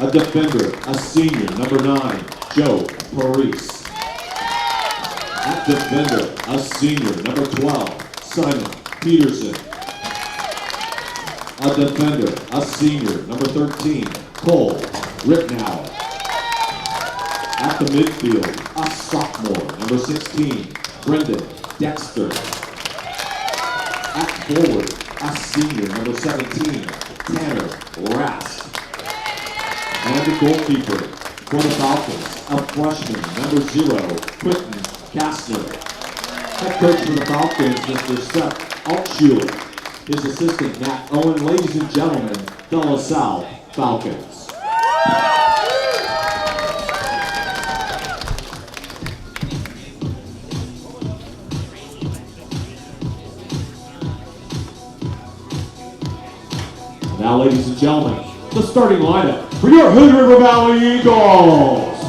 A defender, a senior, number 9, Joe Paris. At defender, a senior, number 12, Simon Peterson. A defender, a senior, number 13, Cole Ricknow. At the midfield, a sophomore, number 16, Brendan Dexter. At forward, a senior, number 17, Tanner Rast. And the goalkeeper for the Falcons, a freshman, number 0, Quentin Kastner. Head coach for the Falcons, Mr. Seth Altshuler. His assistant, Matt Owen. Ladies and gentlemen, the LaSalle Falcons. Now, ladies and gentlemen, the starting lineup for your Hood River Valley Eagles.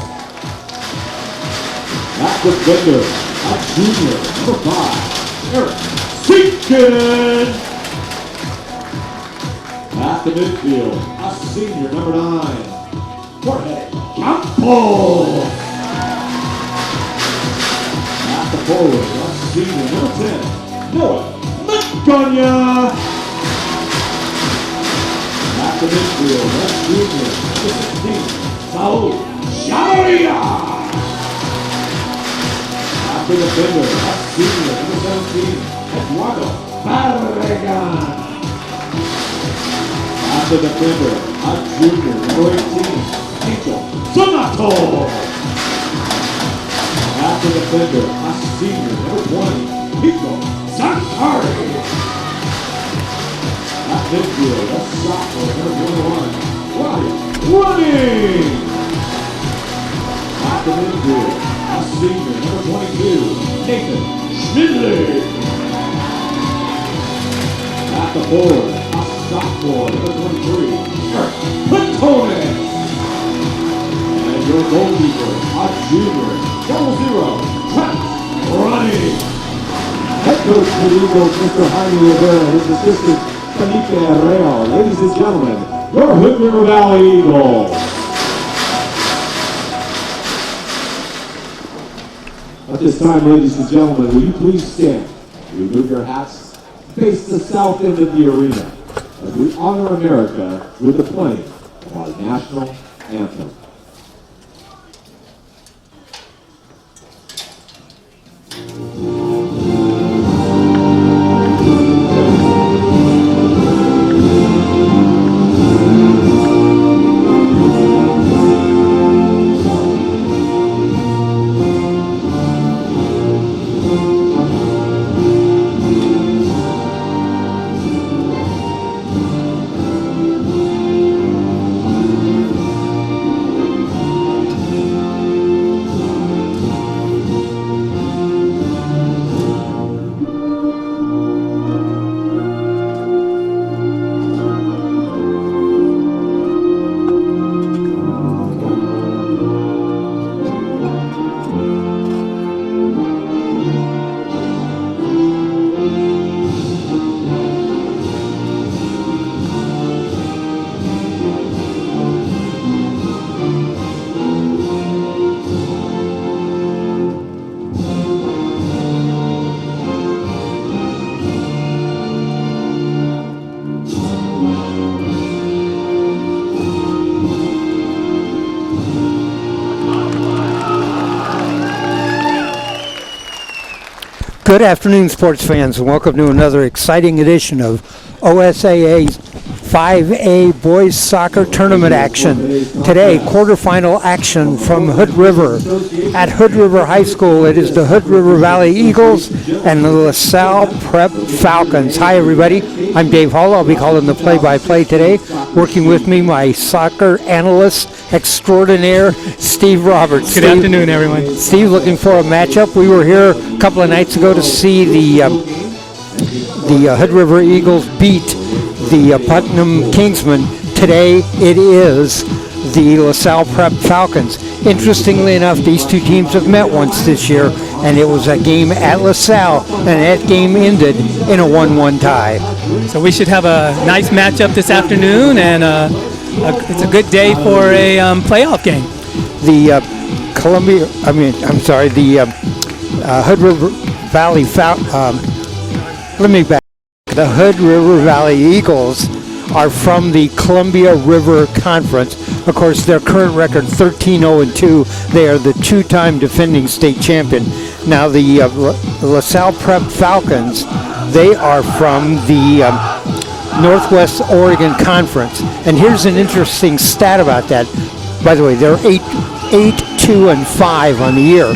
At defender, a junior, number 5, Eric Seakin. At the midfield, a senior, number 9, Jorge Campos. At the forward, a senior, number 10, Noah Montgonia. At the midfield, a junior, number 16, Saul Chavaria. At the defender, a senior, number 17, Eduardo Barragan. At the defender, a junior, number 18, Tito Sonato. At the defender, a senior, number 20, Pico Santari. At midfield, a sophomore, number 21, Ryan Running. At the midfield, a senior, number 22, Nathan Schmidley. At the forward, a sophomore, number 23, Eric Patonis. And your goalkeeper, a junior, 00, Trent Running. Head coach for the Eagles, Mr. Jaime Rivera, his assistant, Felipe Arreo. Ladies and gentlemen, your Hood River Valley Eagles. At this time, ladies and gentlemen, will you please stand? Remove your hats, face the south end of the arena as we honor America with the playing of our national anthem. Good afternoon, sports fans, and welcome to another exciting edition of OSAA's 5A Boys Soccer Tournament action. Today, quarterfinal action from Hood River. At Hood River High School, it is the Hood River Valley Eagles and the LaSalle Prep Falcons. Hi, everybody. I'm Dave Hall. I'll be calling the play-by-play today. Working with me, my soccer analyst extraordinaire, Steve Roberts. Good afternoon, everyone. Steve, looking for a matchup. We were here a couple of nights ago to see the Hood River Eagles beat the Putnam Kingsmen. Today it is the LaSalle Prep Falcons. Interestingly enough, these two teams have met once this year, and it was a game at LaSalle, and that game ended in a 1-1 tie. So we should have a nice matchup this afternoon, and it's a good day for a playoff game. The Hood River Valley the Hood River Valley Eagles are from the Columbia River Conference. Of course, their current record 13-0-2. They are the two-time defending state champion. Now the LaSalle Prep Falcons, they are from the Northwest Oregon Conference. And here's an interesting stat about that. By the way, they're 8-2-5 on the year,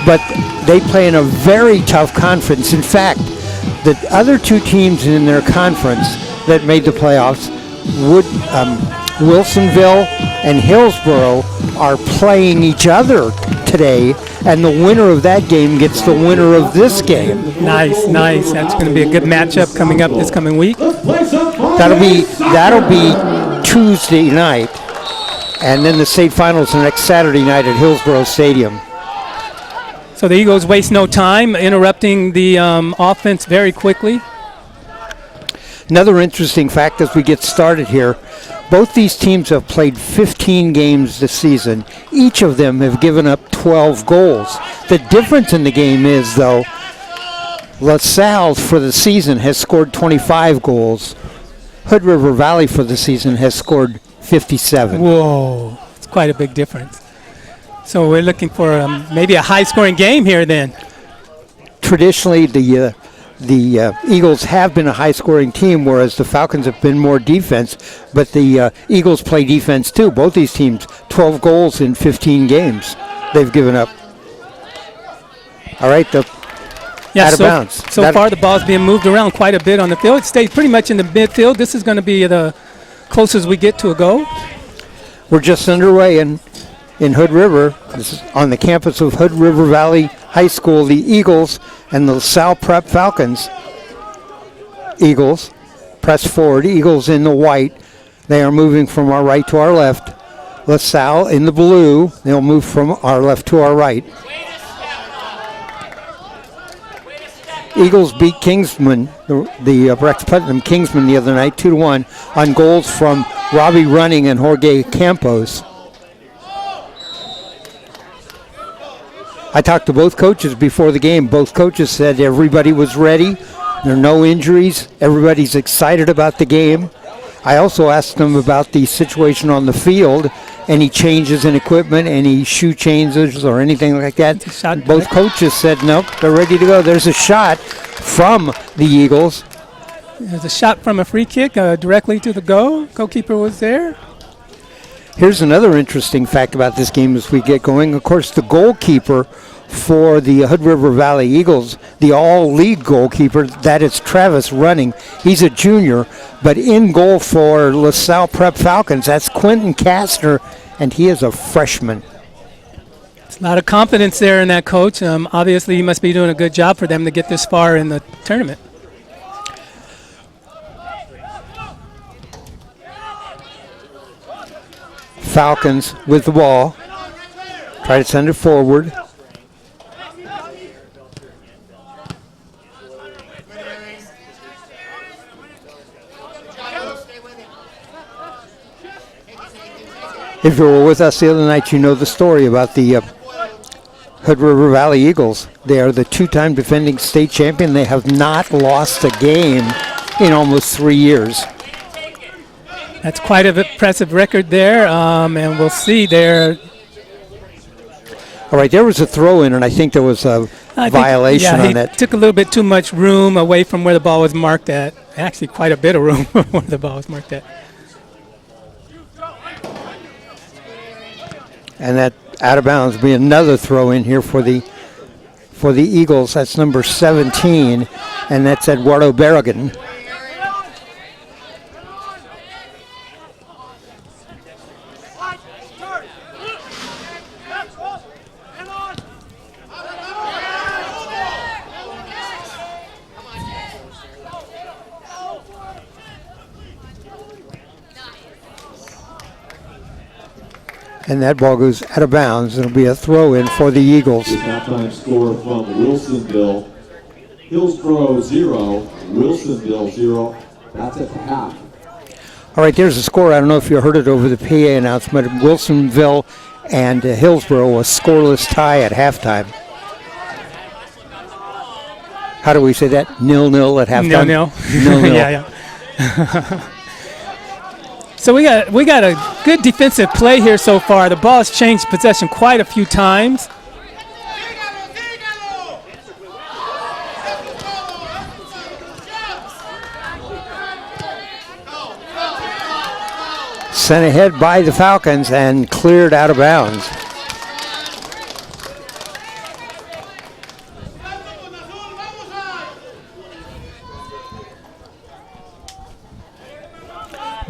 but they play in a very tough conference. In fact, the other two teams in their conference that made the playoffs, Wilsonville and Hillsboro, are playing each other today, and the winner of that game gets the winner of this game. Nice. That's going to be a good matchup coming up this coming week. That'll be Tuesday night, and then the state finals the next Saturday night at Hillsboro Stadium. So the Eagles waste no time, interrupting the offense very quickly. Another interesting fact as we get started here, both these teams have played 15 games this season. Each of them have given up 12 goals. The difference in the game is, though, LaSalle for the season has scored 25 goals. Hood River Valley for the season has scored 57. Whoa, it's quite a big difference. So we're looking for maybe a high-scoring game here then. Traditionally, the Eagles have been a high-scoring team, whereas the Falcons have been more defense. But the Eagles play defense too. Both these teams, 12 goals in 15 games they've given up. All right, out of bounds. So far, the ball's being moved around quite a bit on the field. It stays pretty much in the midfield. This is going to be the closest we get to a goal. We're just underway in Hood River. This is on the campus of Hood River Valley High School. The Eagles and the LaSalle Prep Falcons. Eagles press forward. Eagles in the white. They are moving from our right to our left. LaSalle in the blue. They'll move from our left to our right. Eagles beat Kingsman, the Rex Putnam Kingsman the other night, 2-1 on goals from Robbie Running and Jorge Campos. I talked to both coaches before the game. Both coaches said everybody was ready. There are no injuries. Everybody's excited about the game. I also asked them about the situation on the field, any changes in equipment, any shoe changes or anything like that. Both coaches said, nope, they're ready to go. There's a shot from the Eagles. There's a shot from a free kick directly to the goal. Goalkeeper was there. Here's another interesting fact about this game as we get going. Of course, the goalkeeper for the Hood River Valley Eagles, the all-league goalkeeper, that is Travis Running. He's a junior, but in goal for LaSalle Prep Falcons, that's Quentin Kastner, and he is a freshman. It's a lot of confidence there in that coach. Obviously, he must be doing a good job for them to get this far in the tournament. Falcons with the ball. Try to send it forward. If you were with us the other night, you know the story about the Hood River Valley Eagles. They are the two-time defending state champion. They have not lost a game in almost 3 years. That's quite an impressive record there, and we'll see there. All right, there was a throw-in, and I think there was a violation on that. He took a little bit too much room away from where the ball was marked at. Actually, quite a bit of room where the ball was marked at. And that out of bounds will be another throw-in here for the Eagles. That's number 17, and that's Eduardo Berrigan. And that ball goes out of bounds. It'll be a throw-in for the Eagles. The halftime score from Wilsonville. Hillsboro 0, Wilsonville 0. That's at the half. All right, there's the score. I don't know if you heard it over the PA announcement. Wilsonville and Hillsborough, a scoreless tie at halftime. How do we say that? 0-0 at halftime? 0-0. 0-0. Yeah. So we got a good defensive play here so far. The ball's changed possession quite a few times. Sent ahead by the Falcons and cleared out of bounds.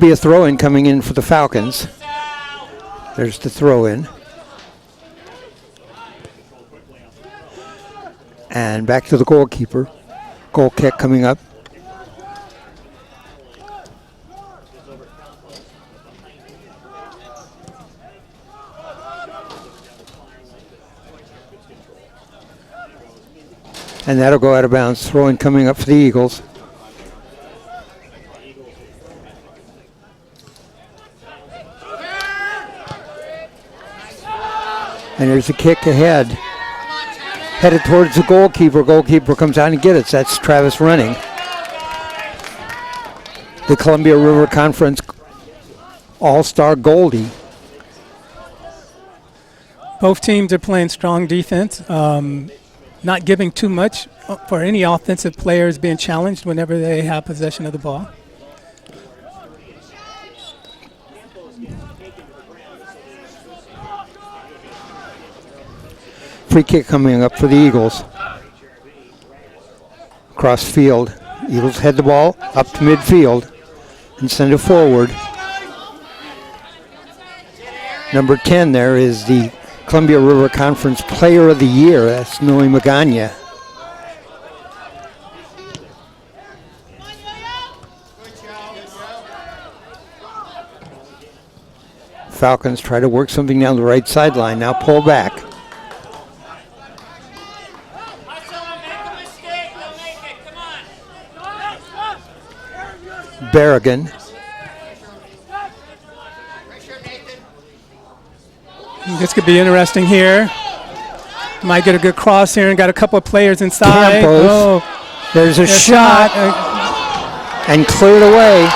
Be a throw-in coming in for the Falcons. There's the throw-in. And back to the goalkeeper. Goal kick coming up. And that'll go out of bounds. Throw-in coming up for the Eagles. And there's a kick ahead. Headed towards the goalkeeper. Goalkeeper comes out and gets it. That's Travis Running. The Columbia River Conference All-Star Goldie. Both teams are playing strong defense. Not giving too much for any offensive players being challenged whenever they have possession of the ball. Free kick coming up for the Eagles. Cross field. Eagles head the ball up to midfield and send it forward. Number 10 there is the Columbia River Conference Player of the Year. That's Noe Magana. Falcons try to work something down the right sideline. Now pull back. Berrigan. This could be interesting here. Might get a good cross here and got a couple of players inside. Campos. Oh, There's a shot and cleared away.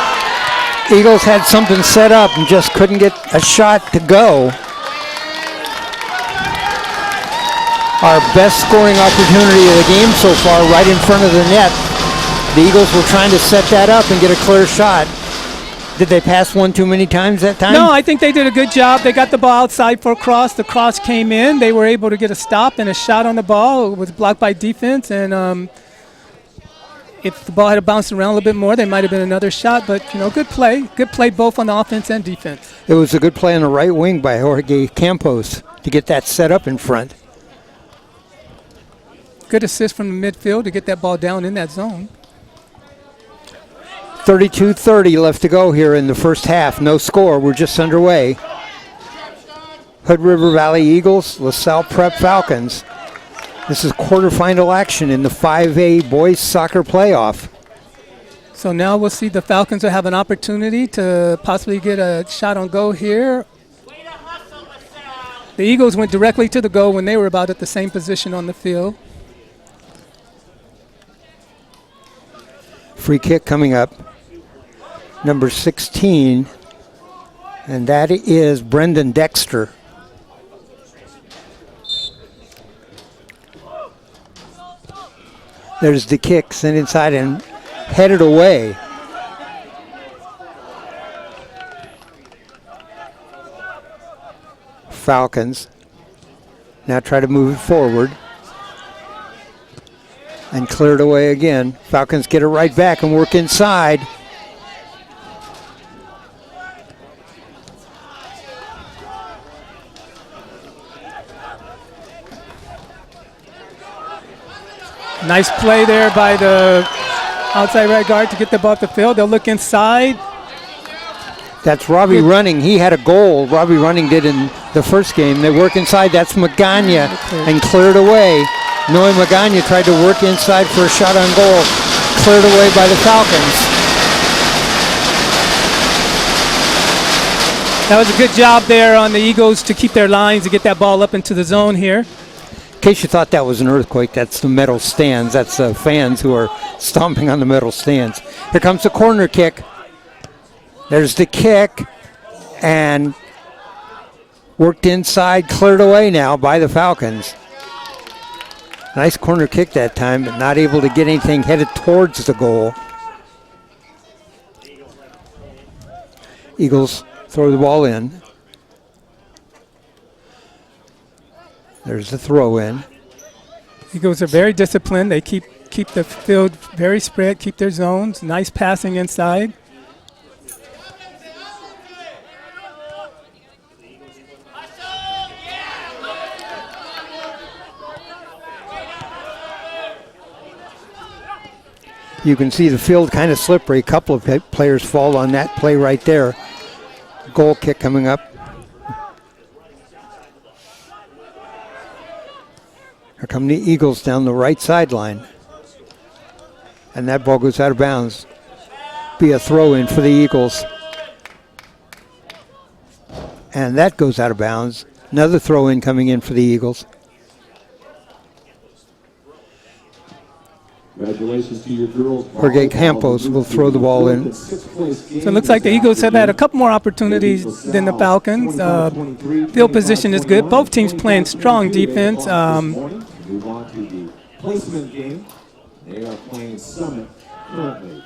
Eagles had something set up and just couldn't get a shot to go. Our best scoring opportunity of the game so far, right in front of the net. The Eagles were trying to set that up and get a clear shot. Did they pass one too many times that time? No, I think they did a good job. They got the ball outside for a cross. The cross came in. They were able to get a stop and a shot on the ball. It was blocked by defense. And if the ball had bounced around a little bit more, there might have been another shot. But, you know, good play. Good play both on the offense and defense. It was a good play on the right wing by Jorge Campos to get that set up in front. Good assist from the midfield to get that ball down in that zone. 32-30 left to go here in the first half. No score. We're just underway. Hood River Valley Eagles, LaSalle Prep Falcons. This is quarterfinal action in the 5A boys soccer playoff. So now we'll see the Falcons will have an opportunity to possibly get a shot on goal here. The Eagles went directly to the goal when they were about at the same position on the field. Free kick coming up. Number 16, and that is Brendan Dexter. There's the kick, sent inside and headed away. Falcons now try to move it forward. And cleared away again. Falcons get it right back and work inside. Nice play there by the outside right guard to get the ball up the field. They'll look inside. That's Robbie Running. He had a goal. Robbie Running did in the first game. They work inside. That's Magana and cleared away. Noe Magana tried to work inside for a shot on goal. Cleared away by the Falcons. That was a good job there on the Eagles to keep their lines to get that ball up into the zone here. In case you thought that was an earthquake, that's the metal stands. That's fans who are stomping on the metal stands. Here comes the corner kick. There's the kick, and worked inside, cleared away now by the Falcons. Nice corner kick that time, but not able to get anything headed towards the goal. Eagles throw the ball in. There's the throw in. Eagles are very disciplined. They keep the field very spread, keep their zones. Nice passing inside. You can see the field kind of slippery. A couple of players fall on that play right there. Goal kick coming up. Here come the Eagles down the right sideline. And that ball goes out of bounds. Be a throw in for the Eagles. And that goes out of bounds. Another throw in coming in for the Eagles. Congratulations to your girls. Jorge Campos will throw the ball in. So it looks like the Eagles have had a couple more opportunities than the Falcons. Field position is good. Both teams playing strong defense. Move on to the placement game. They are playing Summit currently.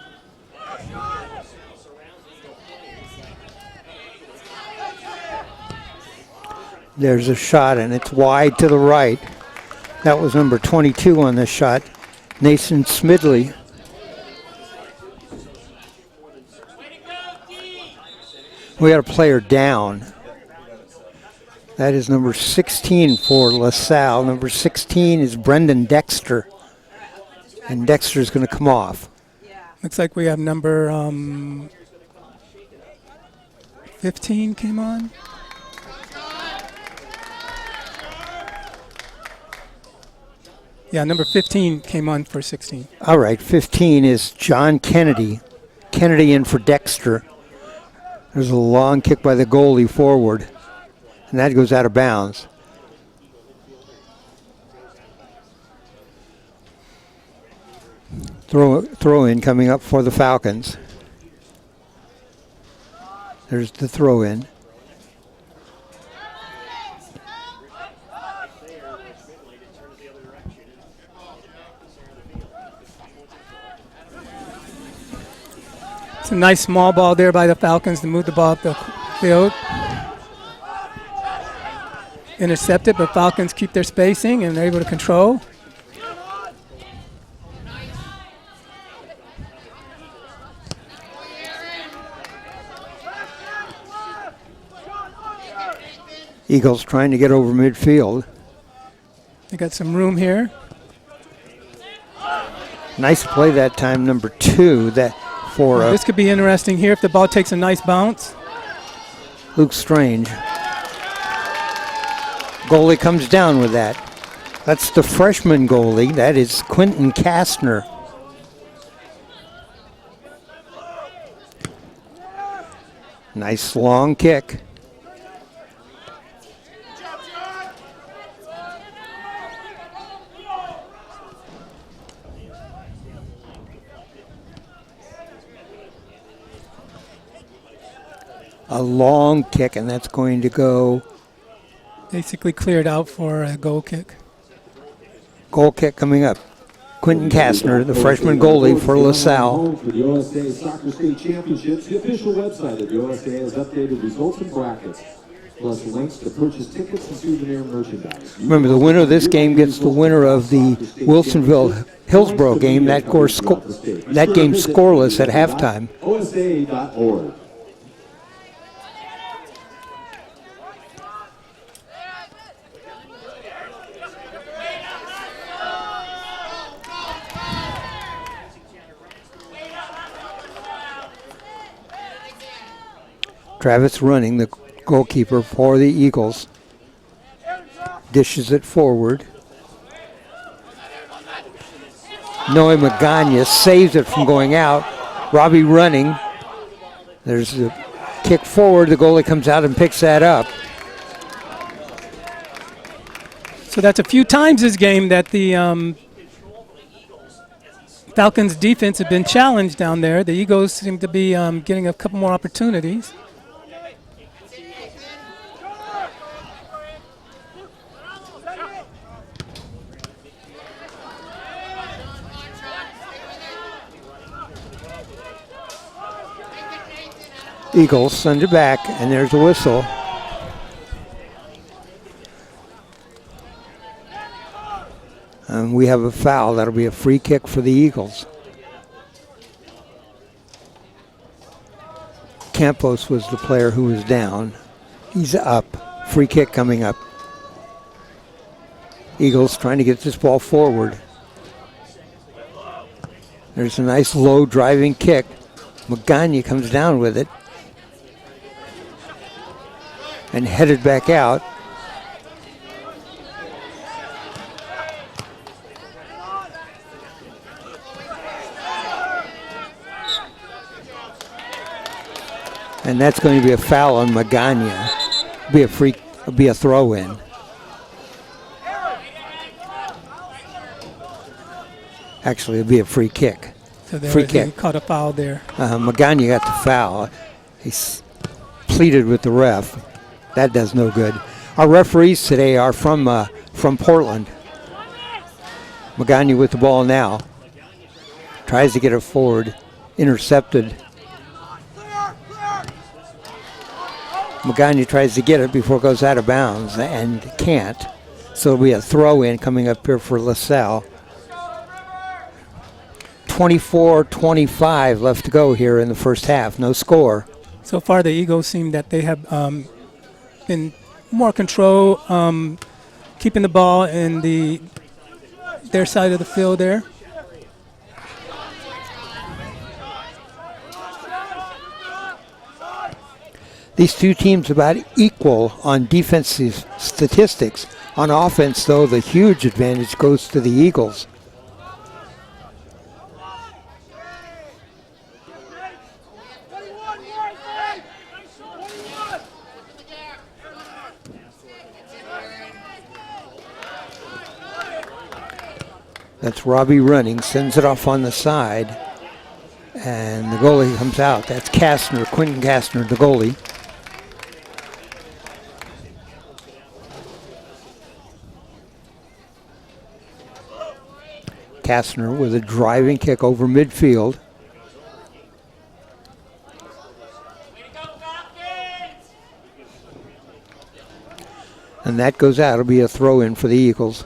There's a shot, and it's wide to the right. That was number 22 on this shot, Nathan Smidley. We got a player down. That is number 16 for LaSalle. Number 16 is Brendan Dexter. And Dexter's going to come off. Looks like we have number 15 came on. Yeah, number 15 came on for 16. All right, 15 is John Kennedy. Kennedy in for Dexter. There's a long kick by the goalie forward, and that goes out of bounds. Throw in coming up for the Falcons. There's the throw in. It's a nice small ball there by the Falcons to move the ball up the field. Intercepted, but Falcons keep their spacing and they're able to control. Eagles trying to get over midfield. They got some room here. Nice play that time, number 2. That for This could be interesting here if the ball takes a nice bounce. Luke Strange. Goalie comes down with that. That's the freshman goalie. That is Quentin Kastner. Nice long kick. A long kick, and that's going to go. Basically cleared out for a goal kick. Goal kick coming up. Quentin Kastner, the freshman goalie for LaSalle. For the OSAA Soccer State Championships, the official website of the OSAA has updated results and brackets, plus links to purchase tickets and souvenir merchandise. Remember, the winner of this game gets the winner of the Wilsonville-Hillsboro game. That game scoreless at halftime. OSAA.org. Travis Running, the goalkeeper for the Eagles, dishes it forward. Noe Magana saves it from going out. Robbie Running. There's the Kick forward, the goalie comes out and picks that up. So that's a few times this game that the Falcons defense have been challenged down there. The Eagles seem to be getting a couple more opportunities. Eagles send it back, and there's a whistle. And we have a foul. That'll be a free kick for the Eagles. Campos was the player who was down. He's up. Free kick coming up. Eagles trying to get this ball forward. There's a nice low driving kick. Magana comes down with it and headed back out. And that's going to be a foul on Magana. Be a throw in. Actually, it'll be a free kick. So there Free he kick. caught a foul there. Magana got the foul. He's pleaded with the ref. That does no good. Our referees today are from Portland. Magana with the ball now. Tries to get it forward. Intercepted. Magana tries to get it before it goes out of bounds and can't. So it'll be a throw in coming up here for LaSalle. 24-25 left to go here in the first half. No score. So far, the Eagles seem that they have been more control, keeping the ball in their side of the field there. These two teams about equal on defensive statistics. On offense, though, the huge advantage goes to the Eagles. That's Robbie running, sends it off on the side, and the goalie comes out. That's Kastner, Quentin Kastner, the goalie. Kastner with a driving kick over midfield. And that goes out. It'll be a throw in for the Eagles.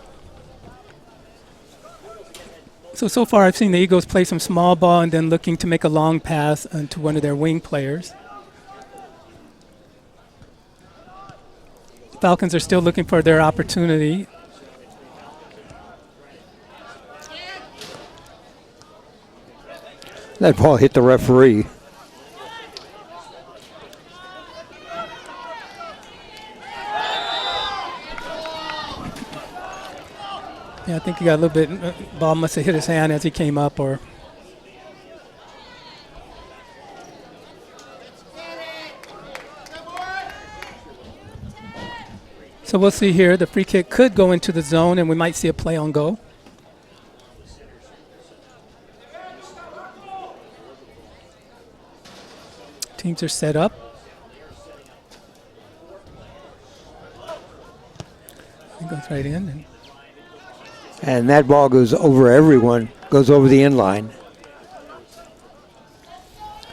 So far I've seen the Eagles play some small ball and then looking to make a long pass to one of their wing players. Falcons are still looking for their opportunity. That ball hit the referee. Yeah, I think he got a little bit, ball must have hit his hand as he came up, or. So we'll see here. The free kick could go into the zone, and we might see a play on goal. Teams are set up. It goes right in. And that ball goes over everyone, goes over the end line.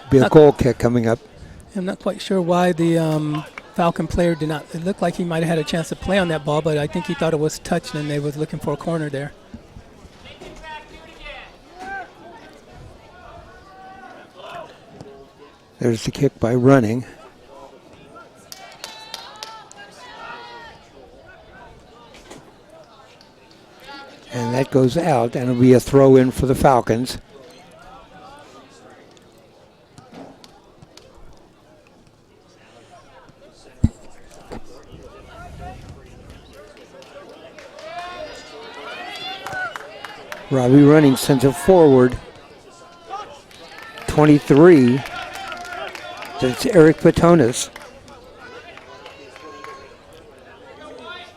Be a goal kick coming up. I'm not quite sure why the Falcon player did not. It looked like he might have had a chance to play on that ball, but I think he thought it was touched and they was looking for a corner there. There's the kick by Running. And that goes out, and it'll be a throw in for the Falcons. Robbie Running sends it forward. 23. That's Eric Patonis.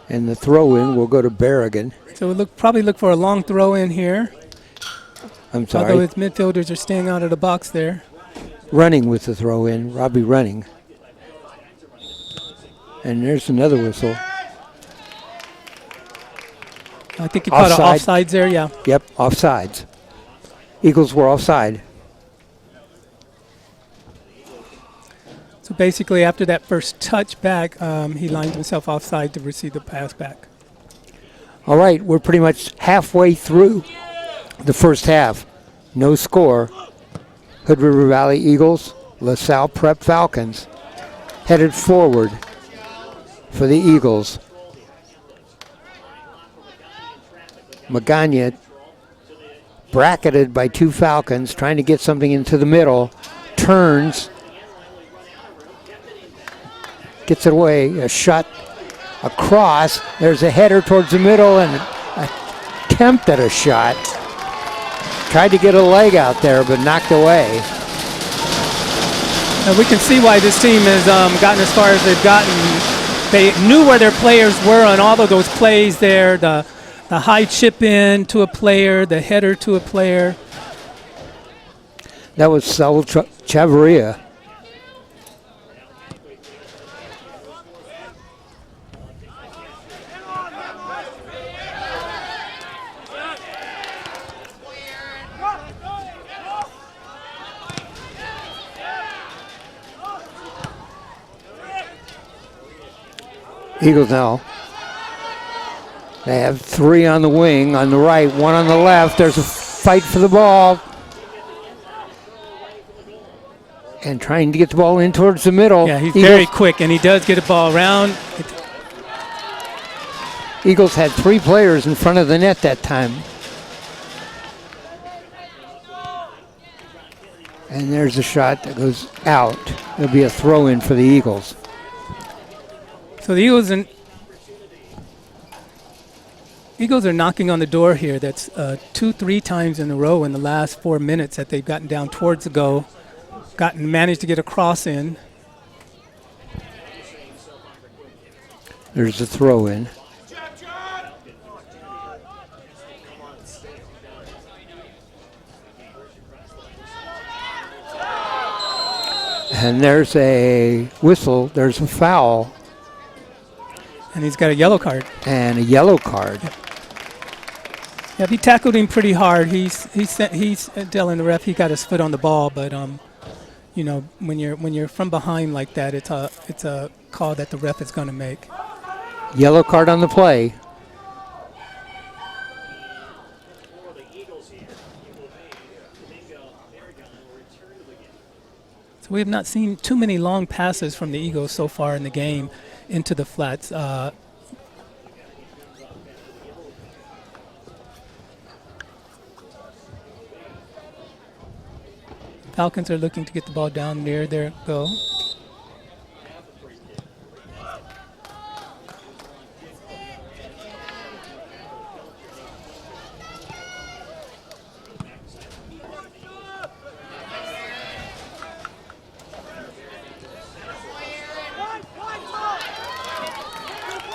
And the throw-in will go to Berrigan. So we'll probably look for a long throw in here. I'm sorry. Although his midfielders are staying out of the box there. Running with the throw-in. Robbie running. And there's another whistle. I think he caught an offsides there, yeah. Yep, offsides. Eagles were offside. So basically, after that first touch back, he lined himself offside to receive the pass back. All right, we're pretty much halfway through the first half. No score. Hood River Valley Eagles, LaSalle Prep Falcons headed forward for the Eagles. Magana bracketed by two Falcons, trying to get something into the middle. Turns. Gets it away. A shot across. There's a header towards the middle and an attempt at a shot. Tried to get a leg out there, but knocked away. And we can see why this team has gotten as far as they've gotten. They knew where their players were on all of those plays there. The high chip in to a player, the header to a player. That was Saul Chavarria. Eagles now. They have three on the wing, on the right, one on the left. There's a fight for the ball. And trying to get the ball in towards the middle. Yeah, he's very quick, and he does get a ball around. Eagles had three players in front of the net that time. And there's a shot that goes out. It'll be a throw-in for the Eagles. So the Eagles are knocking on the door here. That's 2-3 times in a row in the last 4 minutes that they've gotten down towards the goal, managed to get a cross in. There's a throw in. And there's a whistle. There's a foul. And he's got a yellow card. And a yellow card. Yeah, he tackled him pretty hard. He's telling the ref he got his foot on the ball, but you know, when you're from behind like that, it's a call that the ref is going to make. Yellow card on the play. So we have not seen too many long passes from the Eagles so far in the game into the flats. Falcons are looking to get the ball down near their goal.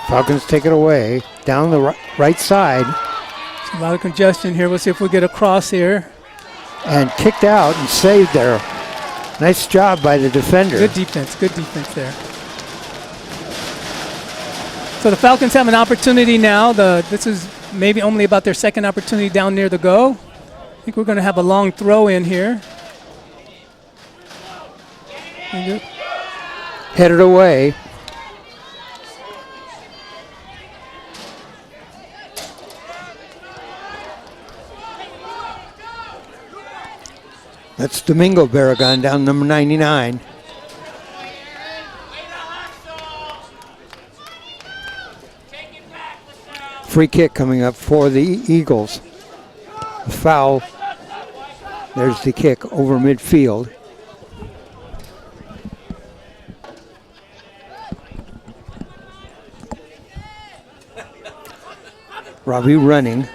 Falcons take it away down the right side. A lot of congestion here. We'll see if we get a cross here. And kicked out and saved there. Nice job by the defender. Good defense there. So the Falcons have an opportunity now. This is maybe only about their second opportunity down near the goal. I think we're going to have a long throw in here. Headed away. That's Domingo Barragan down number 99. Free kick coming up for the Eagles. A foul. There's the kick over midfield. Robbie running.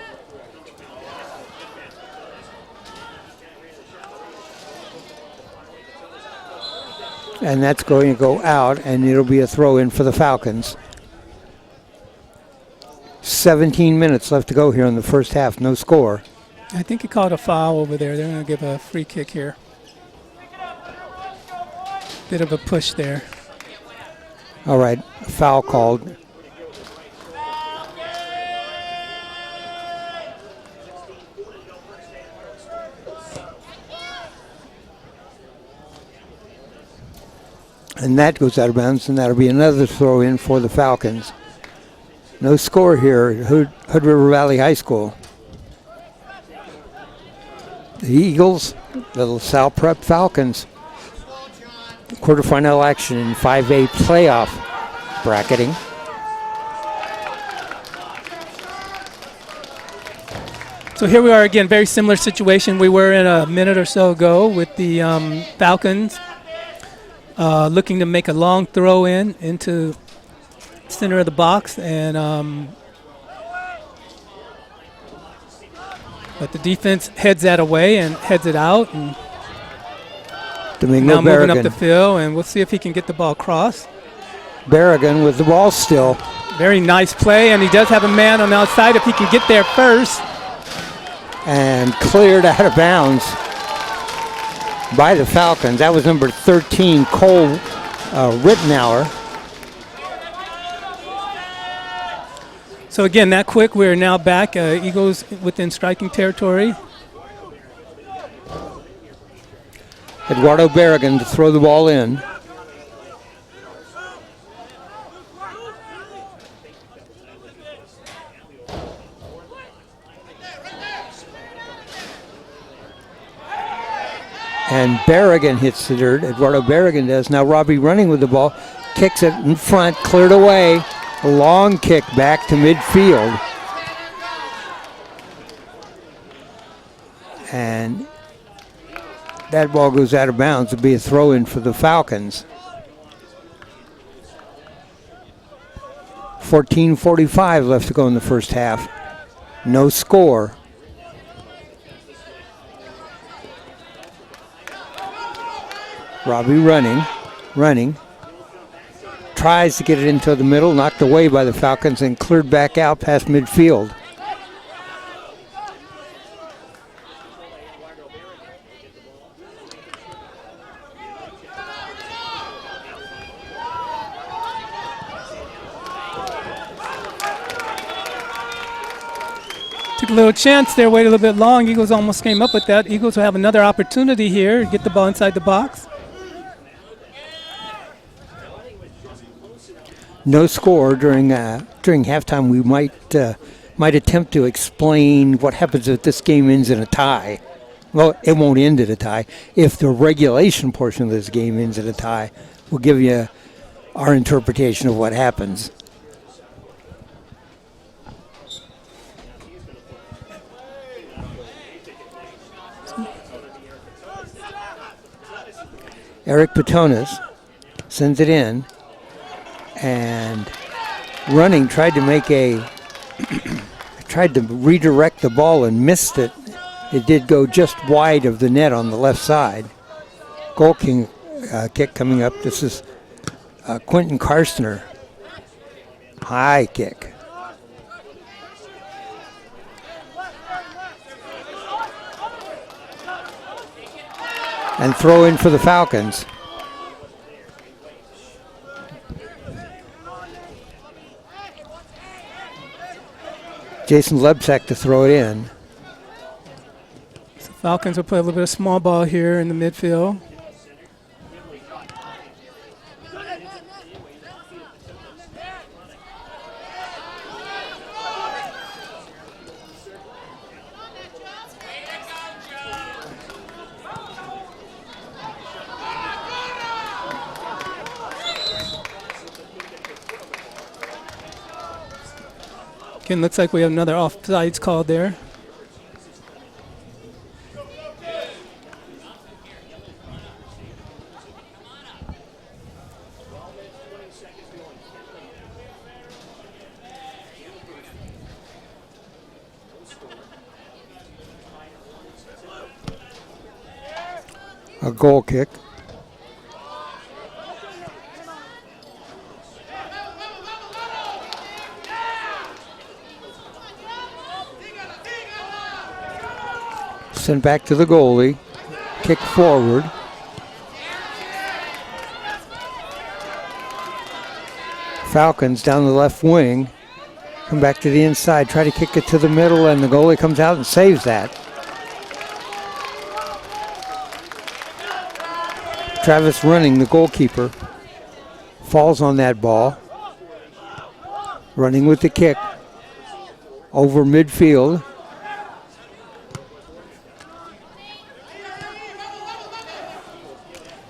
and that's going to go out, and it'll be a throw-in for the Falcons. 17 minutes left to go here in the first half. No score. I think he called a foul over there. They're going to give a free kick here. Bit of a push there. All right, foul called. And that goes out of bounds, and that'll be another throw-in for the Falcons. No score here at Hood River Valley High School. The Eagles, the LaSalle Prep Falcons. Quarterfinal action in 5A playoff bracketing. So here we are again, very similar situation we were in a minute or so ago with the Falcons looking to make a long throw in into center of the box, and but the defense heads that away and heads it out, and now moving up the field, and we'll see if he can get the ball across. Berrigan with the ball still. Very nice play, and he does have a man on the outside if he can get there first. And cleared out of bounds by the Falcons. That was number 13, Cole Rittenauer. So again, that quick, we're now back. Eagles within striking territory. Eduardo Berrigan to throw the ball in. And Berrigan hits the dirt. Eduardo Berrigan does. Now Robbie running with the ball. Kicks it in front, cleared away. A long kick back to midfield. And that ball goes out of bounds. It'll be a throw-in for the Falcons. 14:45 left to go in the first half. No score. Robbie running. Tries to get it into the middle, knocked away by the Falcons and cleared back out past midfield. Took a little chance there, waited a little bit long. Eagles almost came up with that. Eagles will have another opportunity here, get the ball inside the box. No score during halftime. We might attempt to explain what happens if this game ends in a tie. Well, it won't end at a tie. If the regulation portion of this game ends at a tie, we'll give you our interpretation of what happens. Eric Patonis sends it in. And running, tried to redirect the ball and missed it. It did go just wide of the net on the left side. Goal kick coming up. This is Quentin Karstner. High kick. And throw in for the Falcons. Jason Lebsack to throw it in. So Falcons will play a little bit of small ball here in the midfield. Again, looks like we have another offsides called there. A goal kick. Sent back to the goalie. Kick forward. Falcons down the left wing. Come back to the inside. Try to kick it to the middle, and the goalie comes out and saves that. Travis Running, the goalkeeper, falls on that ball. Running with the kick over midfield.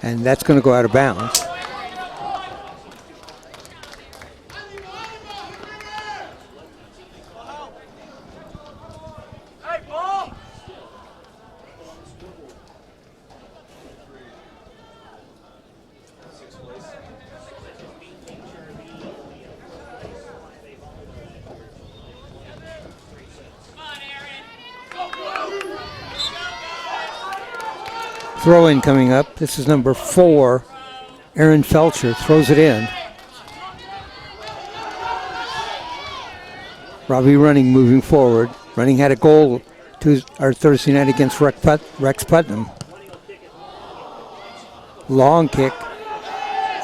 And that's going to go out of bounds. Throw in coming up. This is number 4. Aaron Felcher throws it in. Robbie Running moving forward. Running had a goal our Thursday night against Rex Putnam. Long kick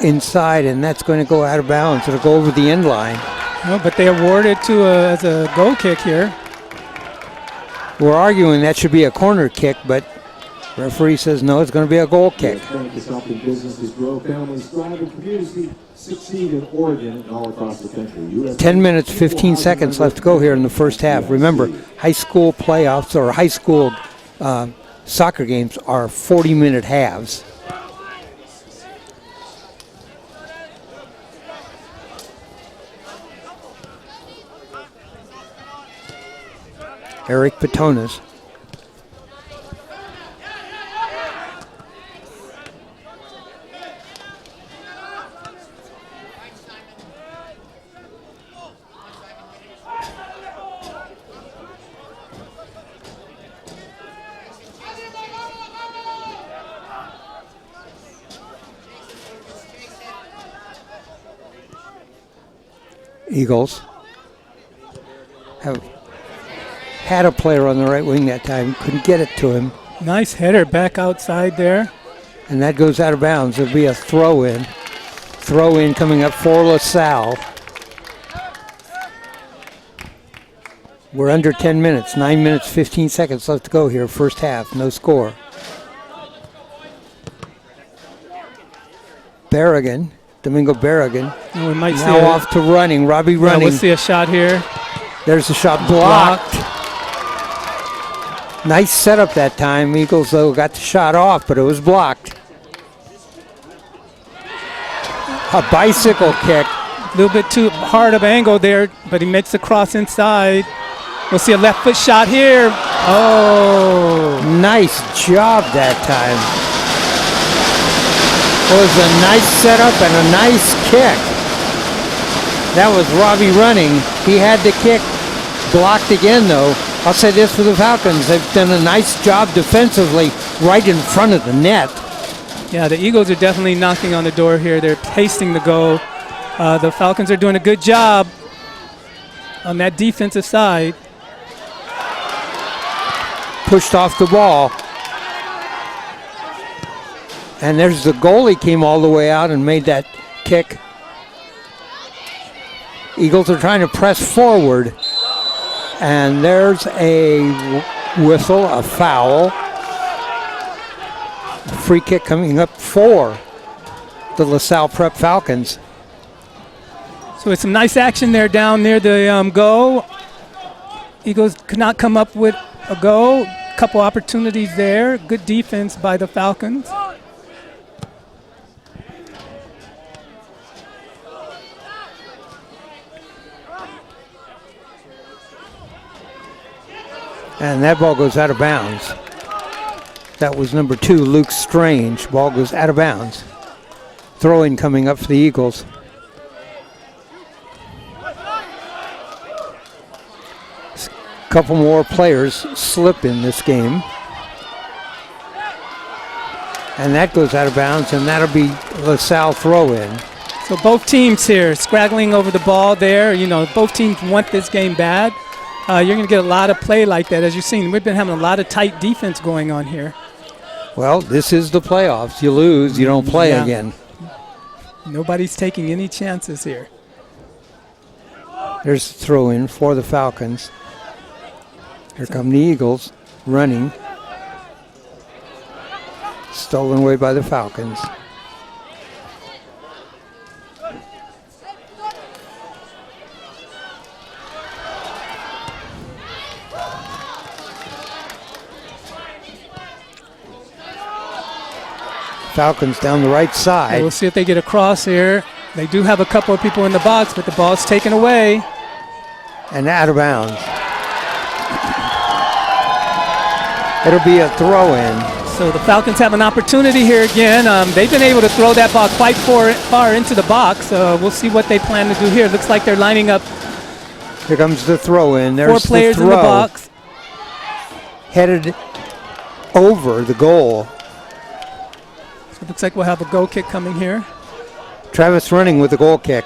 inside, and that's going to go out of bounds. It'll go over the end line. No, but they awarded to as a goal kick here. We're arguing that should be a corner kick, but referee says no, it's going to be a goal kick. Is helping businesses grow, families thrive, and communities succeed in Oregon and all across the country. 10 minutes, 15 seconds left to go here in the first half. Remember, high school playoffs or high school soccer games are 40-minute halves. Eric Patonis. Eagles have had a player on the right wing that time, couldn't get it to him. Nice header back outside there. And that goes out of bounds. It'll be a throw-in. Throw-in coming up for LaSalle. We're under 10 minutes, 9 minutes, 15 seconds left to go here, first half, no score. Berrigan. Domingo Berrigan. Oh, we might now off to Running. Robbie Running. We'll see a shot here. There's a shot blocked. Nice setup that time. Eagles, though, got the shot off, but it was blocked. A bicycle kick. A little bit too hard of angle there, but he makes the cross inside. We'll see a left foot shot here. Oh. Nice job that time. It was a nice setup and a nice kick. That was Robbie Running. He had the kick blocked again, though. I'll say this for the Falcons. They've done a nice job defensively right in front of the net. Yeah, the Eagles are definitely knocking on the door here. They're tasting the goal. The Falcons are doing a good job on that defensive side. Pushed off the ball. And there's the goalie came all the way out and made that kick. Eagles are trying to press forward. And there's a whistle, a foul. A free kick coming up for the LaSalle Prep Falcons. So it's some nice action there down near the goal. Eagles could not come up with a goal. Couple opportunities there. Good defense by the Falcons. And that ball goes out of bounds. That was number 2, Luke Strange. Ball goes out of bounds. Throw-in coming up for the Eagles. A couple more players slip in this game. And that goes out of bounds, and that'll be LaSalle throw-in. So both teams here scraggling over the ball there. You know, both teams want this game bad. you're going to get a lot of play like that. As you've seen, we've been having a lot of tight defense going on here. Well, this is the playoffs. You lose, you don't play again. Nobody's taking any chances here. There's the throw-in for the Falcons. Here come the Eagles running. Stolen away by the Falcons. Falcons down the right side. We'll see if they get across here. They do have a couple of people in the box, but the ball's taken away. And out of bounds. It'll be a throw-in. So the Falcons have an opportunity here again. They've been able to throw that ball quite far into the box. We'll see what they plan to do here. Looks like they're lining up. Here comes the throw-in. There's 4 players the in throw. the box. Headed over the goal. So it looks like we'll have a goal kick coming here. Travis running with the goal kick.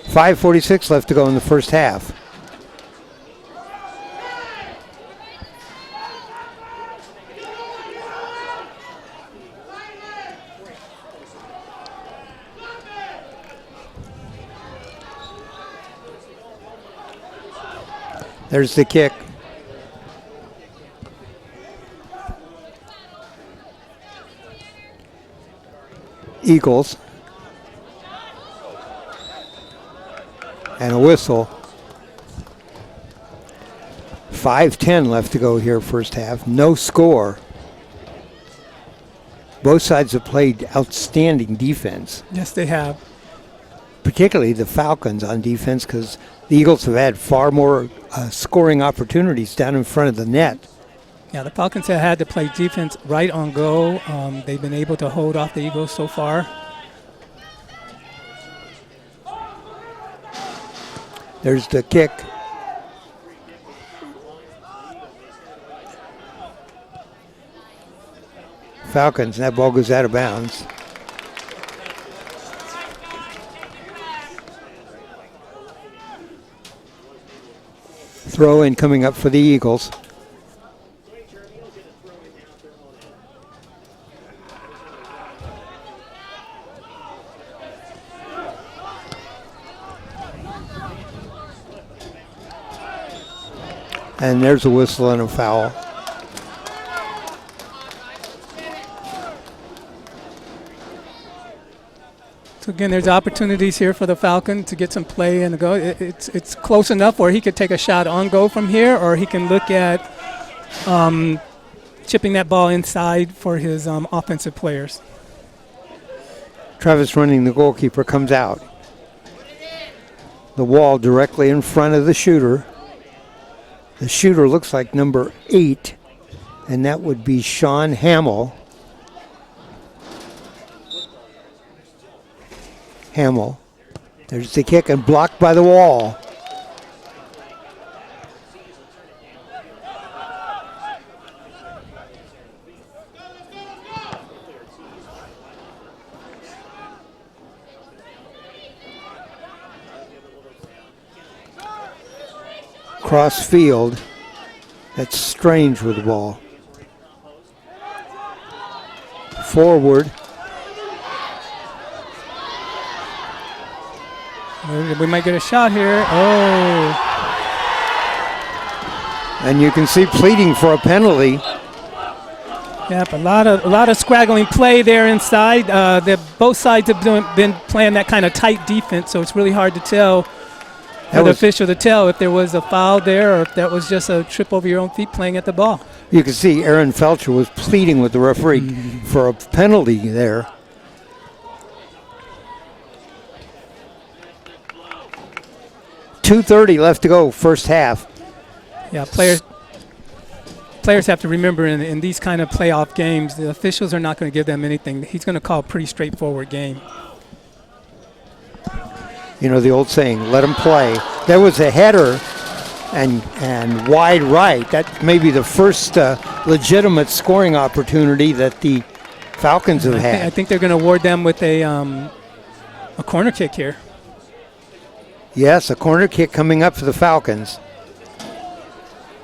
5:46 left to go in the first half. There's the kick. Eagles. And a whistle. 5:10 left to go here first half. No score. Both sides have played outstanding defense. Yes, they have. Particularly the Falcons on defense, because the Eagles have had far more scoring opportunities down in front of the net. Yeah, the Falcons have had to play defense right on goal. They've been able to hold off the Eagles so far. There's the kick. Falcons, that ball goes out of bounds. Throw in coming up for the Eagles. And there's a whistle and a foul. So again, there's opportunities here for the Falcon to get some play and go. It's close enough where he could take a shot on goal from here, or he can look at chipping that ball inside for his offensive players. Travis running, the goalkeeper, comes out. The wall directly in front of the shooter. The shooter looks like number 8, and that would be Sean Hamill. Hamill. There's the kick and blocked by the wall. Cross field. That's Strange with the ball. Forward. We might get a shot here. Oh. And you can see pleading for a penalty. Yep, a lot of scraggling play there inside. Both sides have been playing that kind of tight defense, so it's really hard to tell for the official to tell if there was a foul there or if that was just a trip over your own feet playing at the ball. You can see Aaron Felcher was pleading with the referee for a penalty there. .230 left to go, first half. Yeah, players have to remember in these kind of playoff games, the officials are not going to give them anything. He's going to call a pretty straightforward game. You know the old saying, let them play. There was a header and wide right. That may be the first legitimate scoring opportunity that the Falcons have had. I think they're going to award them with a corner kick here. Yes, a corner kick coming up for the Falcons.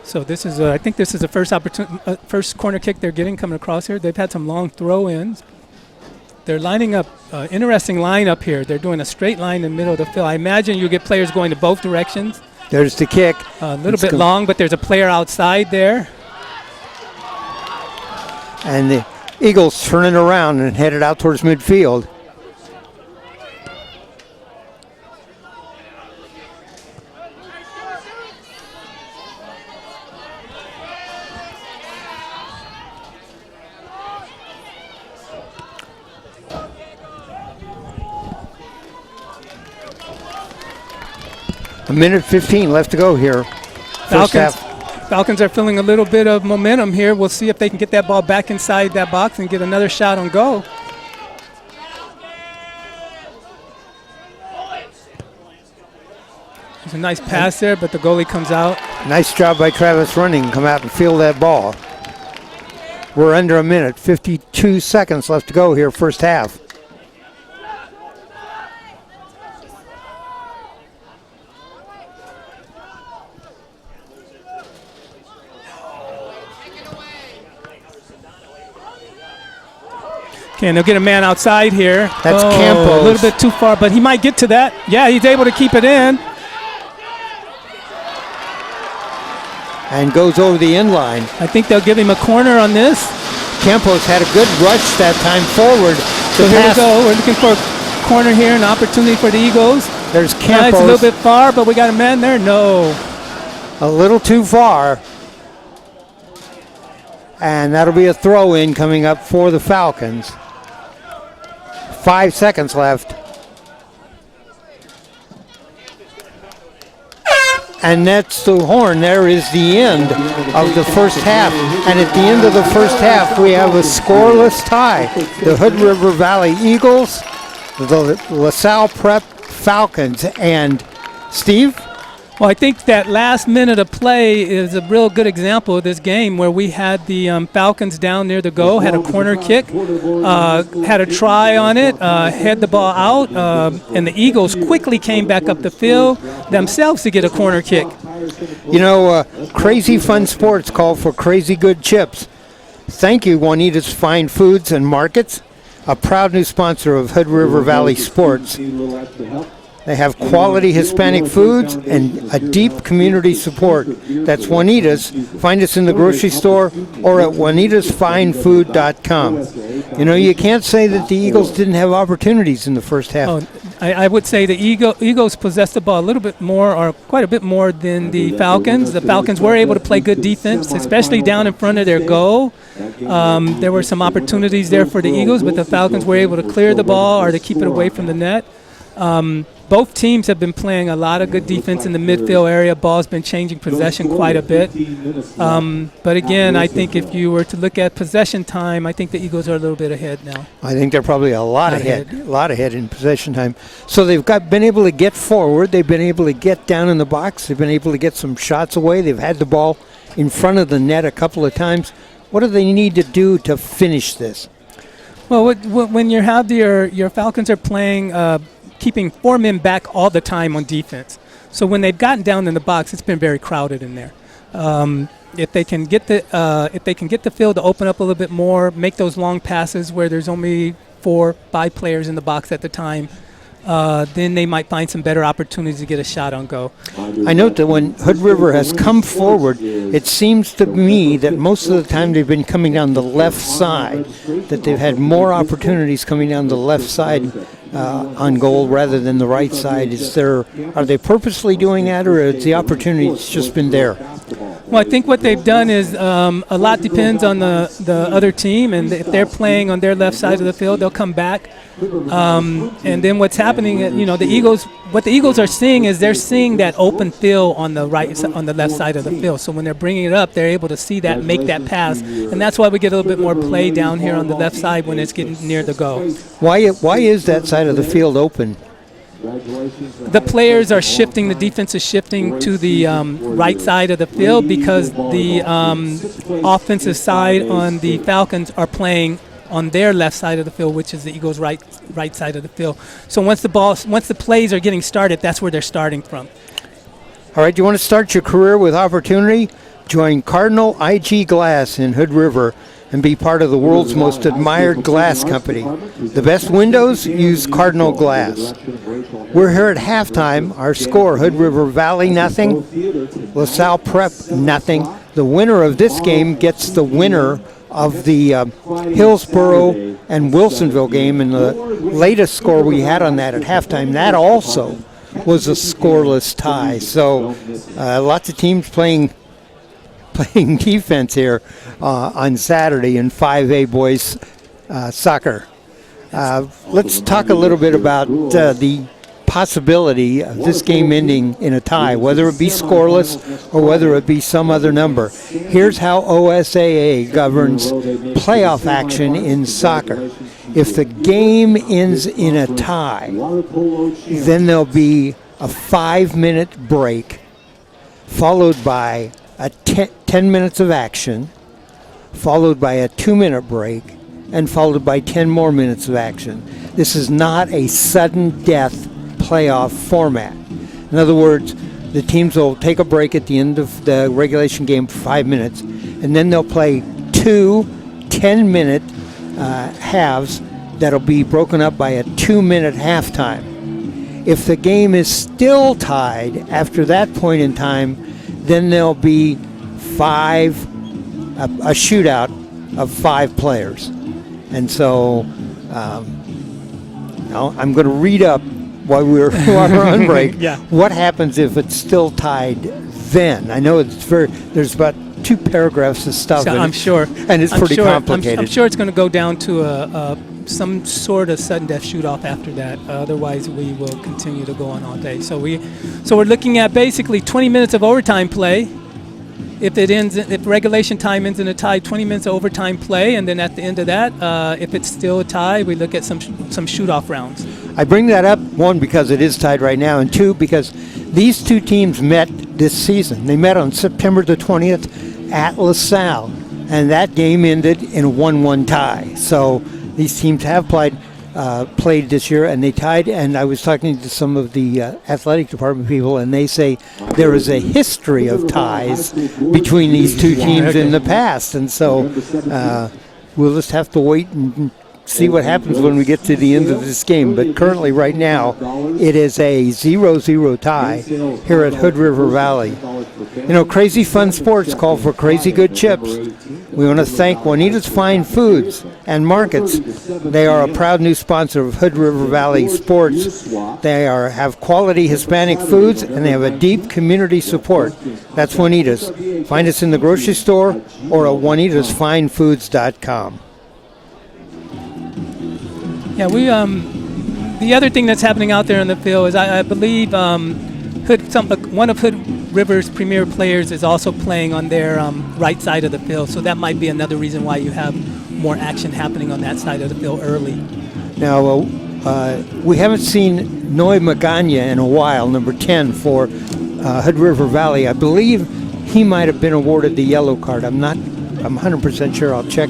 So this is, I think this is the first corner kick they're getting coming across here. They've had some long throw-ins. They're lining up, interesting lineup here. They're doing a straight line in the middle of the field. I imagine you get players going to both directions. There's the kick. A little bit long, but there's a player outside there. And the Eagles turning around and headed out towards midfield. A minute 15 left to go here. First half. Falcons are feeling a little bit of momentum here. We'll see if they can get that ball back inside that box and get another shot on goal. There's a nice pass there, but the goalie comes out. Nice job by Travis Running. Come out and field that ball. We're under a minute. 52 seconds left to go here, first half. Okay, and they'll get a man outside here. That's Campos. A little bit too far, but he might get to that. Yeah, he's able to keep it in. And goes over the end line. I think they'll give him a corner on this. Campos had a good rush that time forward. So here we go. We're looking for a corner here, an opportunity for the Eagles. There's Campos. It's a little bit far, but we got a man there. No. A little too far. And that'll be a throw-in coming up for the Falcons. 5 seconds left. And that's the horn. There is the end of the first half. And at the end of the first half, we have a scoreless tie. The Hood River Valley Eagles, the LaSalle Prep Falcons. And Steve? Well, I think that last minute of play is a real good example of this game where we had the Falcons down near the goal, had a corner kick, had a try on it, head the ball out, and the Eagles quickly came back up the field themselves to get a corner kick. You know, Crazy Fun Sports call for crazy good chips. Thank you, Juanita's Fine Foods and Markets, a proud new sponsor of Hood River Valley Sports. They have quality Hispanic foods and a deep community support. That's Juanita's. Find us in the grocery store or at juanitasfinefood.com. You know, you can't say that the Eagles didn't have opportunities in the first half. Oh, I would say the Eagles possessed the ball a little bit more, or quite a bit more than the Falcons. The Falcons were able to play good defense, especially down in front of their goal. There were some opportunities there for the Eagles, but the Falcons were able to clear the ball or to keep it away from the net. Both teams have been playing a lot of good defense in the midfield area. Ball's been changing possession quite a bit. But again, I think if you were to look at possession time, I think the Eagles are a little bit ahead now. I think they're probably a lot ahead in possession time. So they've been able to get forward. They've been able to get down in the box. They've been able to get some shots away. They've had the ball in front of the net a couple of times. What do they need to do to finish this? Well, when you have your Falcons are playing keeping 4 men back all the time on defense. So when they've gotten down in the box, it's been very crowded in there. If they can get the field to open up a little bit more, make those long passes where there's only 4-5 players in the box at the time, then they might find some better opportunities to get a shot on goal. I note that when Hood River has come forward, it seems to me that most of the time they've been coming down the left side, that they've had more opportunities coming down the left side on goal rather than the right side. Are they purposely doing that, or has the opportunities just been there? Well, I think what they've done is a lot depends on the other team, and if they're playing on their left side of the field, they'll come back. And then what's happening, the Eagles, what the Eagles are seeing is they're seeing that open field on the left side of the field. So when they're bringing it up, they're able to see that, make that pass, and that's why we get a little bit more play down here on the left side when it's getting near the goal. Why is that side of the field open? The players are shifting, the defense is shifting to the right side of the field because the offensive side on the Falcons are playing on their left side of the field, which is the Eagles' right side of the field. So once the plays are getting started, that's where they're starting from. All right, you want to start your career with opportunity? Join Cardinal IG Glass in Hood River and be part of the world's most admired glass company. The best windows, use Cardinal Glass. We're here at halftime. Our score, Hood River Valley, nothing. LaSalle Prep, nothing. The winner of this game gets the winner of the Hillsboro and Wilsonville game, and the latest score we had on that at halftime, that also was a scoreless tie. So lots of teams playing defense here on Saturday in 5A boys soccer. Let's talk a little bit about the possibility of this game ending in a tie, whether it be scoreless or whether it be some other number. Here's how OSAA governs playoff action in soccer. If the game ends in a tie, then there'll be a 5-minute break followed by 10 minutes of action, followed by a 2-minute break, and followed by 10 more minutes of action. This is not a sudden death playoff format. In other words, the teams will take a break at the end of the regulation game for 5 minutes, and then they'll play 2 10-minute halves that'll be broken up by a 2-minute halftime. If the game is still tied after that point in time, then there'll be a shootout of 5 players. And so I'm going to read up while we're on break. Yeah. What happens if it's still tied then? I know there's about 2 paragraphs of stuff. So I'm sure. And it's pretty complicated. I'm sure it's going to go down to some sort of sudden death shoot-off after that. Otherwise, we will continue to go on all day. So we're looking at basically 20 minutes of overtime play. If regulation time ends in a tie, 20 minutes of overtime play, and then at the end of that, if it's still a tie, we look at some shoot-off rounds. I bring that up, 1, because it is tied right now, and 2, because these 2 teams met this season. They met on September the 20th at LaSalle, and that game ended in a 1-1 tie. So these teams have played this year, and they tied. And I was talking to some of the athletic department people, and they say there is a history of ties between these 2 teams in the past. And so we'll just have to wait and see what happens when we get to the end of this game. But currently, right now, it is a 0-0 tie here at Hood River Valley. You know, Crazy Fun Sports call for crazy good chips. We want to thank Juanita's Fine Foods and Markets. They are a proud new sponsor of Hood River Valley Sports. They have quality Hispanic foods, and they have a deep community support. That's Juanita's. Find us in the grocery store or at juanitasfinefoods.com. Yeah, the other thing that's happening out there in the field is I believe one of Hood River's premier players is also playing on their right side of the field, so that might be another reason why you have more action happening on that side of the field early. Now, we haven't seen Noe Magana in a while, number 10 for Hood River Valley. I believe he might have been awarded the yellow card. I'm 100% sure. I'll check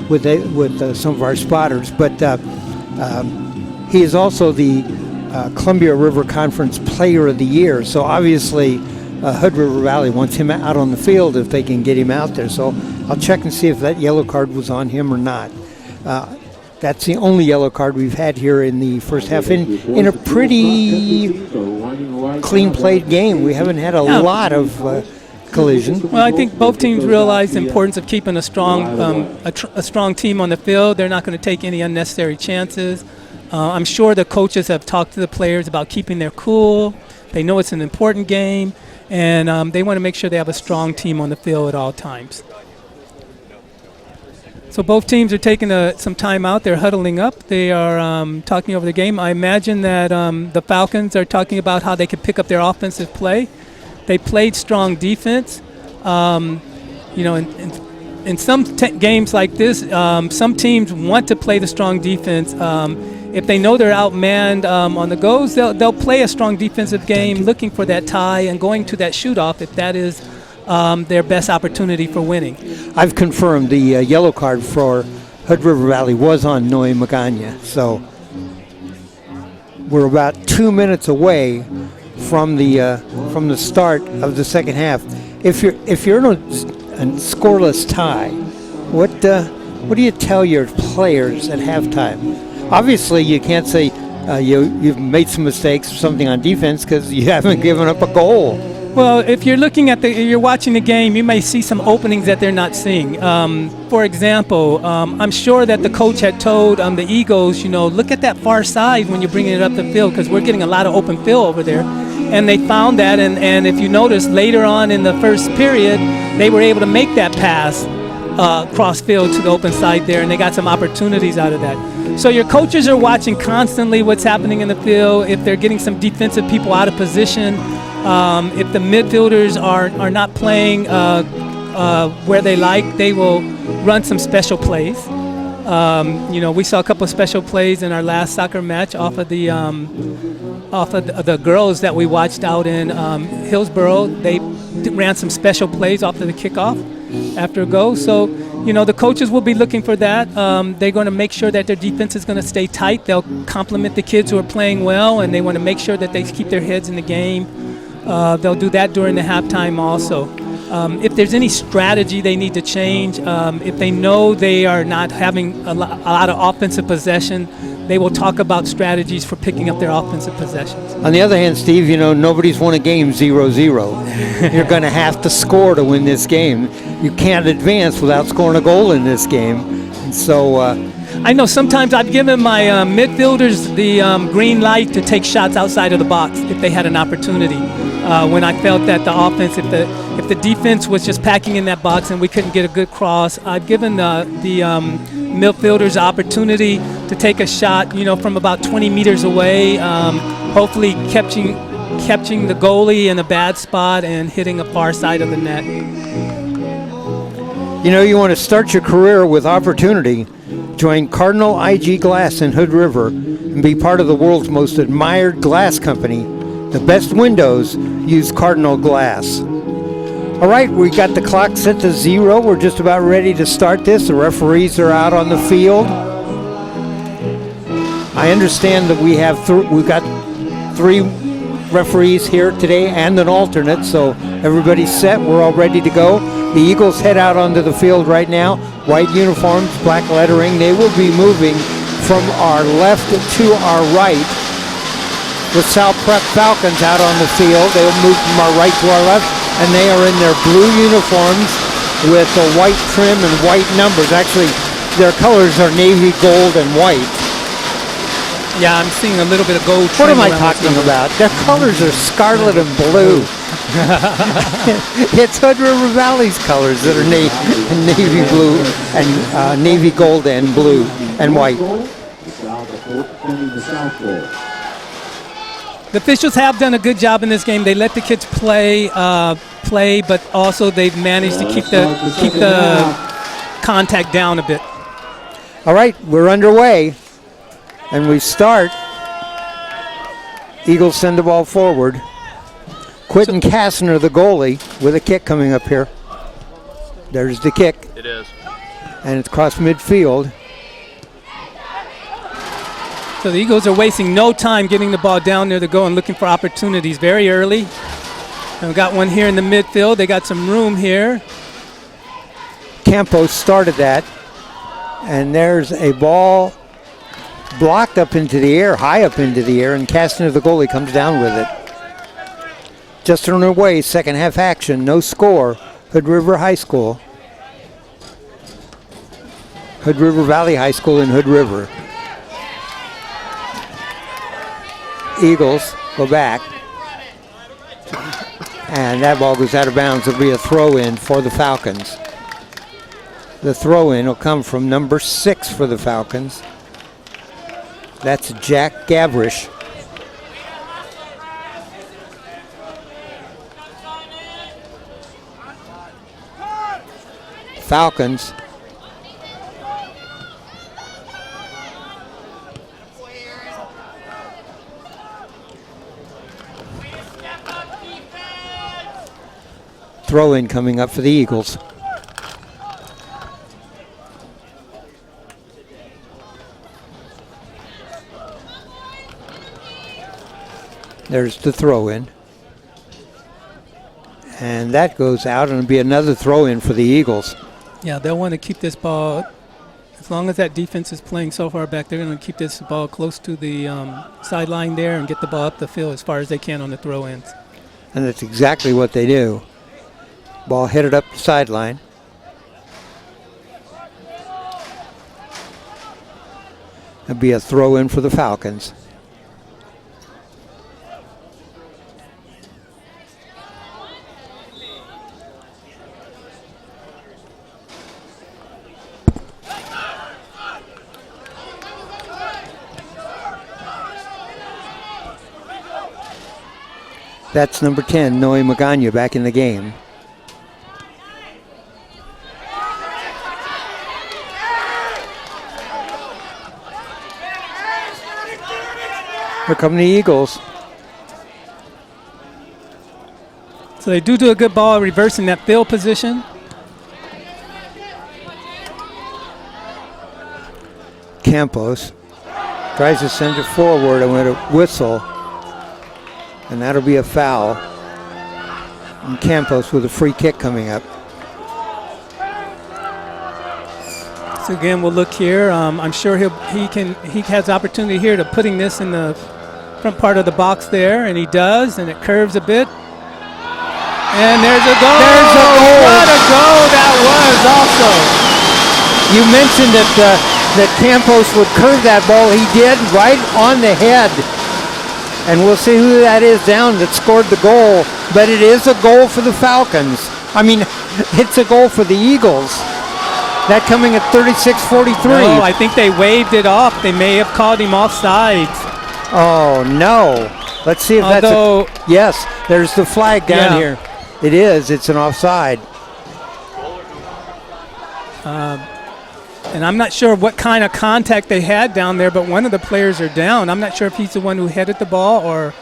with some of our spotters, but he is also the Columbia River Conference Player of the Year. So obviously, Hood River Valley wants him out on the field if they can get him out there. So I'll check and see if that yellow card was on him or not. That's the only yellow card we've had here in the first half in a pretty clean played game. We haven't had a lot of collision. Well, I think both teams realize the importance of keeping a strong team on the field. They're not going to take any unnecessary chances. I'm sure the coaches have talked to the players about keeping their cool. They know it's an important game, and they want to make sure they have a strong team on the field at all times. So both teams are taking some time out. They're huddling up. They are talking over the game. I imagine that the Falcons are talking about how they could pick up their offensive play. They played strong defense. In some games like this, some teams want to play the strong defense. If they know they're outmanned on the goes, they'll play a strong defensive game, looking for that tie and going to that shoot-off if that is their best opportunity for winning. I've confirmed the yellow card for Hood River Valley was on Noe Magana. So we're about 2 minutes away from the start of the second half. If you're in a scoreless tie, what do you tell your players at halftime? Obviously, you can't say you've made some mistakes or something on defense because you haven't given up a goal. Well, if you're looking at you're watching the game, you may see some openings that they're not seeing. For example, I'm sure that the coach had told the Eagles, look at that far side when you're bringing it up the field because we're getting a lot of open field over there. And they found that, and if you notice, later on in the first period, they were able to make that pass cross field to the open side there, and they got some opportunities out of that. So your coaches are watching constantly what's happening in the field. If they're getting some defensive people out of position, if the midfielders are not playing where they like, they will run some special plays. We saw a couple of special plays in our last soccer match off of the girls that we watched out in Hillsboro. They ran some special plays off of the kickoff after a goal. So, the coaches will be looking for that. They're going to make sure that their defense is going to stay tight. They'll compliment the kids who are playing well, and they want to make sure that they keep their heads in the game. They'll do that during the halftime also. If there's any strategy they need to change, if they know they are not having a lot of offensive possession, they will talk about strategies for picking up their offensive possessions. On the other hand, Steve, nobody's won a game 0-0. You're going to have to score to win this game. You can't advance without scoring a goal in this game. And so I know sometimes I've given my midfielders the green light to take shots outside of the box if they had an opportunity. When I felt that the offense, if the defense was just packing in that box and we couldn't get a good cross, I've given the midfielders the opportunity to take a shot, from about 20 meters away, hopefully catching the goalie in a bad spot and hitting a far side of the net. You want to start your career with opportunity. Join Cardinal IG Glass in Hood River and be part of the world's most admired glass company. The best windows use Cardinal Glass. All right, we got the clock set to 0. We're just about ready to start this. The referees are out on the field. I understand that we've got 3 referees here today and an alternate, so everybody's set. We're all ready to go. The Eagles head out onto the field right now. White uniforms, black lettering. They will be moving from our left to our right. LaSalle Prep Falcons out on the field. They will move from our right to our left, and they are in their blue uniforms with the white trim and white numbers. Actually, their colors are navy, gold, and white. Yeah, I'm seeing a little bit of gold. What am I talking about? Their colors are scarlet and blue. It's Hood River Valley's colors that are navy blue and navy gold and blue and white. The officials have done a good job in this game. They let the kids play, but also they've managed to keep the contact down a bit. All right, we're underway, and we start. Eagles send the ball forward. Quentin Kastner, the goalie, with a kick coming up here. There's the kick. It is. And it's across midfield. So the Eagles are wasting no time getting the ball down there to go and looking for opportunities very early. And we've got one here in the midfield. They got some room here. Campos started that. And there's a ball blocked up into the air, high up into the air, and Kastner, the goalie, comes down with it. Just on their way, second half action, no score. Hood River High School. Hood River Valley High School in Hood River. Eagles go back. And that ball goes out of bounds. It'll be a throw-in for the Falcons. The throw-in will come from number 6 for the Falcons. That's Jack Gavrish. Falcons. Throw in coming up for the Eagles. There's the throw in. And that goes out, and it'll be another throw in for the Eagles. Yeah, they'll want to keep this ball, as long as that defense is playing so far back, they're going to keep this ball close to the sideline there and get the ball up the field as far as they can on the throw ins. And that's exactly what they do. Ball headed up the sideline. It'll be a throw in for the Falcons. That's number 10, Noe Magana, back in the game. Here come the Eagles. So they do a good ball reversing that field position. Campos tries to send it forward and with a whistle. And that'll be a foul. And Campos with a free kick coming up. So again, we'll look here. I'm sure he has opportunity here to putting this in the front part of the box there, and he does, and it curves a bit. And there's a goal. There's a goal. What a goal that was also. You mentioned that Campos would curve that ball. He did, right on the head. And we'll see who that is down that scored the goal. But it is a goal for the Falcons. I mean, it's a goal for the Eagles. That coming at 36-43. No, I think they waved it off. They may have called him offsides. Oh, no. Let's see if Although, that's yes, there's the flag down here. It is. It's an offside. And I'm not sure what kind of contact they had down there, but one of the players are down. I'm not sure if he's the one who headed the ball or...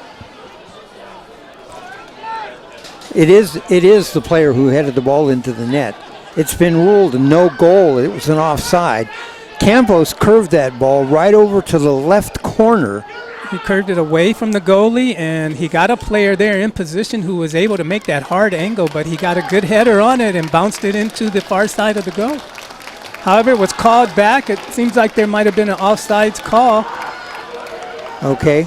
It is the player who headed the ball into the net. It's been ruled a no goal. It was an offside. Campos curved that ball right over to the left corner. He curved it away from the goalie, and he got a player there in position who was able to make that hard angle, but he got a good header on it and bounced it into the far side of the goal. However, it was called back. It seems like there might have been an offsides call. Okay.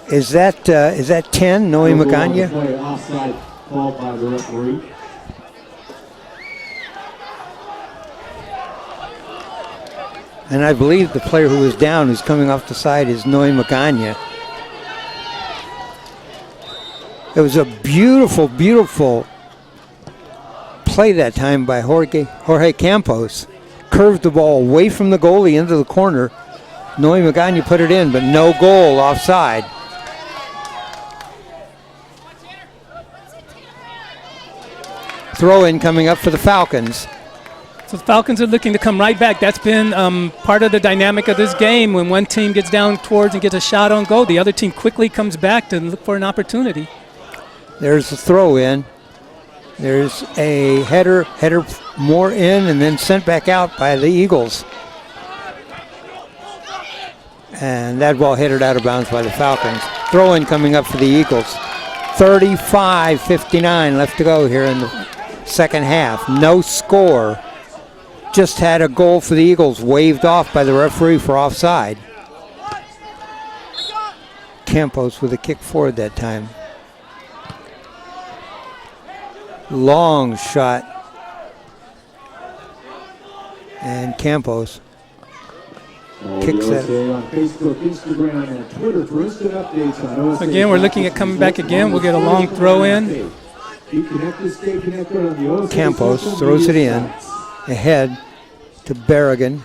Is that 10, Noe Magana? Offside called by the referee. And I believe the player who was down, who's coming off the side, is Noe Magana. It was a beautiful, beautiful play that time by Jorge Campos. Curved the ball away from the goalie into the corner. Noe Magana put it in, but no goal, offside. Throw in coming up for the Falcons. So the Falcons are looking to come right back. That's been part of the dynamic of this game. When one team gets down towards and gets a shot on goal, the other team quickly comes back to look for an opportunity. There's the throw in. There's a header more in and then sent back out by the Eagles. And that ball headed out of bounds by the Falcons. Throw in coming up for the Eagles. 35-59 left to go here in the second half. No score. Just had a goal for the Eagles waved off by the referee for offside. Campos with a kick forward that time. Long shot. And Campos kicks that. On Facebook, Instagram, and Twitter for instant updates on OSAA. So again, we're looking at coming back again. We'll get a long throw in. Campos throws it in. Ahead to Berrigan.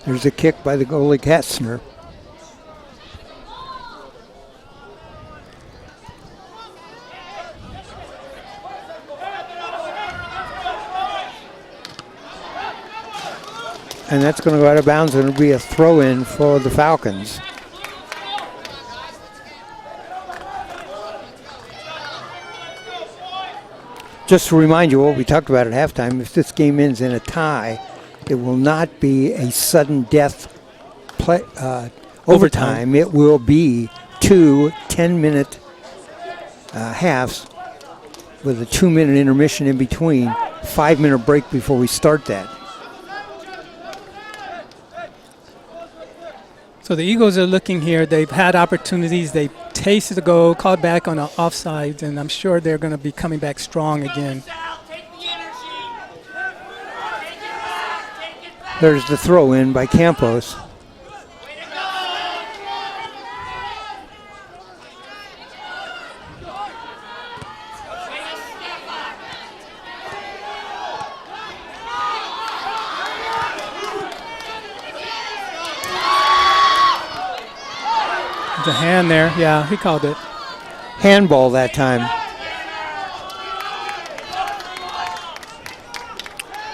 There's a kick by the goalie Katzner. And that's going to go out of bounds, and it'll be a throw-in for the Falcons. Just to remind you what we talked about at halftime, if this game ends in a tie, it will not be a sudden death overtime. It will be 2 10-minute halves with a 2-minute intermission in between, 5-minute break before we start that. So the Eagles are looking here. They've had opportunities. They tasted the goal, called back on the offsides, and I'm sure they're going to be coming back strong again. There's the throw in by Campos. The hand there, yeah, he called it. Handball that time.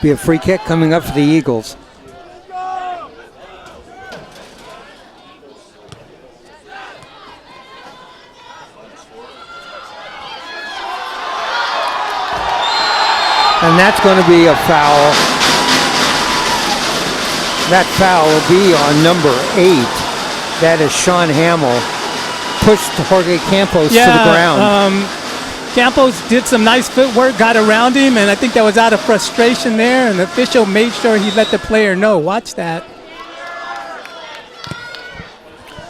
Be a free kick coming up for the Eagles. And that's going to be a foul. That foul will be on number 8. That is Sean Hamill. Pushed Jorge Campos to the ground. Campos did some nice footwork, got around him, and I think that was out of frustration there, and the official made sure he let the player know. Watch that.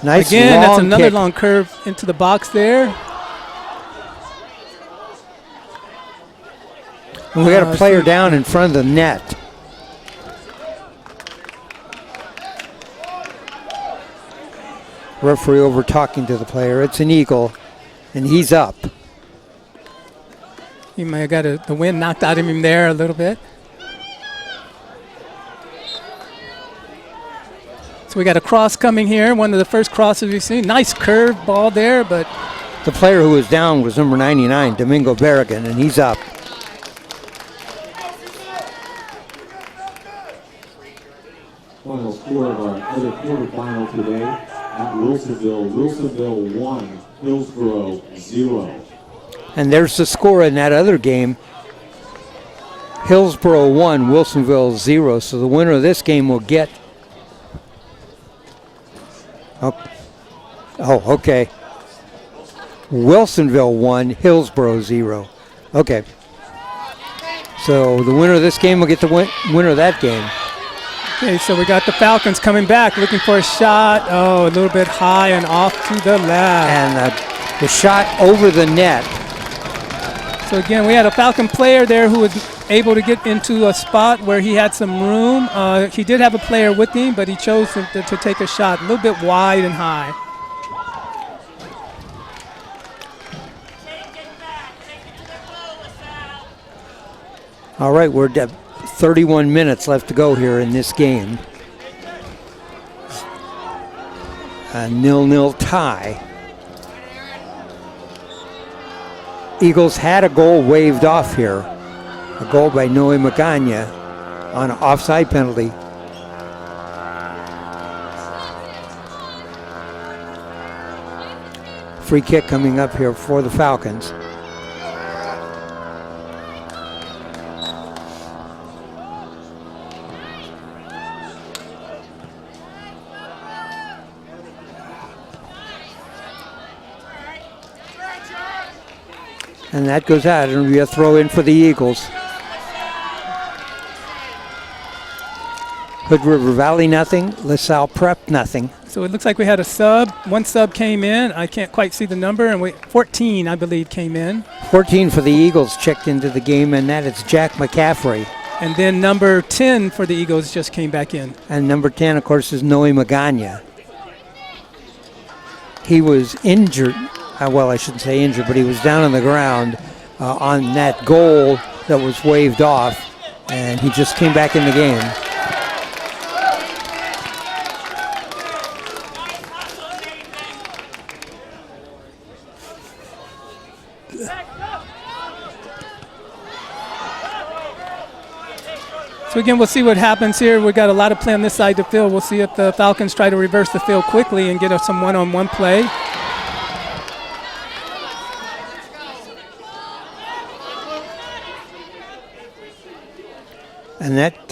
Nice Again, that's long another kick. long curve into the box there. And we got a player down in front of the net. Referee over talking to the player. It's an Eagle, and he's up. He might have got the wind knocked out of him there a little bit. So we got a cross coming here, one of the first crosses we've seen. Nice curve ball there, but The player who was down was number 99, Domingo Berrigan, and he's up. Final score of our other quarterfinal today at Wilsonville. Wilsonville 1, Hillsboro 0. And there's the score in that other game. Hillsboro 1, Wilsonville 0. So the winner of this game will get... Oh, okay. Wilsonville 1, Hillsboro 0. Okay. So the winner of this game will get the winner of that game. okay, so we got the Falcons coming back, looking for a shot. Oh, a little bit high and off to the left. And the shot over the net. So again, we had a Falcon player there who was able to get into a spot where he had some room. He did have a player with him, but he chose to take a shot a little bit wide and high. All right, we're at 31 minutes left to go here in this game. A 0-0 tie. Eagles had a goal waved off here. A goal by Noe Magana on an offside penalty. Free kick coming up here for the Falcons. And that goes out. It'll be a throw in for the Eagles. Hood River Valley nothing. LaSalle Prep nothing. So it looks like we had a sub. One sub came in. I can't quite see the number. And 14, I believe, came in. 14 for the Eagles checked into the game, and that is Jack McCaffrey. And then number 10 for the Eagles just came back in. And number 10, of course, is Noe Magana. He was injured. Well, I shouldn't say injured, but he was down on the ground on that goal that was waved off, and he just came back in the game. So again, we'll see what happens here. We've got a lot of play on this side of the field. We'll see if the Falcons try to reverse the field quickly and get us some one-on-one play. And that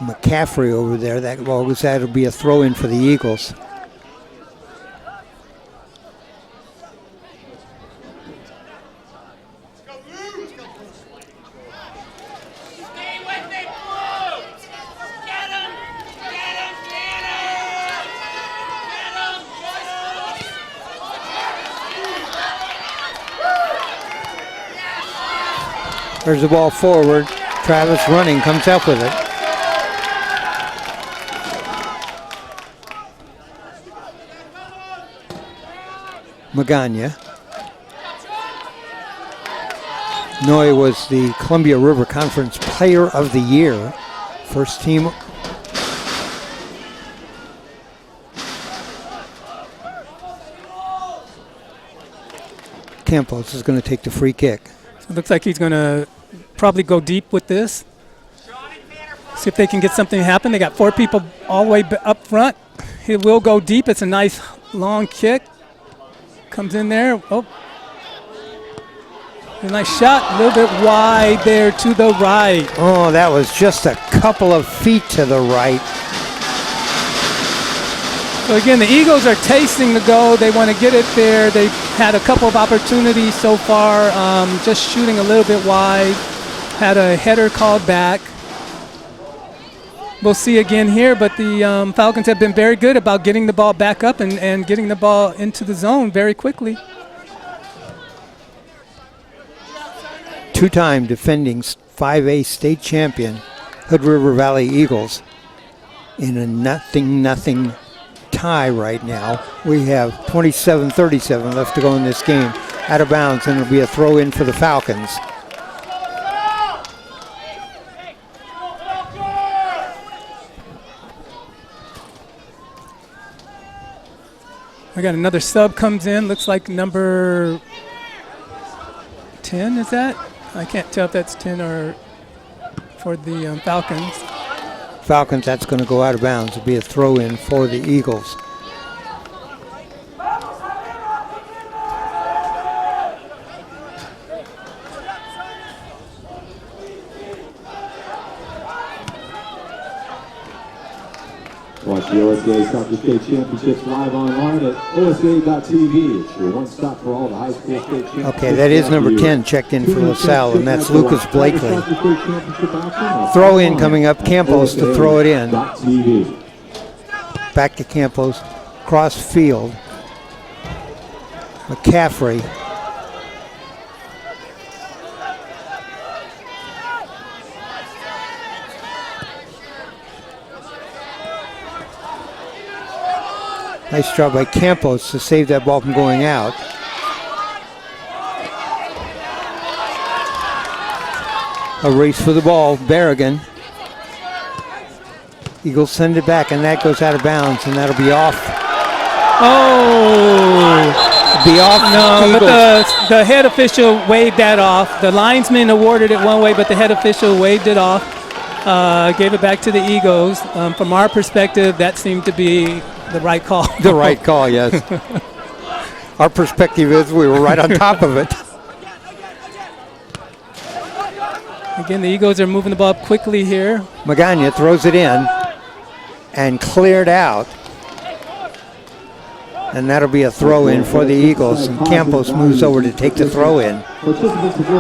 McCaffrey over there, that'll be a throw-in for the Eagles. There's the ball forward. Travis running, comes up with it. Magana. Noy was the Columbia River Conference Player of the Year. First team. Campos is going to take the free kick. So it looks like he's going to probably go deep with this. See if they can get something to happen. They got 4 people all the way up front. He will go deep. It's a nice long kick. Comes in there. Oh. A nice shot. A little bit wide there to the right. Oh, that was just a couple of feet to the right. So again, the Eagles are tasting the goal. They want to get it there. They've had a couple of opportunities so far, just shooting a little bit wide. Had a header called back. We'll see again here, but the Falcons have been very good about getting the ball back up and getting the ball into the zone very quickly. Two-time defending 5A state champion, Hood River Valley Eagles, in a 0-0 tie right now. We have 27-37 left to go in this game. Out of bounds, and it'll be a throw-in for the Falcons. We got another sub comes in. Looks like number 10, is that? I can't tell if that's 10 or for the Falcons. Falcons, that's going to go out of bounds. It'll be a throw-in for the Eagles. Watch the OSAA Soccer State Championships live online at OSAA.tv. It's your one stop for all the high school state championships. Okay, that is number 10 checked in for LaSalle, and that's Lucas Blakely. Throw in coming up, Campos to throw it in. Back to Campos, cross field. McCaffrey. Nice job by Campos to save that ball from going out. A race for the ball, Berrigan. Eagles send it back, and that goes out of bounds, and that'll be off. Oh! Be off. No, Eagles. but the head official waved that off. The linesman awarded it one way, but the head official waved it off. Gave it back to the Eagles. From our perspective, that seemed to be the right call. The right call, yes. Our perspective is we were right on top of it. Again, the Eagles are moving the ball up quickly here. Magana throws it in and cleared out. And that'll be a throw-in for the Eagles. And Campos moves over to take the throw-in.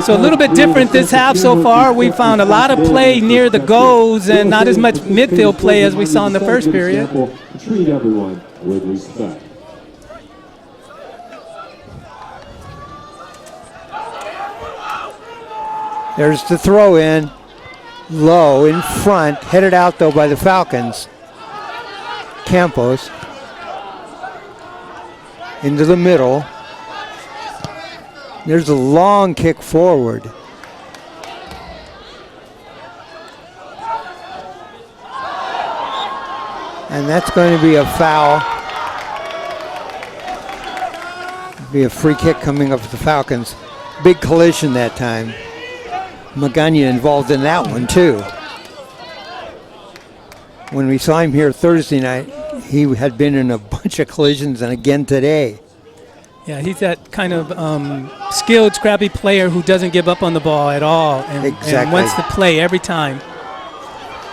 So a little bit different this half so far. We found a lot of play near the goals and not as much midfield play as we saw in the first period. Treat everyone with respect. There's the throw-in. Low in front. Headed out, though, by the Falcons. Campos. Into the middle. There's a long kick forward. And that's going to be a foul. Be a free kick coming up for the Falcons. Big collision that time. Magana involved in that one too. When we saw him here Thursday night, he had been in a bunch of collisions, and again today. Yeah, he's that kind of skilled, scrappy player who doesn't give up on the ball at all and wants to play every time.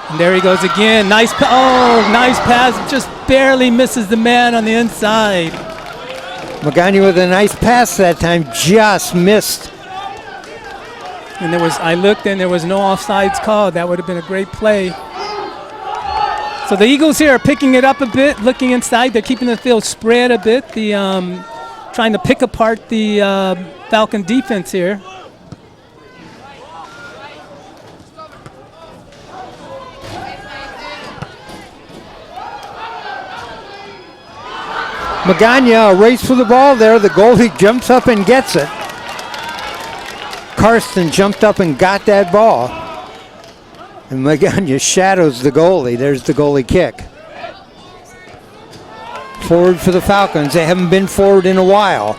And there he goes again. Nice pass. Just barely misses the man on the inside. Magana with a nice pass that time, just missed. And I looked and there was no offsides called. That would have been a great play. So the Eagles here are picking it up a bit, looking inside. They're keeping the field spread a bit. Trying to pick apart the Falcon defense here. Magana, a race for the ball there. The goalie jumps up and gets it. Karsten jumped up and got that ball. And Magana shadows the goalie. There's the goalie kick. Forward for the Falcons. They haven't been forward in a while.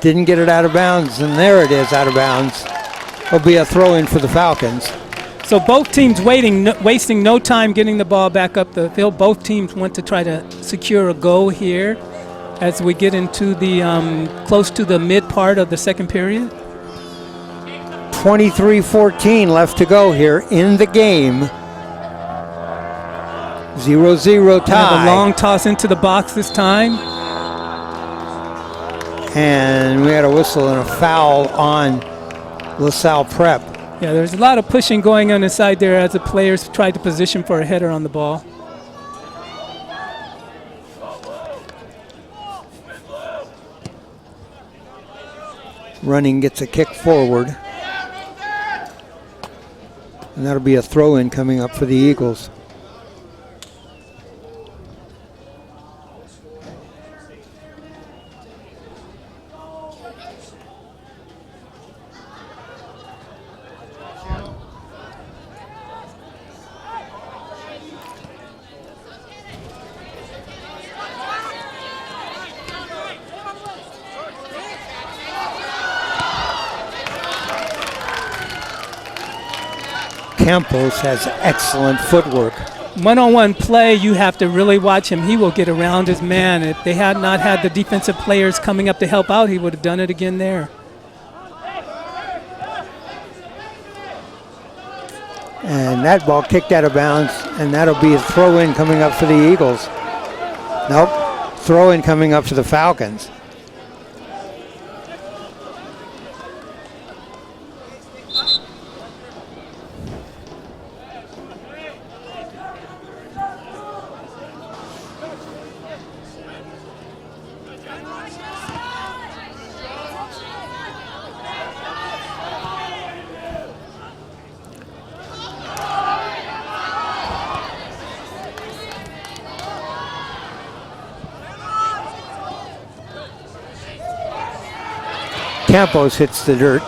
Didn't get it out of bounds, and there it is, out of bounds. It'll be a throw-in for the Falcons. So both teams wasting no time getting the ball back up the field. Both teams want to try to secure a goal here as we get into the close to the mid part of the second period. 23-14 left to go here in the game. 0-0 tie. Have a long toss into the box this time. And we had a whistle and a foul on LaSalle Prep. Yeah, there's a lot of pushing going on inside there as the players tried to position for a header on the ball. Running gets a kick forward. And that'll be a throw-in coming up for the Eagles. Campos has excellent footwork. One-on-one play, you have to really watch him. He will get around his man. If they had not had the defensive players coming up to help out, he would have done it again there. And that ball kicked out of bounds, and that'll be a throw-in coming up for the Eagles. Nope, throw-in coming up for the Falcons. Campos hits the dirt,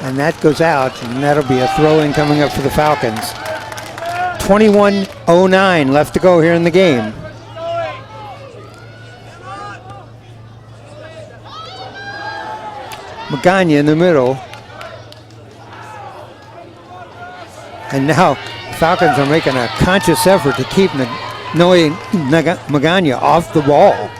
and that goes out, and that'll be a throw-in coming up for the Falcons. 21:09 left to go here in the game. Magana in the middle. And now Falcons are making a conscious effort to keep Magana off the ball.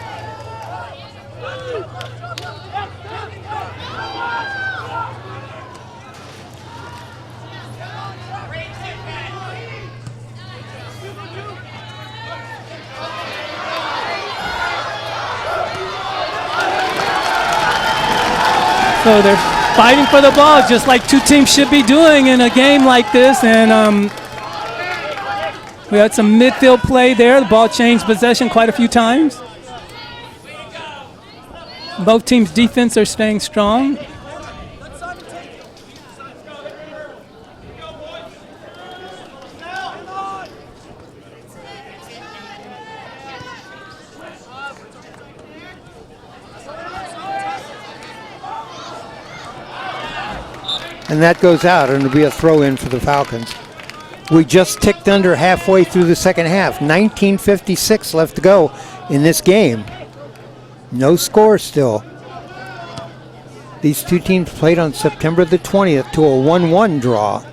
So they're fighting for the ball, just like two teams should be doing in a game like this. And we had some midfield play there. The ball changed possession quite a few times. Both teams' defense are staying strong. And that goes out, and it'll be a throw-in for the Falcons. We just ticked under halfway through the second half. 19:56 left to go in this game. No score still. These two teams played on September the 20th to a 1-1 draw.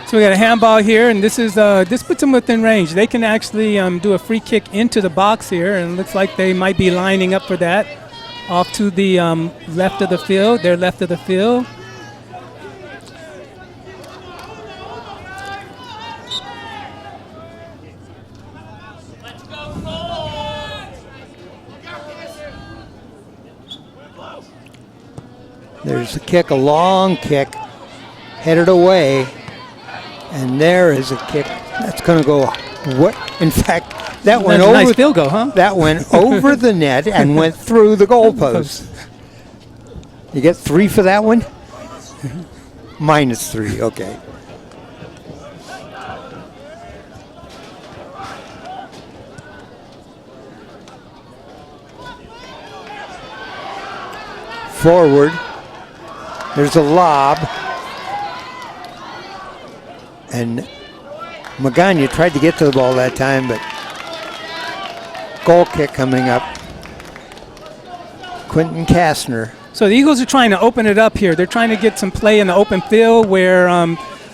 So we got a handball here, and this puts them within range. They can actually do a free kick into the box here, and it looks like they might be lining up for that. Off to the left of the field, their left of the field. There's a kick, a long kick, headed away. And there is a kick that's going to go. In fact, that went over. Nice field goal, huh? That went over the net and went through the goalpost. You get 3 for that one? -3, okay. Forward. There's a lob. And Magana tried to get to the ball that time, but goal kick coming up. Quentin Kastner. So the Eagles are trying to open it up here. They're trying to get some play in the open field where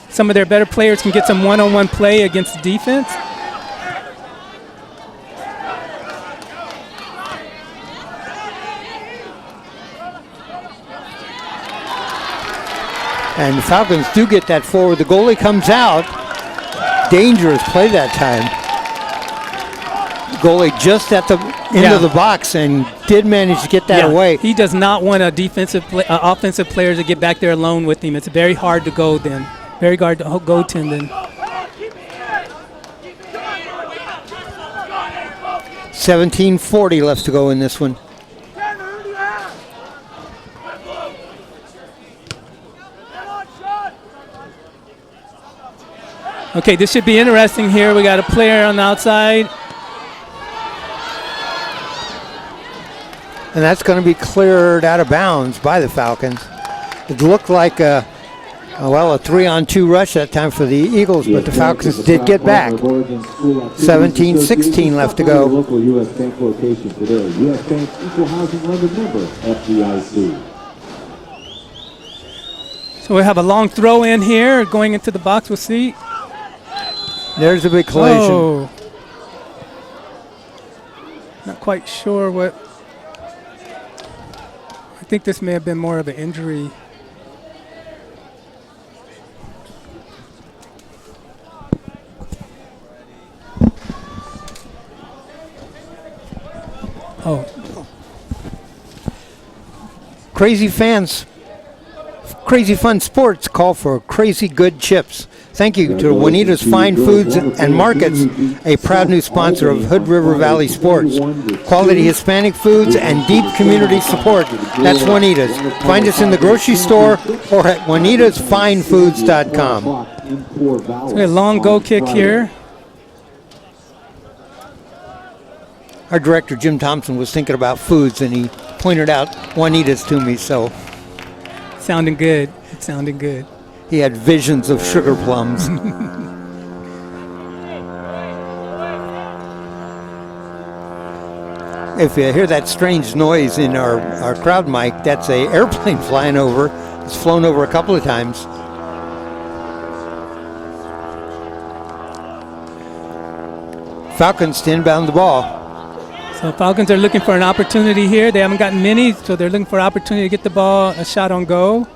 some of their better players can get some one-on-one play against the defense. And the Falcons do get that forward. The goalie comes out. Dangerous play that time. Goalie just at the end of the box and did manage to get that away. He does not want a offensive player to get back there alone with him. It's very hard to go then. Very hard to go tendon. 17:40 left to go in this one. Okay, this should be interesting here. We got a player on the outside. And that's going to be cleared out of bounds by the Falcons. It looked like a 3-on-2 rush that time for the Eagles, but the Falcons did get back. 17-16 left to go. Local U.S. Bank location today. U.S. Bank Equal Housing Lender member, FDIC. So we have a long throw in here going into the box. We'll see. There's a big collision. Oh. Not quite sure what. I think this may have been more of an injury. Oh. Crazy fans, Crazy Fun Sports call for crazy good chips. Thank you to Juanita's Fine Foods and Markets, a proud new sponsor of Hood River Valley Sports. Quality Hispanic foods and deep community support. That's Juanita's. Find us in the grocery store or at juanitasfinefoods.com. So a long goal kick here. Our director, Jim Thompson, was thinking about foods, and he pointed out Juanita's to me, so. Sounding good. It's sounding good. He had visions of sugar plums. If you hear that strange noise in our crowd mic, that's an airplane flying over. It's flown over a couple of times. Falcons to inbound the ball. So Falcons are looking for an opportunity here. They haven't gotten many, so they're looking for an opportunity to get the ball, a shot on goal.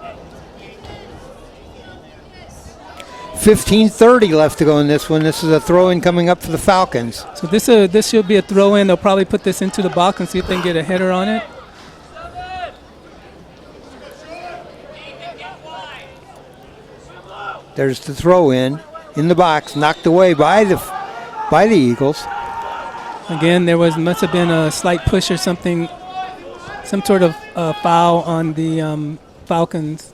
15:30 left to go in this one. This is a throw-in coming up for the Falcons. So this should be a throw-in. They'll probably put this into the box and see if they can get a header on it. There's the throw-in the box, knocked away by the Eagles. Again, must have been a slight push or something, some sort of foul on the Falcons.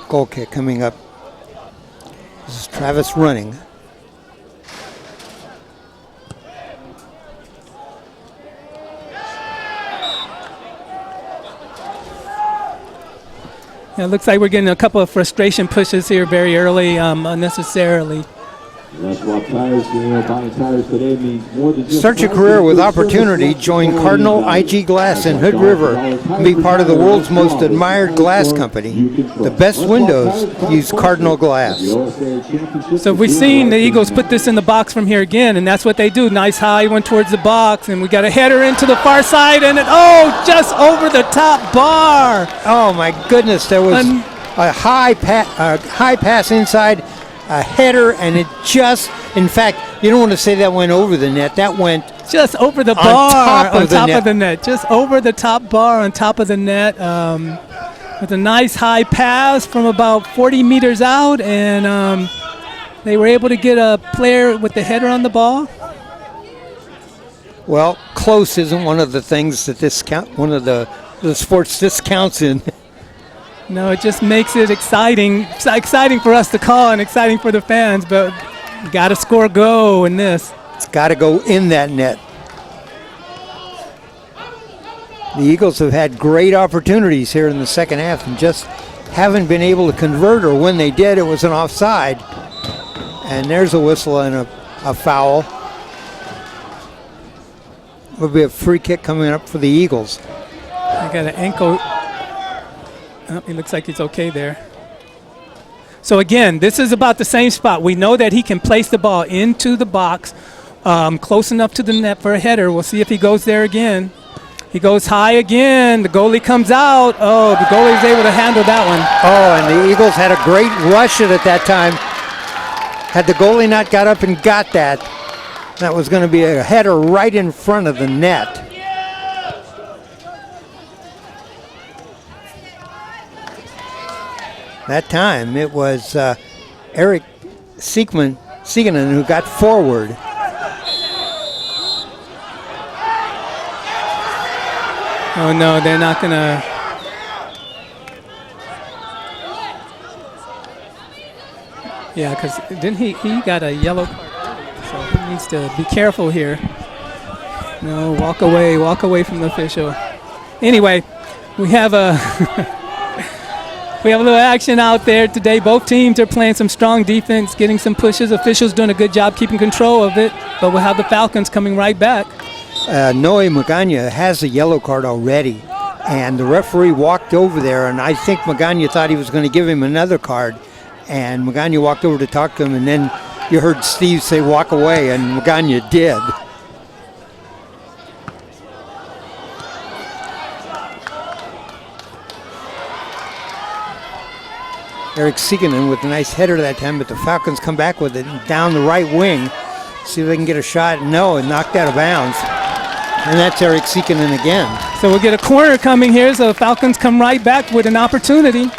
Goal kick coming up. This is Travis running. Yeah, it looks like we're getting a couple of frustration pushes here very early, unnecessarily. That's why tires, buying tires today means more than just Start your career with opportunity. Join Cardinal IG Glass in Hood River and be part of the world's most admired glass company. The best windows use Cardinal Glass. So we've seen the Eagles put this in the box from here again, and that's what they do. Nice high one towards the box, and we got a header into the far side, and just over the top bar. Oh my goodness, there was a high pass inside, a header, and it just, in fact, you don't want to say that went over the net. That went just over the bar, on top of the net. Just over the top bar on top of the net, with a nice high pass from about 40 meters out, and they were able to get a player with the header on the ball. Well, close isn't one of the things that one of the sports this counts in. No, it just makes it exciting. It's exciting for us to call and exciting for the fans, but got to score go in this. It's got to go in that net. The Eagles have had great opportunities here in the second half and just haven't been able to convert, or when they did, it was an offside. And there's a whistle and a foul. Will be a free kick coming up for the Eagles. I got an ankle. Oh, it looks like it's okay there. So again, this is about the same spot. We know that he can place the ball into the box, close enough to the net for a header. We'll see if he goes there again. He goes high again. The goalie comes out. Oh, the goalie is able to handle that one. Oh, and the Eagles had a great rush at that time. Had the goalie not got up and got that, that was going to be a header right in front of the net. That time it was Eric Siegenen who got forward. Oh no, they're not gonna. Yeah, because didn't he got a yellow card earlier, so he needs to be careful here. No, walk away from the official. Anyway, we have a we have a little action out there today. Both teams are playing some strong defense, getting some pushes. Officials doing a good job keeping control of it, but we'll have the Falcons coming right back. Noe Magana has a yellow card already, and the referee walked over there, and I think Magana thought he was going to give him another card, and Magana walked over to talk to him, and then you heard Steve say walk away, and Magana did. Eric Siegenen with a nice header that time, but the Falcons come back with it down the right wing. See if they can get a shot. No, and knocked out of bounds. And that's Eric Siegenen again. So we'll get a corner coming here, so the Falcons come right back with an opportunity.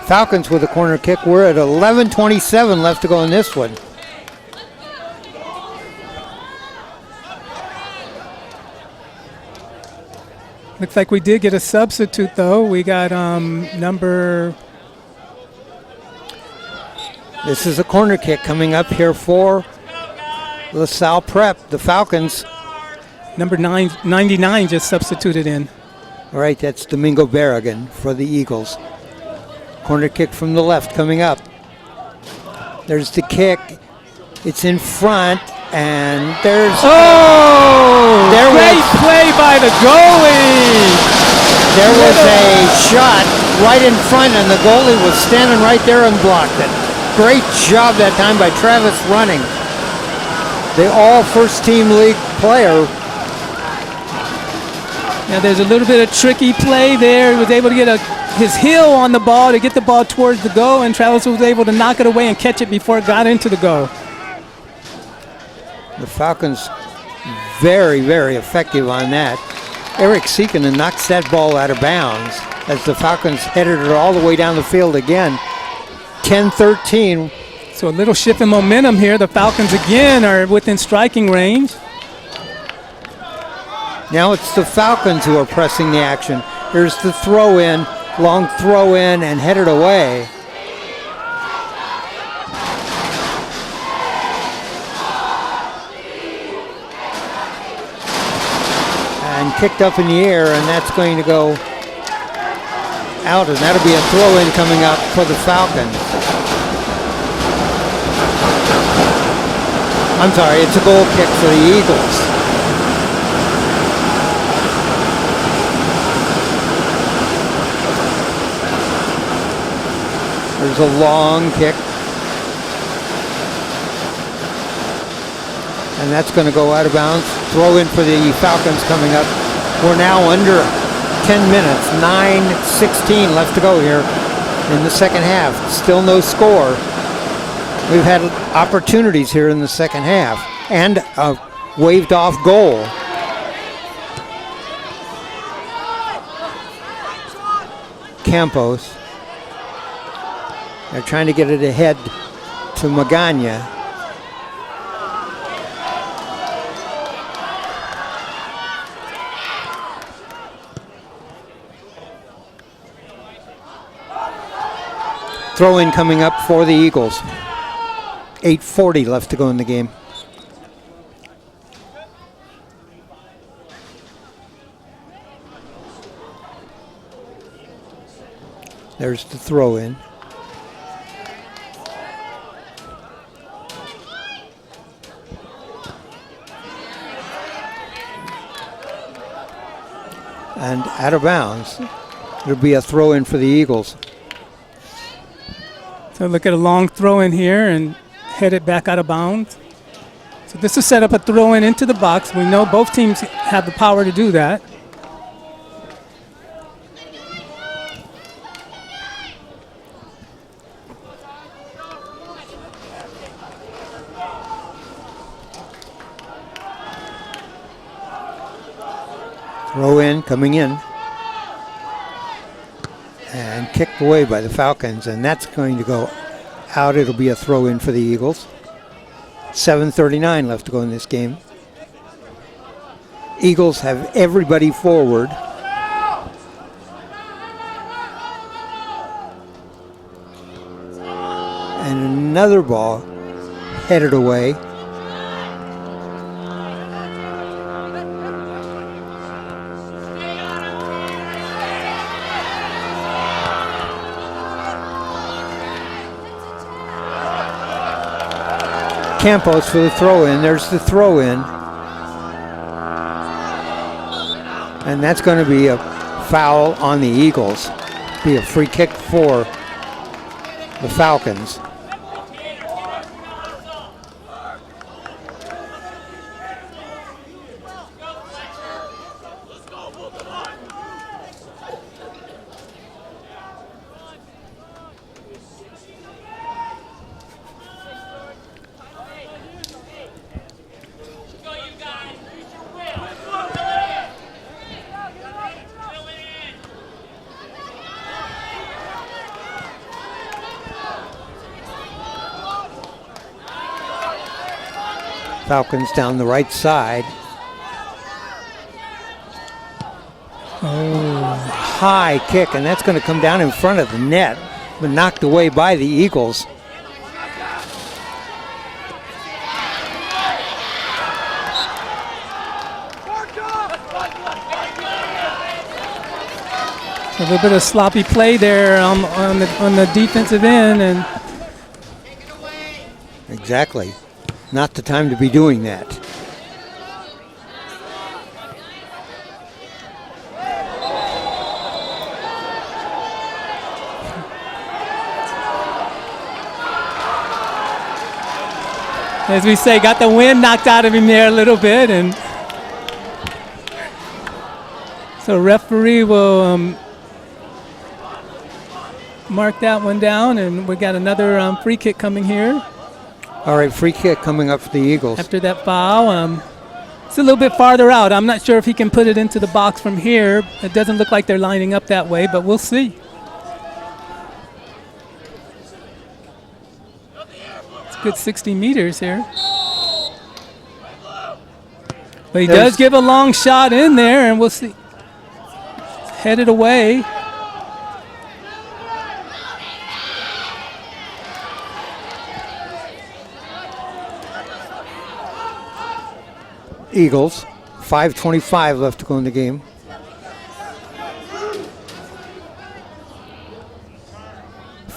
Falcons with a corner kick. We're at 11:27 left to go in this one. Looks like we did get a substitute, though. We got number... This is a corner kick coming up here for LaSalle Prep. The Falcons. Number 99 just substituted in. All right, that's Domingo Barragan for the Eagles. Corner kick from the left coming up. There's the kick. It's in front, and there's... Oh! Great play by the goalie! There was a shot right in front, and the goalie was standing right there and blocked it. Great job that time by Travis Running. The all first-team league player. Now there's a little bit of tricky play there. He was able to get his heel on the ball to get the ball towards the goal, and Travis was able to knock it away and catch it before it got into the goal. The Falcons very, very effective on that. Eric Siegenen knocks that ball out of bounds as the Falcons headed it all the way down the field again. 10-13. So a little shift in momentum here. The Falcons again are within striking range. Now it's the Falcons who are pressing the action. Here's the throw in, long throw in, and headed away. And kicked up in the air, and that's going to go out, and that'll be a throw-in coming up for the Falcons. I'm sorry, it's a goal kick for the Eagles. There's a long kick. And that's going to go out of bounds. Throw in for the Falcons coming up. We're now under 10 minutes, 9:16 left to go here in the second half. Still no score. We've had opportunities here in the second half and a waved off goal. Campos. They're trying to get it ahead to Magana. Throw in coming up for the Eagles. 8:40 left to go in the game. There's the throw in. And out of bounds. It'll be a throw in for the Eagles. So look at a long throw in here and head it back out of bounds. So this will set up a throw in into the box. We know both teams have the power to do that. Throw in, coming in. And kicked away by the Falcons, and that's going to go out. It'll be a throw in for the Eagles. 7:39 left to go in this game. Eagles have everybody forward. And another ball headed away. Campos for the throw-in. There's the throw-in. And that's going to be a foul on the Eagles. Be a free kick for the Falcons. Falcons down the right side. Oh, high kick, and that's going to come down in front of the net, but knocked away by the Eagles. A little bit of sloppy play there on the defensive end, and exactly. Not the time to be doing that. as we say, got the wind knocked out of him there a little bit, and so referee will mark that one down, and we got another free kick coming here. All right, free kick coming up for the Eagles. After that foul, it's a little bit farther out. I'm not sure if he can put it into the box from here. It doesn't look like they're lining up that way, but we'll see. It's a good 60 meters here. But he does give a long shot in there, and we'll see. It's headed away. Eagles, 5:25 left to go in the game.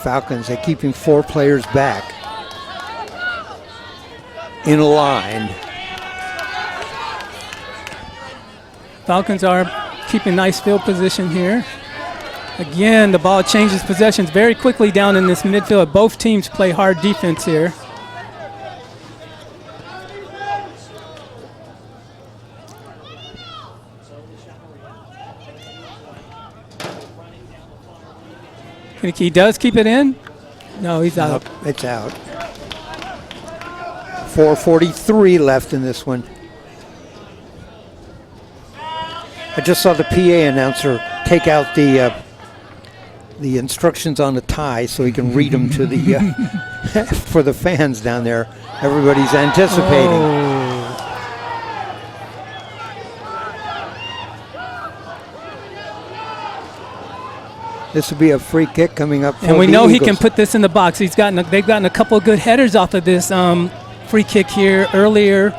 Falcons, they're keeping 4 players back in a line. Falcons are keeping nice field position here. Again, the ball changes possessions very quickly down in this midfield. Both teams play hard defense here. He does keep it in. No, he's out. Nope, it's out. 4:43 left in this one. I just saw the PA announcer take out the instructions on the tie so he can read them to the for the fans down there. Everybody's anticipating. Oh. This will be a free kick coming up for And we the know he Eagles. can put this in the box. They've gotten a couple of good headers off of this free kick here earlier.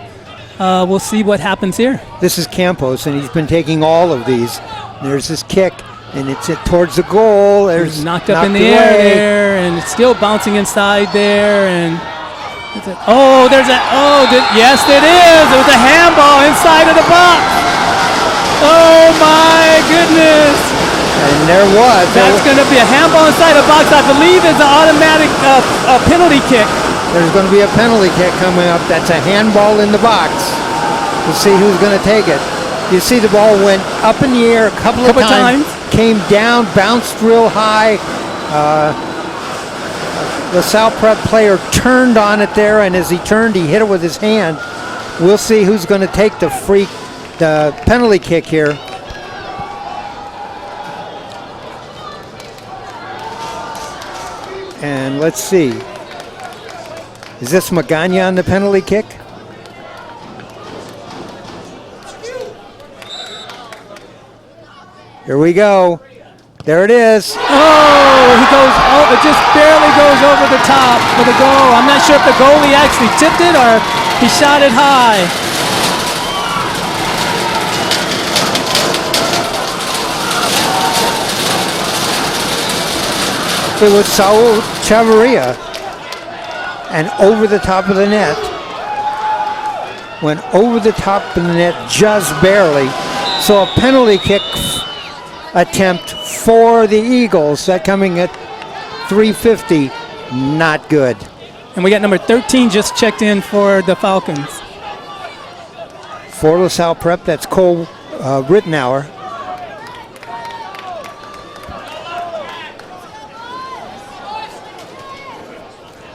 We'll see what happens here. This is Campos, and he's been taking all of these. There's this kick, and it's towards the goal. There's Knocked up in the air there, and it's still bouncing inside there. And yes, it is. It was a handball inside of the box. Oh my goodness! And there was. That's going to be a handball inside the box. I believe it's an automatic penalty kick. There's going to be a penalty kick coming up. That's a handball in the box. We'll see who's going to take it. You see the ball went up in the air a couple of times, came down, bounced real high. LaSalle Prep player turned on it there, and as he turned, he hit it with his hand. We'll see who's going to take the penalty kick here. And let's see. Is this Magana on the penalty kick? Here we go. There it is. Oh, it just barely goes over the top for the goal. I'm not sure if the goalie actually tipped it or he shot it high. It was Saul Chavarria, and over the top of the net. Went over the top of the net just barely. So a penalty kick attempt for the Eagles. That coming at 3:50, not good. And we got number 13 just checked in for the Falcons. For LaSalle Prep, that's Cole Rittenauer.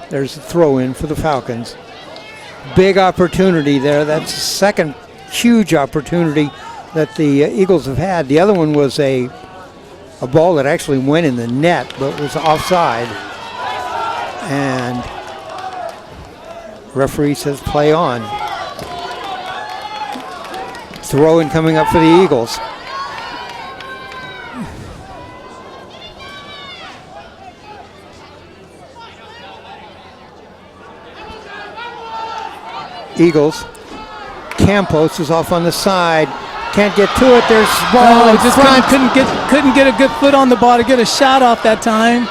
There's a throw in for the Falcons. Big opportunity there. That's the second huge opportunity that the Eagles have had. The other one was a ball that actually went in the net, but was offside. And referee says play on. Throw in coming up for the Eagles. Eagles. Campos is off on the side. Can't get to it. There's ball in front. Couldn't get a good foot on the ball to get a shot off that time.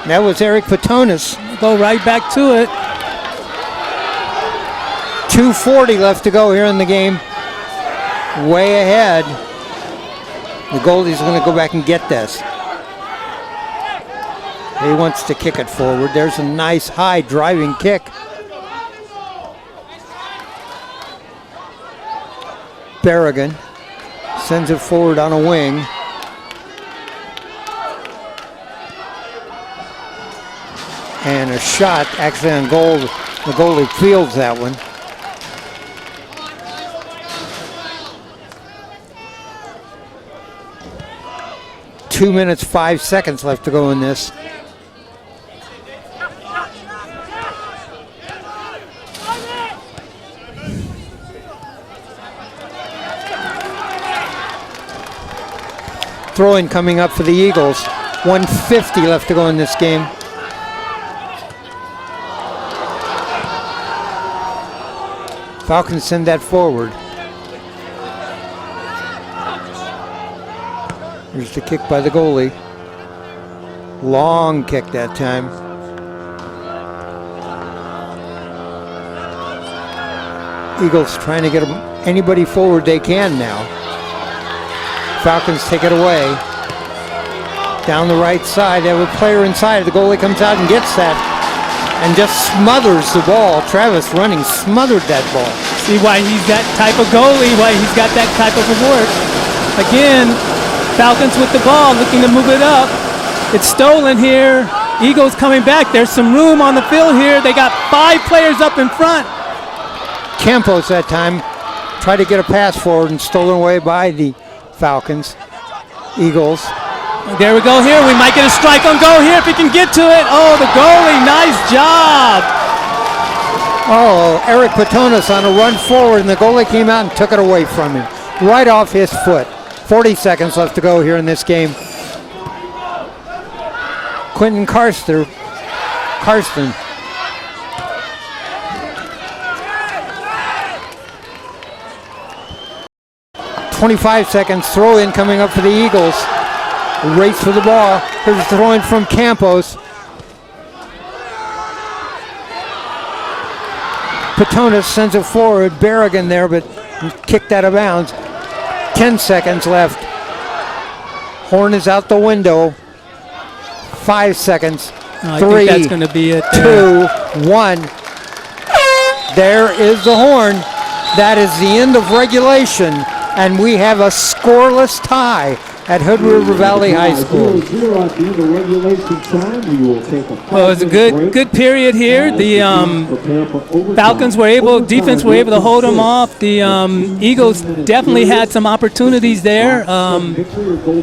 That was Eric Patonis. Go right back to it. 2:40 left to go here in the game. Way ahead. The goalie's going to go back and get this. He wants to kick it forward. There's a nice high driving kick. Berrigan sends it forward on a wing. And a shot actually on goal. The goalie fields that one. Two minutes, 5 seconds left to go in this. Throw-in coming up for the Eagles. 1:50 left to go in this game. Falcons send that forward. Here's the kick by the goalie. Long kick that time. Eagles trying to get anybody forward they can now. Falcons take it away. Down the right side, they have a player inside. The goalie comes out and gets that and just smothers the ball. Travis running smothered that ball. See why he's that type of goalie, why he's got that type of work. Again, Falcons with the ball, looking to move it up. It's stolen here. Eagles coming back. There's some room on the field here. They got 5 players up in front. Campos that time tried to get a pass forward and stolen away by the Falcons. Eagles. There we go here. We might get a strike on goal here if he can get to it. Oh, the goalie, nice job. Oh, Eric Patonis on a run forward, and the goalie came out and took it away from him. Right off his foot. 40 seconds left to go here in this game. Quentin Karsten. 25 seconds, throw in coming up for the Eagles. Race for the ball. Here's a throw in from Campos. Patonis sends it forward. Berrigan there, but kicked out of bounds. 10 seconds left. Horn is out the window. 5 seconds. I 3, think that's going to be it. 2, 1. There is the horn. That is the end of regulation. And we have a scoreless tie at Hood River Valley High School. Well, it was a good period here. The Falcons were able, defense were able to hold them off. The Eagles definitely had some opportunities there.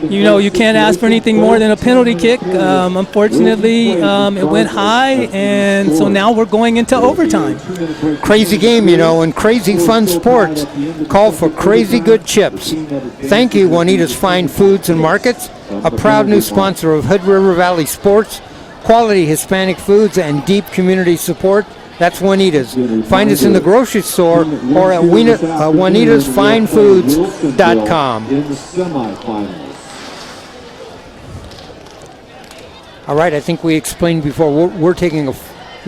You know, you can't ask for anything more than a penalty kick. Unfortunately, it went high, and so now we're going into overtime. Crazy game, you know, and crazy fun sports call for crazy good chips. Thank you, Juanita's Fine Foods and Markets, a proud new sponsor of Hood River Valley Sports, quality Hispanic foods, and deep community support. That's Juanita's. Find us in the grocery store or at juanitasfinefoods.com. All right, I think we explained before. We're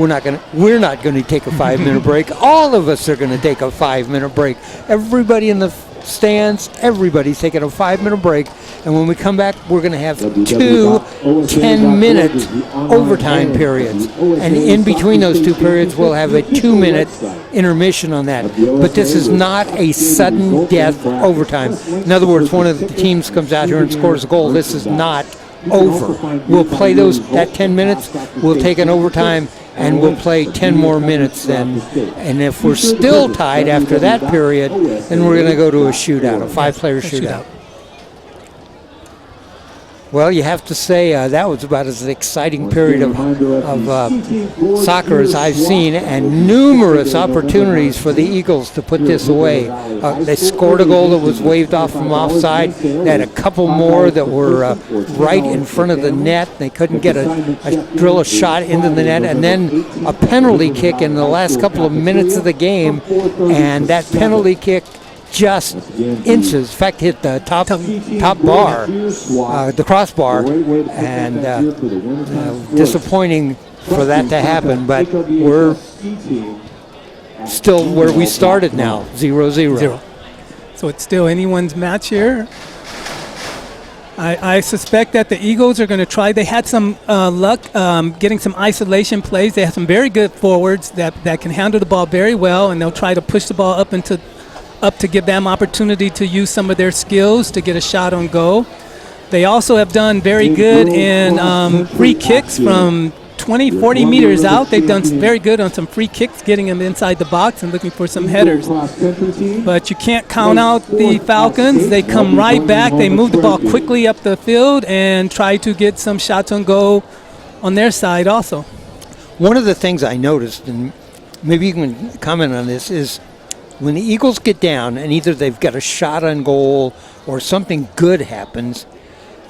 not going to take a 5-minute break. All of us are going to take a 5-minute break. Everybody in the stands, everybody's taking a 5-minute break, and when we come back, we're going to have 2 10-minute overtime periods, and in between those 2 periods, we'll have a 2-minute intermission on that. But this is not a sudden death overtime. In other words, one of the teams comes out here and scores a goal. This is not over. We'll play that 10 minutes, we'll take an overtime, and we'll play 10 more minutes then. And if we're still tied after that period, then we're going to go to a shootout, a 5-player shootout. Well, you have to say that was about as exciting period of soccer as I've seen, and numerous opportunities for the Eagles to put this away. They scored a goal that was waved off from offside. They had a couple more that were right in front of the net. They couldn't get drill a shot into the net, and then a penalty kick in the last couple of minutes of the game, and that penalty kick just inches, in fact, hit the top bar, the crossbar, and disappointing for that to happen, but we're still where we started now, 0-0. So it's still anyone's match here. I suspect that the Eagles are going to try. They had some luck getting some isolation plays. They have some very good forwards that can handle the ball very well, and they'll try to push the ball up to give them opportunity to use some of their skills to get a shot on goal. They also have done very good in free kicks from 20, 40 meters out. They've done very good on some free kicks, getting them inside the box and looking for some headers. But you can't count out the Falcons. They come right back. They move the ball quickly up the field and try to get some shots on goal on their side also. One of the things I noticed, and maybe you can comment on this, is when the Eagles get down and either they've got a shot on goal or something good happens,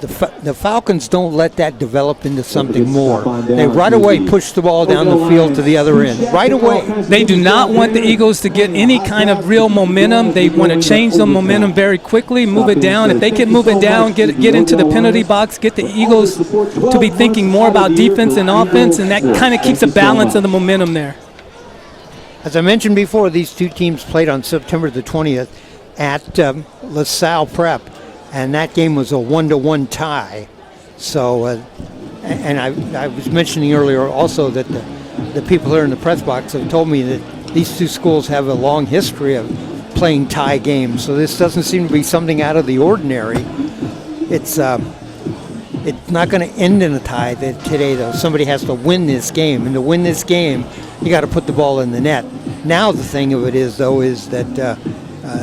The Falcons don't let that develop into something more. They right away push the ball down the field to the other end. Right away. They do not want the Eagles to get any kind of real momentum. They want to change the momentum very quickly, move it down. If they can move it down, get into the penalty box, get the Eagles to be thinking more about defense and offense, and that kind of keeps a balance of the momentum there. As I mentioned before, these two teams played on September the 20th at LaSalle Prep, and that game was a 1-1 tie. So, and I was mentioning earlier also that the people here in the press box have told me that these two schools have a long history of playing tie games. So this doesn't seem to be something out of the ordinary. It's not going to end in a tie today, though. Somebody has to win this game, and to win this game, you got to put the ball in the net. Now the thing of it is, though, is that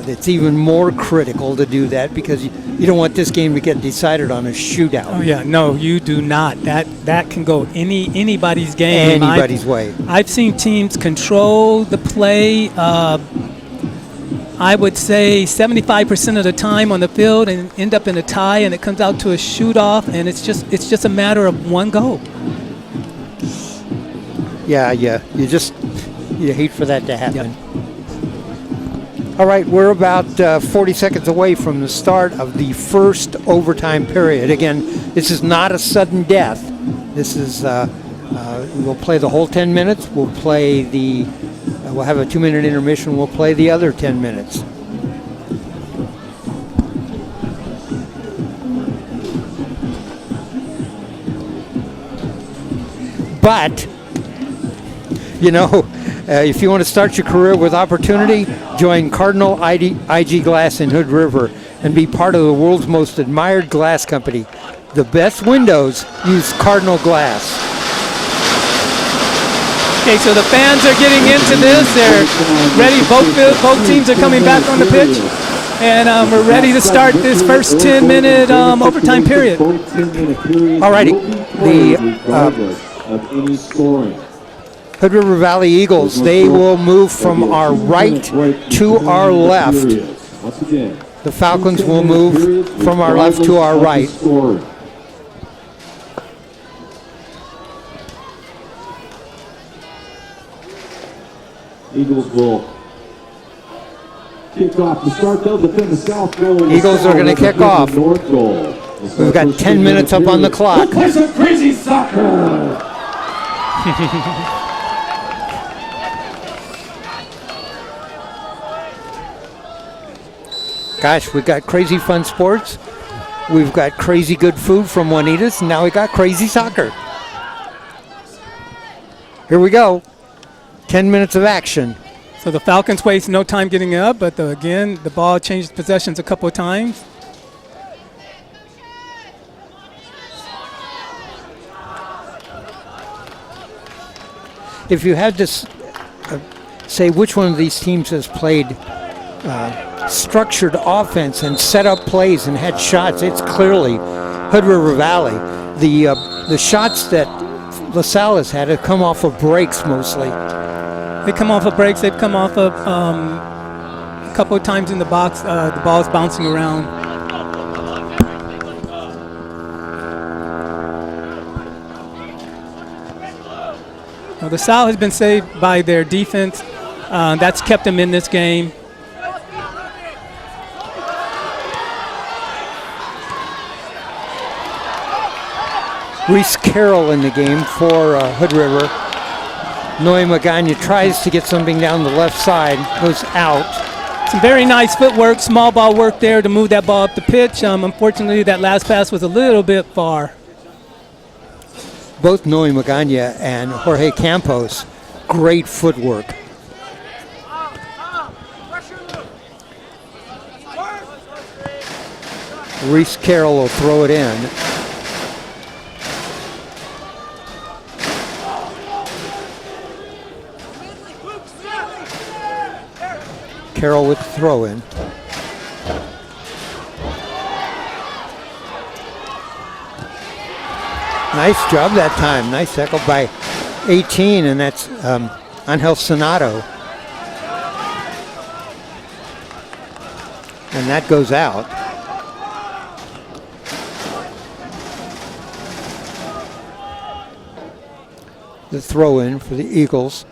it's even more critical to do that because you don't want this game to get decided on a shootout. Oh yeah, no, you do not. That can go anybody's game. Anybody's way. I've seen teams control the play. I would say 75% of the time on the field and end up in a tie, and it comes out to a shoot-off, and it's just a matter of one goal. Yeah. You hate for that to happen. Yep. All right, we're about 40 seconds away from the start of the first overtime period. Again, this is not a sudden death. This is we'll play the whole 10 minutes. We'll play we'll have a 2-minute intermission. We'll play the other 10 minutes. But, if you want to start your career with opportunity, join Cardinal IG Glass in Hood River and be part of the world's most admired glass company. The best windows use Cardinal Glass. Okay, so the fans are getting into this. They're ready. Both teams are coming back on the pitch. And we're ready to start this first 10-minute overtime period. All righty. Of any scoring. Hood River Valley Eagles, they will move from our right to our left. Once again, The Falcons will move from our left to our right. Eagles will kick off to start. They'll defend the south goal. Eagles are going to kick off. North goal. We've got 10 minutes up on the clock. Play some crazy soccer. Gosh, we've got crazy fun sports. We've got crazy good food from Juanita's, and now we got crazy soccer. Here we go. 10 minutes of action. So the Falcons waste no time getting up, but again, the ball changed possessions a couple of times. If you had to say which one of these teams has played structured offense and set up plays and had shots, it's clearly Hood River Valley. The shots that LaSalle has had have come off of breaks mostly. They come off of breaks. They've come off of a couple of times in the box. The ball's bouncing around. Now, LaSalle has been saved by their defense. That's kept them in this game. Reese Carroll in the game for Hood River. Noe Magana tries to get something down the left side, goes out. Some very nice footwork, small ball work there to move that ball up the pitch. Unfortunately, that last pass was a little bit far. Both Noe Magana and Jorge Campos, great footwork. Reese Carroll will throw it in. Carroll with the throw in. Nice job that time. Nice tackle by 18, and that's Angel Sonato. And that goes out. the throw in for the Eagles.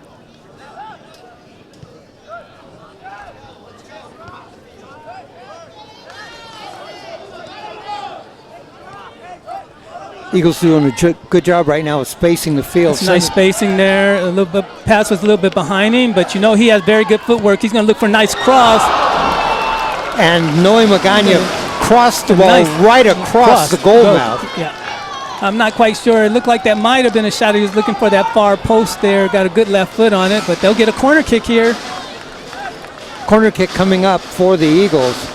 Eagles doing a good job right now of spacing the field. It's nice spacing there. A little bit, pass was a little bit behind him, but you know he has very good footwork. He's going to look for a nice cross. And Noe Magana crossed the ball right across the goal mouth. Yeah. I'm not quite sure. It looked like that might have been a shot. He was looking for that far post there. Got a good left foot on it, but they'll get a corner kick here. Corner kick coming up for the Eagles.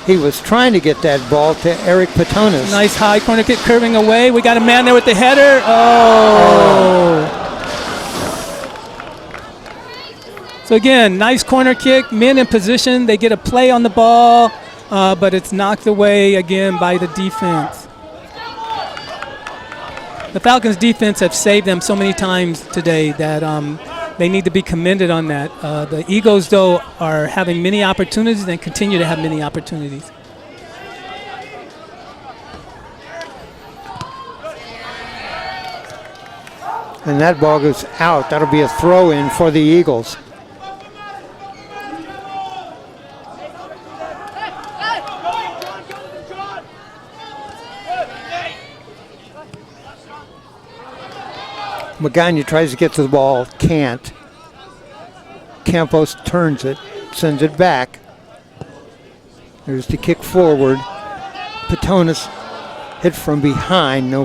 He was trying to get that ball to Eric Patonis. Nice high corner kick curving away. We got a man there with the header. Oh. So again, nice corner kick. Men in position. They get a play on the ball, but it's knocked away again by the defense. The Falcons' defense have saved them so many times today that they need to be commended on that. The Eagles, though, are having many opportunities and continue to have many opportunities. And that ball goes out. That'll be a throw-in for the Eagles. Magana tries to get to the ball, can't. Campos turns it, sends it back. There's the kick forward. Patonis hit from behind, no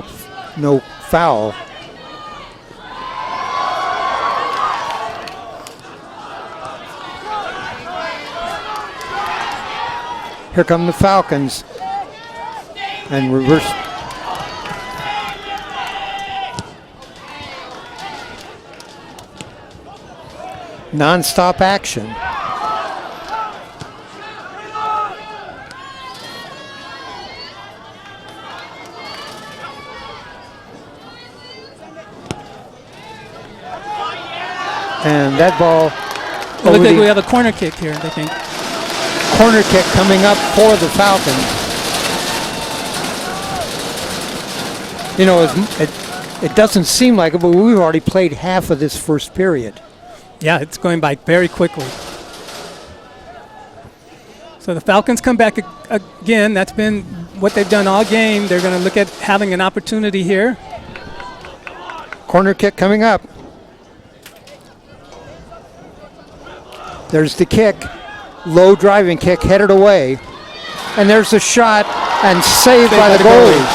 foul. Here come the Falcons. And reverse. Non-stop action. And that ball. It looks like we have a corner kick here, I think. Corner kick coming up for the Falcons. You know, it doesn't seem like it, but we've already played half of this first period. Yeah, it's going by very quickly. So the Falcons come back again. That's been what they've done all game. They're going to look at having an opportunity here. Corner kick coming up. There's the kick. Low driving kick headed away. And there's a shot and saved by the goalie.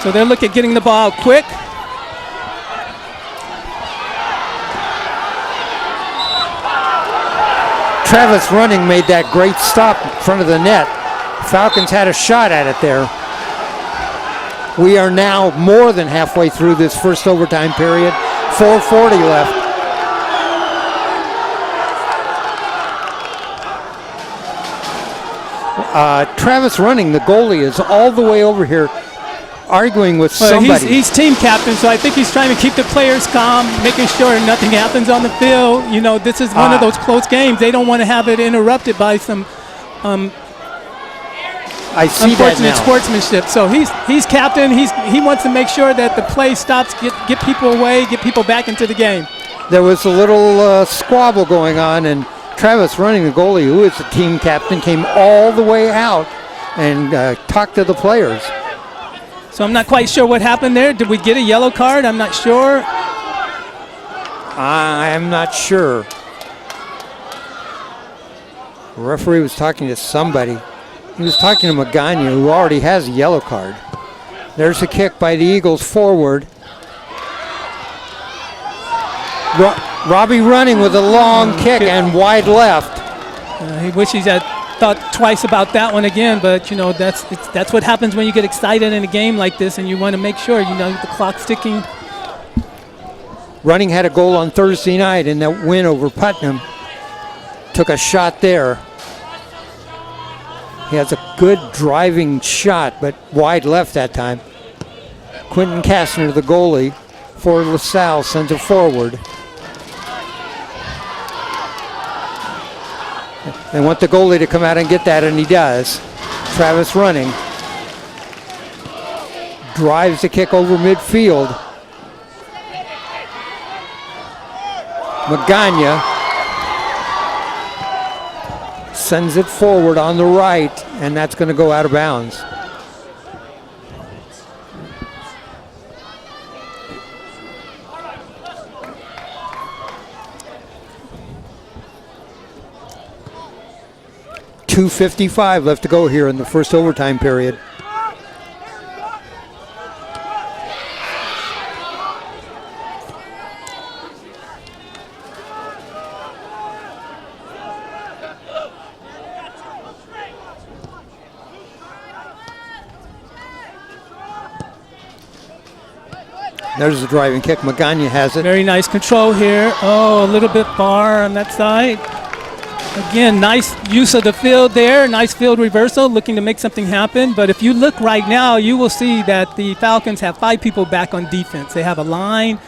So they're looking at getting the ball out quick. Travis Running made that great stop in front of the net. Falcons had a shot at it there. We are now more than halfway through this first overtime period. 4:40 left. Travis Running, the goalie, is all the way over here arguing with somebody. He's team captain, so I think he's trying to keep the players calm, making sure nothing happens on the field. You know, this is one of those close games. They don't want to have it interrupted by some I see unfortunate that now. sportsmanship. So he's captain. He wants to make sure that the play stops, get people away, get people back into the game. There was a little squabble going on, and Travis Running, the goalie, who is the team captain, came all the way out and talked to the players. So I'm not quite sure what happened there. Did we get a yellow card? I'm not sure. I'm not sure. The referee was talking to somebody. He was talking to Magana, who already has a yellow card. There's a kick by the Eagles forward. Robbie Running with a long kick and wide left. He wishes he had thought twice about that one again, but you know that's what happens when you get excited in a game like this, and you want to make sure the clock's ticking. Running had a goal on Thursday night in that win over Putnam. Took a shot there. He has a good driving shot, but wide left that time. Quentin Kastner, the goalie for LaSalle, sends it forward. They want the goalie to come out and get that, and he does. Travis Running drives the kick over midfield. Magana sends it forward on the right, and that's going to go out of bounds. .255 left to go here in the first overtime period. There's the driving kick. Magana has it. Very nice control here. Oh, a little bit far on that side. Again, nice use of the field there. Nice field reversal, looking to make something happen. But if you look right now, you will see that the Falcons have 5 people back on defense. They have a line.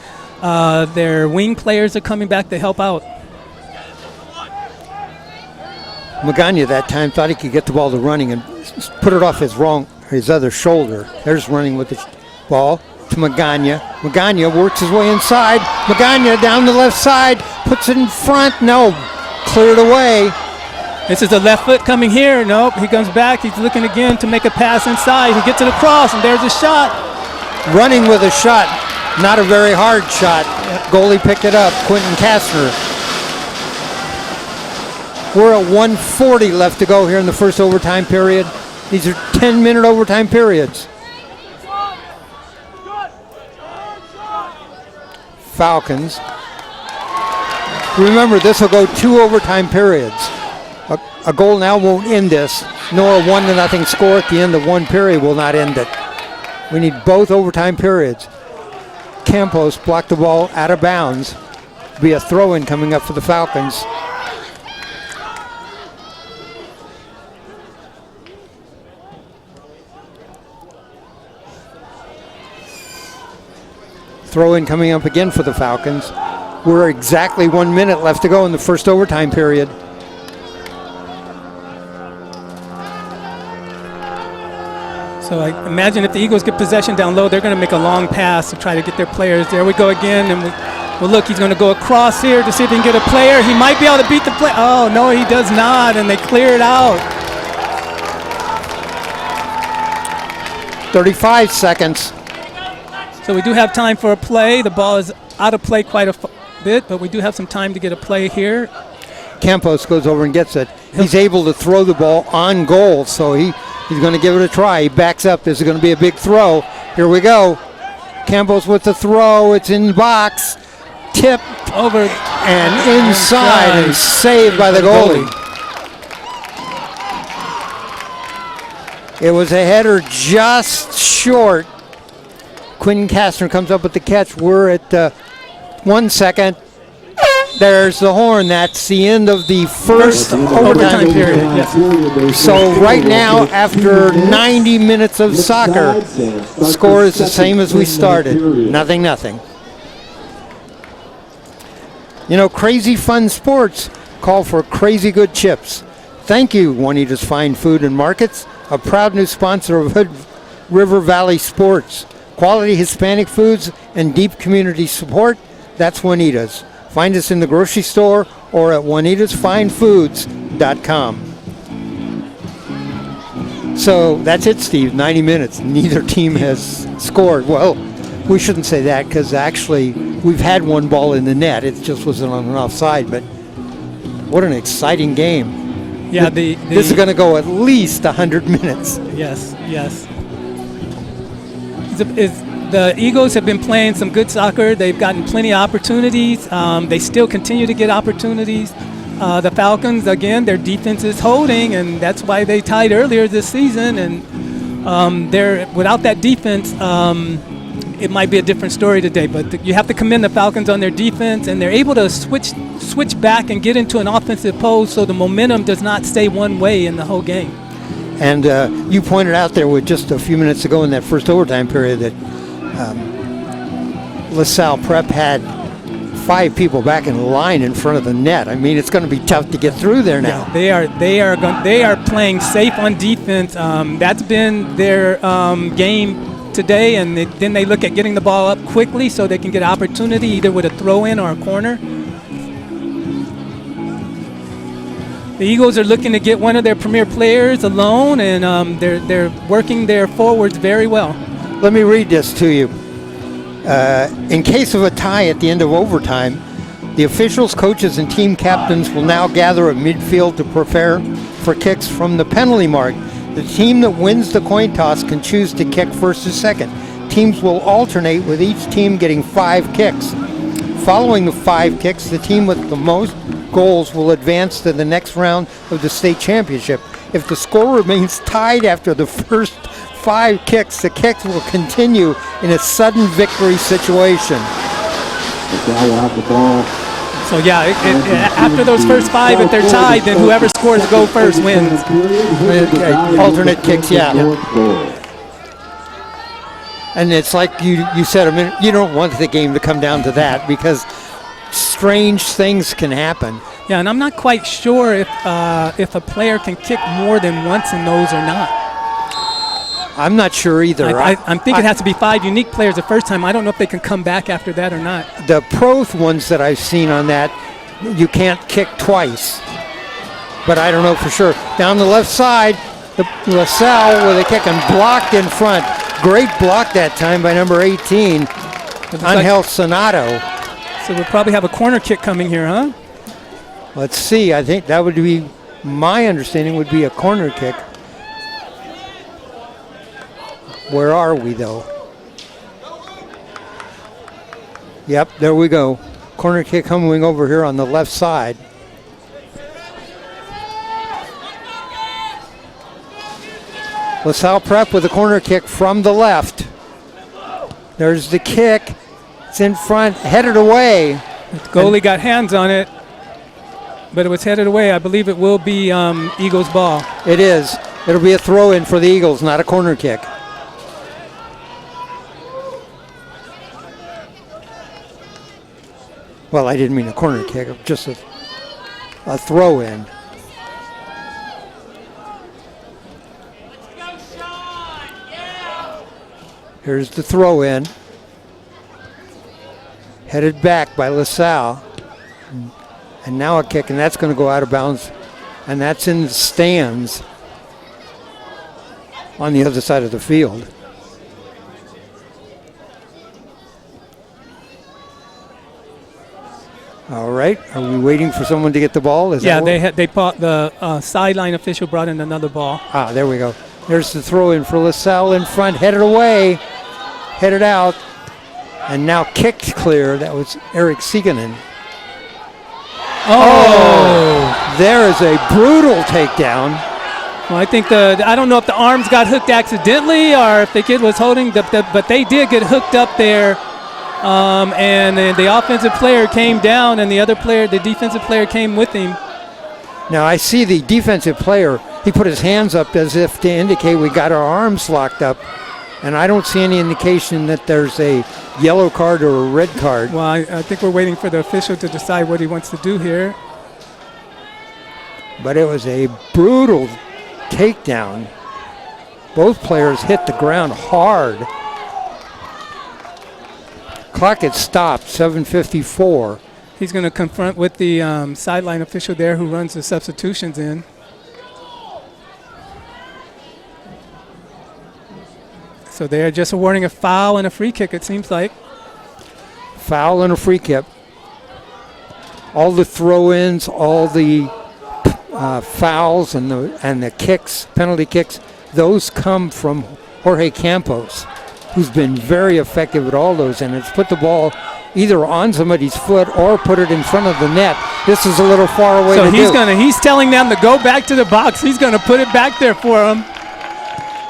Their wing players are coming back to help out. Magana that time thought he could get the ball to running and put it off his other shoulder. There's running with the ball to Magana. Magana works his way inside. Magana down the left side, puts it in front. No. Cleared away. This is the left foot coming here. Nope, he comes back. He's looking again to make a pass inside. He gets it across, and there's a shot. Running with a shot. Not a very hard shot. Goalie picked it up. Quentin Kastner. We're at 1:40 left to go here in the first overtime period. These are 10-minute overtime periods. Falcons. Remember, this will go 2 overtime periods. A goal now won't end this, nor a 1-0 score at the end of one period will not end it. We need both overtime periods. Campos blocked the ball out of bounds. Be a throw-in coming up for the Falcons. Throw-in coming up again for the Falcons. We're exactly 1 minute left to go in the first overtime period. So I imagine if the Eagles get possession down low, they're going to make a long pass to try to get their players. There we go again, and well, look, he's going to go across here to see if he can get a player. He might be able to beat the play. Oh, no, he does not, and they clear it out. 35 seconds. So we do have time for a play. The ball is out of play quite a bit, but we do have some time to get a play here. Campos goes over and gets it. He's able to throw the ball on goal, so he's going to give it a try. He backs up. This is going to be a big throw. Here we go. Campos with the throw. It's in the box. Tip over and inside and saved by the goalie. It was a header just short. Quentin Kastner comes up with the catch. We're at 1 second. There's the horn. That's the end of the first overtime period. Yes. So right now, after 90 minutes of soccer, score is the same as we started. 0-0. You know, crazy fun sports call for crazy good chips. Thank you, Juanita's Fine Food and Markets, a proud new sponsor of Hood River Valley Sports. Quality Hispanic foods and deep community support, that's Juanita's. Find us in the grocery store or at juanitasfinefoods.com. So that's it, Steve. 90 minutes. Neither team has scored. Well, we shouldn't say that because actually we've had one ball in the net. It just wasn't on an offside. But what an exciting game. Yeah, this is going to go at least 100 minutes. Yes. The Eagles have been playing some good soccer. They've gotten plenty of opportunities. They still continue to get opportunities. The Falcons, again, their defense is holding, and that's why they tied earlier this season. And without that defense, it might be a different story today. But you have to commend the Falcons on their defense, and they're able to switch back and get into an offensive pose so the momentum does not stay one way in the whole game. And you pointed out there with just a few minutes ago in that first overtime period that LaSalle Prep had 5 people back in line in front of the net. I mean, it's going to be tough to get through there now. Yeah, they are playing safe on defense. That's been their game today, and then they look at getting the ball up quickly so they can get opportunity either with a throw-in or a corner. The Eagles are looking to get one of their premier players alone, and they're working their forwards very well. Let me read this to you. In case of a tie at the end of overtime, the officials, coaches, and team captains will now gather at midfield to prepare for kicks from the penalty mark. The team that wins the coin toss can choose to kick first or second. Teams will alternate, with each team getting 5 kicks. Following the 5 kicks, the team with the most goals will advance to the next round of the state championship. If the score remains tied after the first 5 kicks, the kicks will continue in a sudden victory situation. LaSalle will have the ball. So yeah, after those first 5, if they're tied, then whoever scores go first wins. Okay, alternate kicks, yeah. And it's like you said a minute, you don't want the game to come down to that because strange things can happen. Yeah, and I'm not quite sure if a player can kick more than once in those or not. I'm not sure either. I think it has to be 5 unique players the first time. I don't know if they can come back after that or not. The pro ones that I've seen on that, you can't kick twice. But I don't know for sure. Down the left side, the LaSalle with a kick and blocked in front. Great block that time by number 18, Angel Sonato. So we'll probably have a corner kick coming here, huh? Let's see. I think that would be, my understanding would be a corner kick. Where are we, though? Yep, there we go. Corner kick coming over here on the left side. LaSalle prep with a corner kick from the left. There's the kick. It's in front, headed away. The goalie got hands on it, but it was headed away. I believe it will be Eagles' ball. It is. It'll be a throw-in for the Eagles, not a corner kick. Well, I didn't mean a corner kick, just a throw-in. Here's the throw-in. Headed back by LaSalle. And now a kick, and that's going to go out of bounds. And that's in the stands on the other side of the field. All right. Are we waiting for someone to get the ball? The sideline official brought in another ball. Ah, there we go. There's the throw-in for LaSalle in front, headed away, headed out, and now kicked clear. That was Eric Sieganen. Oh, there is a brutal takedown. Well, I think I don't know if the arms got hooked accidentally or if the kid was holding, but they did get hooked up there. And then the offensive player came down, and the defensive player came with him. Now I see the defensive player, he put his hands up as if to indicate we got our arms locked up, and I don't see any indication that there's a yellow card or a red card. Well, I think we're waiting for the official to decide what he wants to do here. But it was a brutal takedown. Both players hit the ground hard. Clock had stopped, 7:54. He's going to confront with the sideline official there who runs the substitutions in. So they're just awarding a foul and a free kick, it seems like. Foul and a free kick. All the throw-ins, all the fouls and the kicks, penalty kicks, those come from Jorge Campos, who's been very effective at all those, and it's put the ball either on somebody's foot or put it in front of the net. This is a little far away to do. He's telling them to go back to the box. He's going to put it back there for him.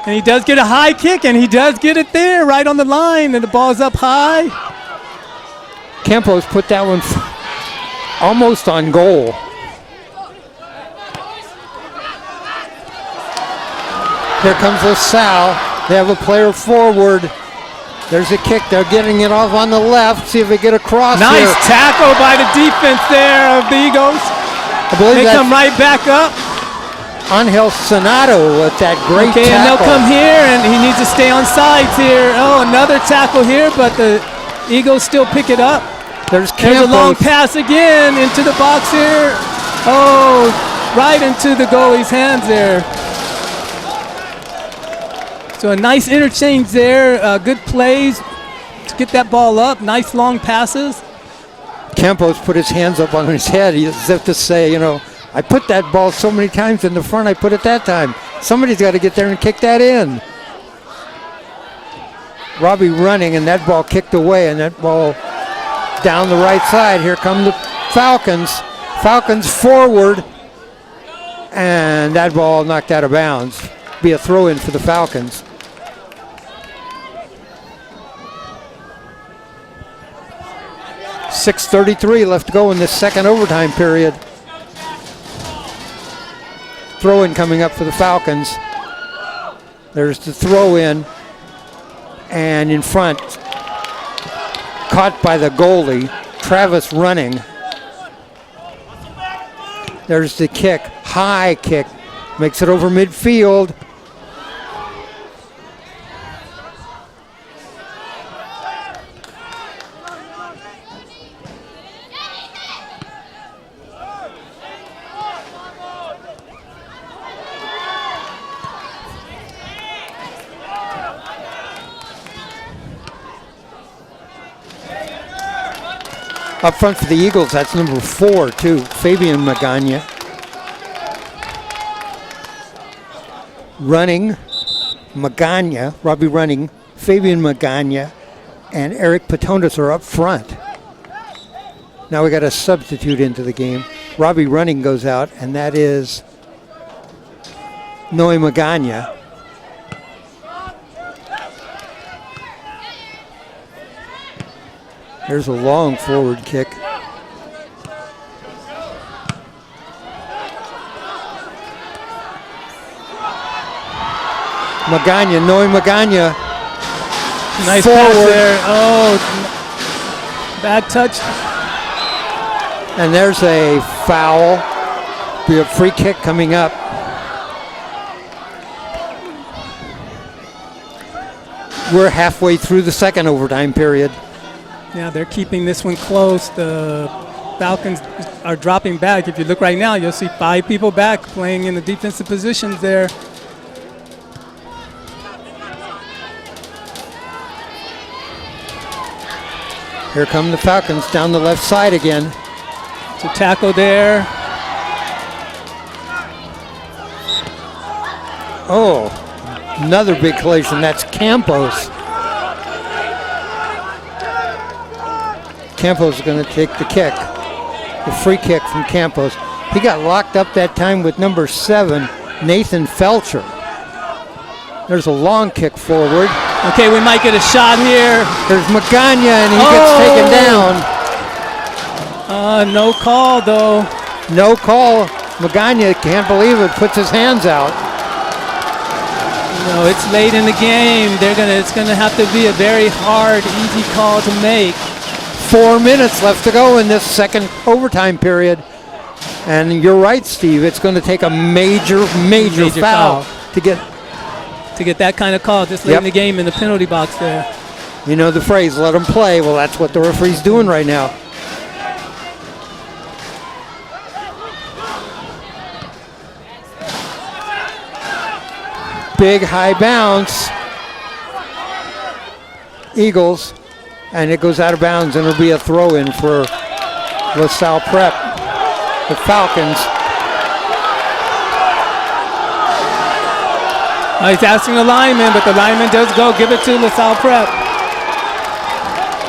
And he does get a high kick, and he does get it there right on the line, and the ball's up high. Campos put that one almost on goal. Here comes LaSalle. They have a player forward. There's a kick. They're getting it off on the left. See if they get across. Nice tackle by the defense there of the Eagles. I believe they come right back up. Angel Sonato with that great tackle. And they'll come here, and he needs to stay on sides here. Oh, another tackle here, but the Eagles still pick it up. There's a long pass again into the box here. Oh, right into the goalie's hands there. So a nice interchange there. Good plays to get that ball up. Nice long passes. Campos put his hands up on his head as if to say, you know, I put that ball so many times in the front, I put it that time. Somebody's got to get there and kick that in. Robbie running, and that ball kicked away, and that ball down the right side. Here come the Falcons. Falcons forward, and that ball knocked out of bounds. Be a throw-in for the Falcons. .6:33 left to go in this second overtime period. Throw-in coming up for the Falcons. There's the throw-in, and in front, caught by the goalie. Travis running. There's the kick, high kick, makes it over midfield. Up front for the Eagles, that's number 4, too, Fabian Magana. Running, Magana, Robbie running, Fabian Magana, and Eric Patonis are up front. Now we got a substitute into the game. Robbie running goes out, and that is Noe Magana. There's a long forward kick. Magana, Noe Magana. Nice forward. pass there. Oh, bad touch. And there's a foul. Be a free kick coming up. We're halfway through the second overtime period. Yeah, they're keeping this one close. The Falcons are dropping back. If you look right now, you'll see 5 people back playing in the defensive positions there. Here come the Falcons down the left side again. To tackle there. Oh, another big collision. That's Campos. Campos is going to take the kick. The free kick from Campos. He got locked up that time with number 7, Nathan Felcher. There's a long kick forward. Okay, we might get a shot here. There's Magana, and he gets taken down. No call, though. No call. Magana, can't believe it, puts his hands out. No, it's late in the game. It's gonna have to be a very hard, easy call to make. 4 minutes left to go in this second overtime period. And you're right, Steve. It's going to take a major foul to get that kind of call this late in the game in the penalty box there. You know the phrase, let them play. Well, that's what the referee's doing right now. Big high bounce. Eagles. And it goes out of bounds, and it'll be a throw-in for LaSalle Prep. The Falcons. He's asking the lineman, but the lineman does go. Give it to LaSalle Prep.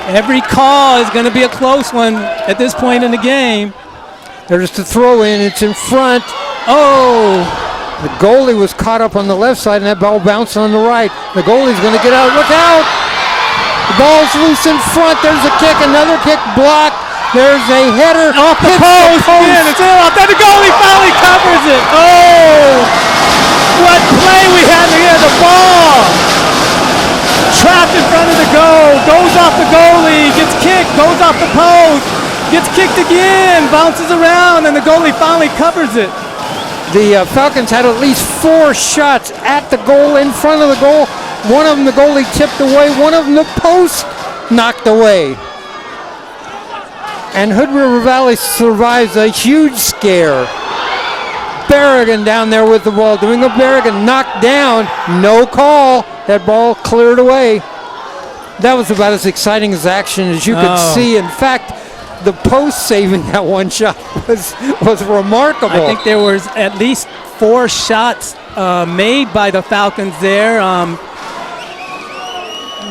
Every call is going to be a close one at this point in the game. There's the throw-in. It's in front. Oh! The goalie was caught up on the left side, and that ball bounced on the right. The goalie's going to get out. Look out! The ball's loose in front. There's a kick. Another kick blocked. There's a header. Off the post. Man, it's off. Then the goalie finally covers it. Oh! What play we had here. The ball trapped in front of the goal. Goes off the goalie. Gets kicked. Goes off the post. Gets kicked again. Bounces around, and the goalie finally covers it. The Falcons had at least 4 shots at the goal, in front of the goal. One of them the goalie tipped away. One of them the post knocked away. And Hood River Valley survives a huge scare. Berrigan down there with the ball. Domingo Berrigan knocked down. No call. That ball cleared away. That was about as exciting as action as you could see. In fact, the post saving that one shot was remarkable. I think there was at least 4 shots made by the Falcons there.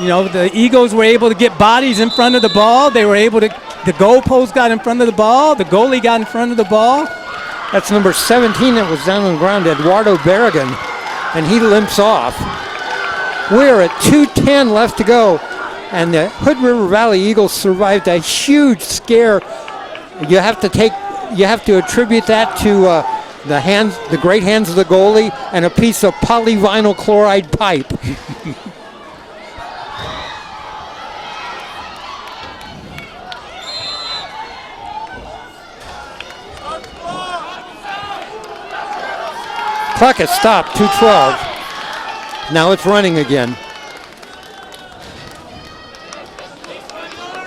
You know, the Eagles were able to get bodies in front of the ball. They were able to, the goalpost got in front of the ball. The goalie got in front of the ball. That's number 17 that was down on the ground, Eduardo Berrigan, and he limps off. We're at 2:10 left to go, and the Hood River Valley Eagles survived a huge scare. You have to attribute that to the great hands of the goalie and a piece of polyvinyl chloride pipe. Clock has stopped, 2:12. Now it's running again.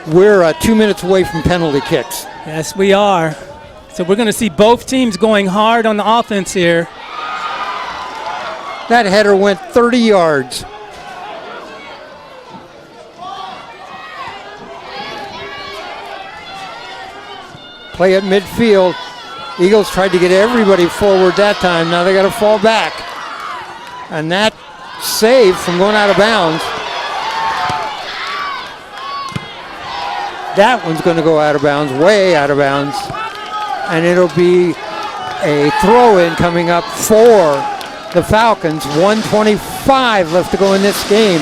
We're 2 minutes away from penalty kicks. Yes, we are. So we're going to see both teams going hard on the offense here. That header went 30 yards. Play at midfield. Eagles tried to get everybody forward that time. Now they got to fall back. And that save from going out of bounds. That one's going to go out of bounds, way out of bounds. And it'll be a throw-in coming up for the Falcons. 1:25 left to go in this game.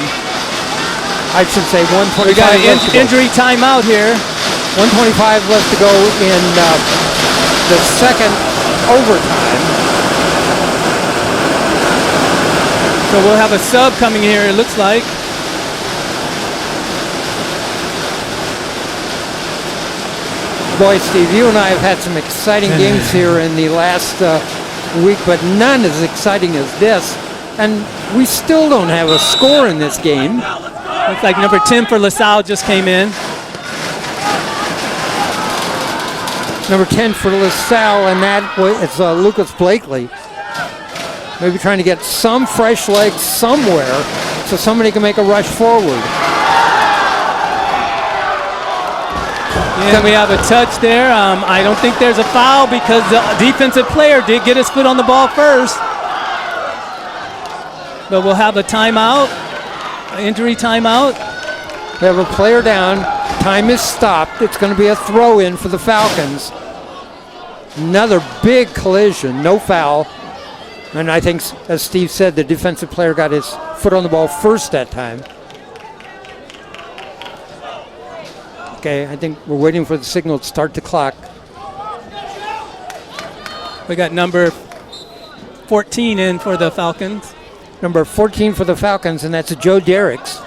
I should say 1:25 We got an left to go. injury timeout here. 1:25 left to go in the second overtime. So we'll have a sub coming here, it looks like. Boy, Steve, you and I have had some exciting games here in the last week, but none as exciting as this. And we still don't have a score in this game. Looks like number 10 for LaSalle just came in. Number 10 for LaSalle, and that is Lucas Blakely. Maybe trying to get some fresh legs somewhere so somebody can make a rush forward. And we have a touch there. I don't think there's a foul because the defensive player did get his foot on the ball first. But we'll have a timeout, an injury timeout. We have a player down. Time is stopped. It's going to be a throw-in for the Falcons. Another big collision, no foul. And I think, as Steve said, the defensive player got his foot on the ball first that time. Okay, I think we're waiting for the signal to start the clock. We got number 14 in for the Falcons. Number 14 for the Falcons, and that's Joe Derricks.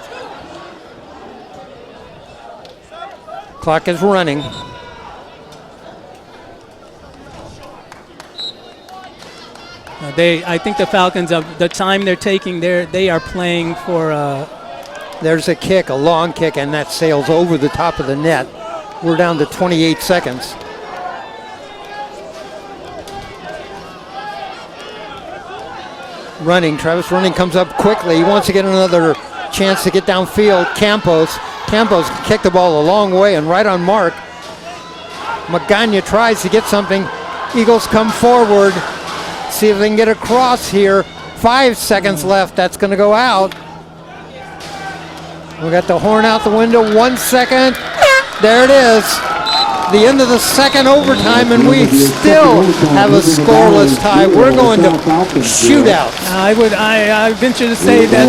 Clock is running. I think the Falcons, the time they're taking, they are playing for. There's a kick, a long kick, and that sails over the top of the net. We're down to 28 seconds. Travis Running comes up quickly. He wants to get another chance to get downfield. Campos kicked the ball a long way and right on mark. Magana tries to get something. Eagles come forward. See if they can get across here. 5 seconds left. That's going to go out. We got the horn out the window. 1 second. There it is. The end of the second overtime, and we still have a scoreless tie. We're going to shootouts. I venture to say that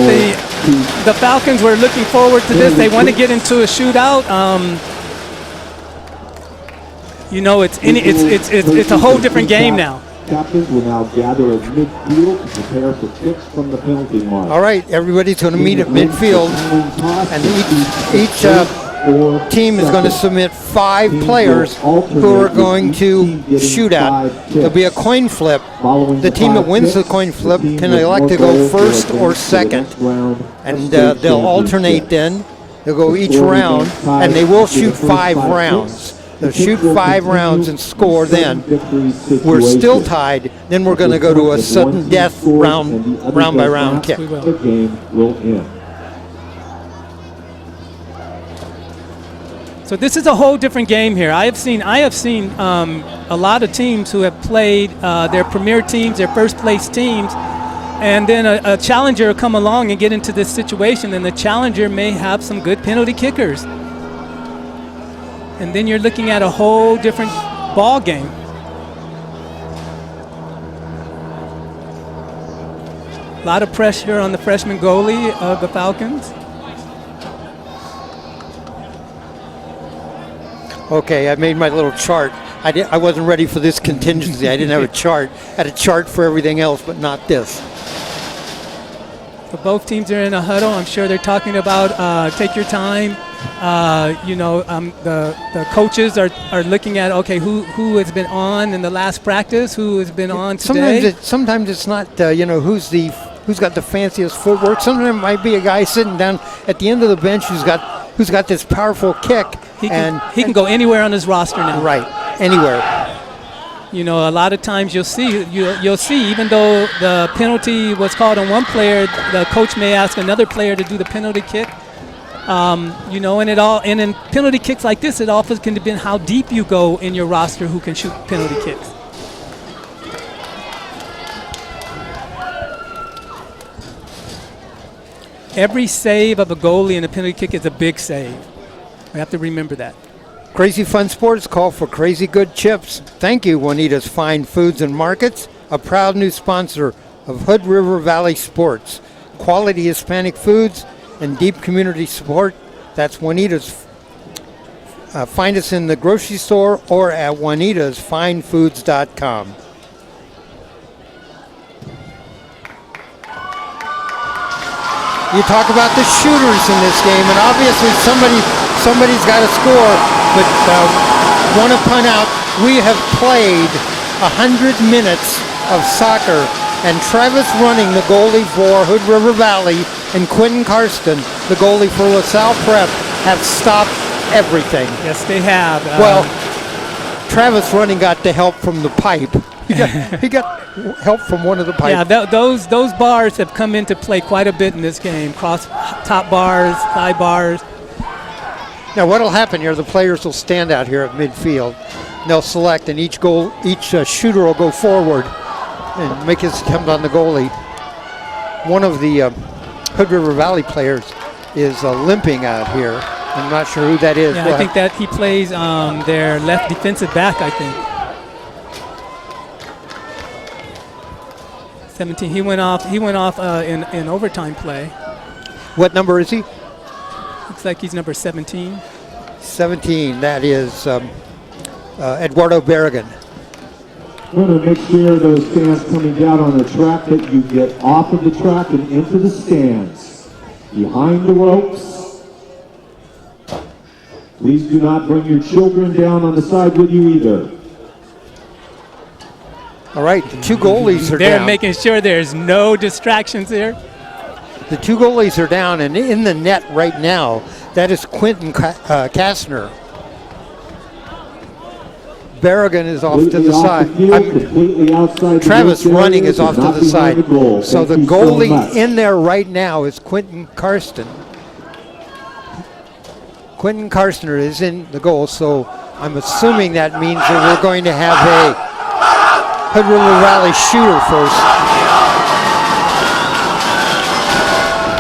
the Falcons were looking forward to this. They want to get into a shootout. You know, it's a whole different game now. Captains will now gather at midfield to prepare for kicks from the penalty mark. All right, everybody's going to meet at midfield, and each team is going to submit 5 players who are going to shoot out. There'll be a coin flip. The team that wins the coin flip can elect to go first or second, and they'll alternate then. They'll go each round, and they will shoot 5 rounds. They'll shoot 5 rounds and score then. We're still tied. Then we're going to go to a sudden death round by round kick. We will. The game will end. So this is a whole different game here. I have seen a lot of teams who have played their premier teams, their first place teams, and then a challenger come along and get into this situation, and the challenger may have some good penalty kickers. And then you're looking at a whole different ball game. A lot of pressure on the freshman goalie of the Falcons. Okay, I made my little chart. I wasn't ready for this contingency. I didn't have a chart. I had a chart for everything else, but not this. So both teams are in a huddle. I'm sure they're talking about take your time. The coaches are looking at, okay, who has been on in the last practice, who has been on today. Sometimes it's not who's got the fanciest footwork. Sometimes it might be a guy sitting down at the end of the bench who's got this powerful kick. He can go anywhere on his roster now. Right, anywhere. You know, a lot of times you'll see even though the penalty was called on one player, the coach may ask another player to do the penalty kick. And in penalty kicks like this, it often can depend how deep you go in your roster who can shoot penalty kicks. Every save of a goalie in a penalty kick is a big save. We have to remember that. Crazy Fun Sports call for crazy good chips. Thank you, Juanita's Fine Foods and Markets, a proud new sponsor of Hood River Valley Sports. Quality Hispanic foods and deep community support. That's Juanita's. Find us in the grocery store or at juanitasfinefoods.com. You talk about the shooters in this game, and obviously somebody's got to score, but want to point out we have played 100 minutes of soccer, and Travis Running, the goalie for Hood River Valley, and Quentin Karsten, the goalie for LaSalle Prep, have stopped everything. Yes, they have. Well, Travis Running got the help from the pipe. He got help from one of the pipes. Yeah, those bars have come into play quite a bit in this game. Cross top bars, side bars. Now, what'll happen here? The players will stand out here at midfield. And they'll select, and each shooter will go forward and make his attempt on the goalie. One of the Hood River Valley players is limping out here. I'm not sure who that is. Yeah, I think that he plays their left defensive back, I think. 17. He went off in overtime play. What number is he? Looks like he's number 17. 17. That is Eduardo Barragan. Want to make sure those fans coming down on the track that you get off of the track and into the stands. Behind the ropes. Please do not bring your children down on the side with you either. All right, the two goalies are They're down. making sure there's no distractions here. The two goalies are down, and in the net right now, that is Quentin Kastner. Barragan is off to the side. Travis Running is off to the side. So the goalie in there right now is Quentin Karsten. Quentin Karstner is in the goal, so I'm assuming that means that we're going to have a Hood River Valley shooter first.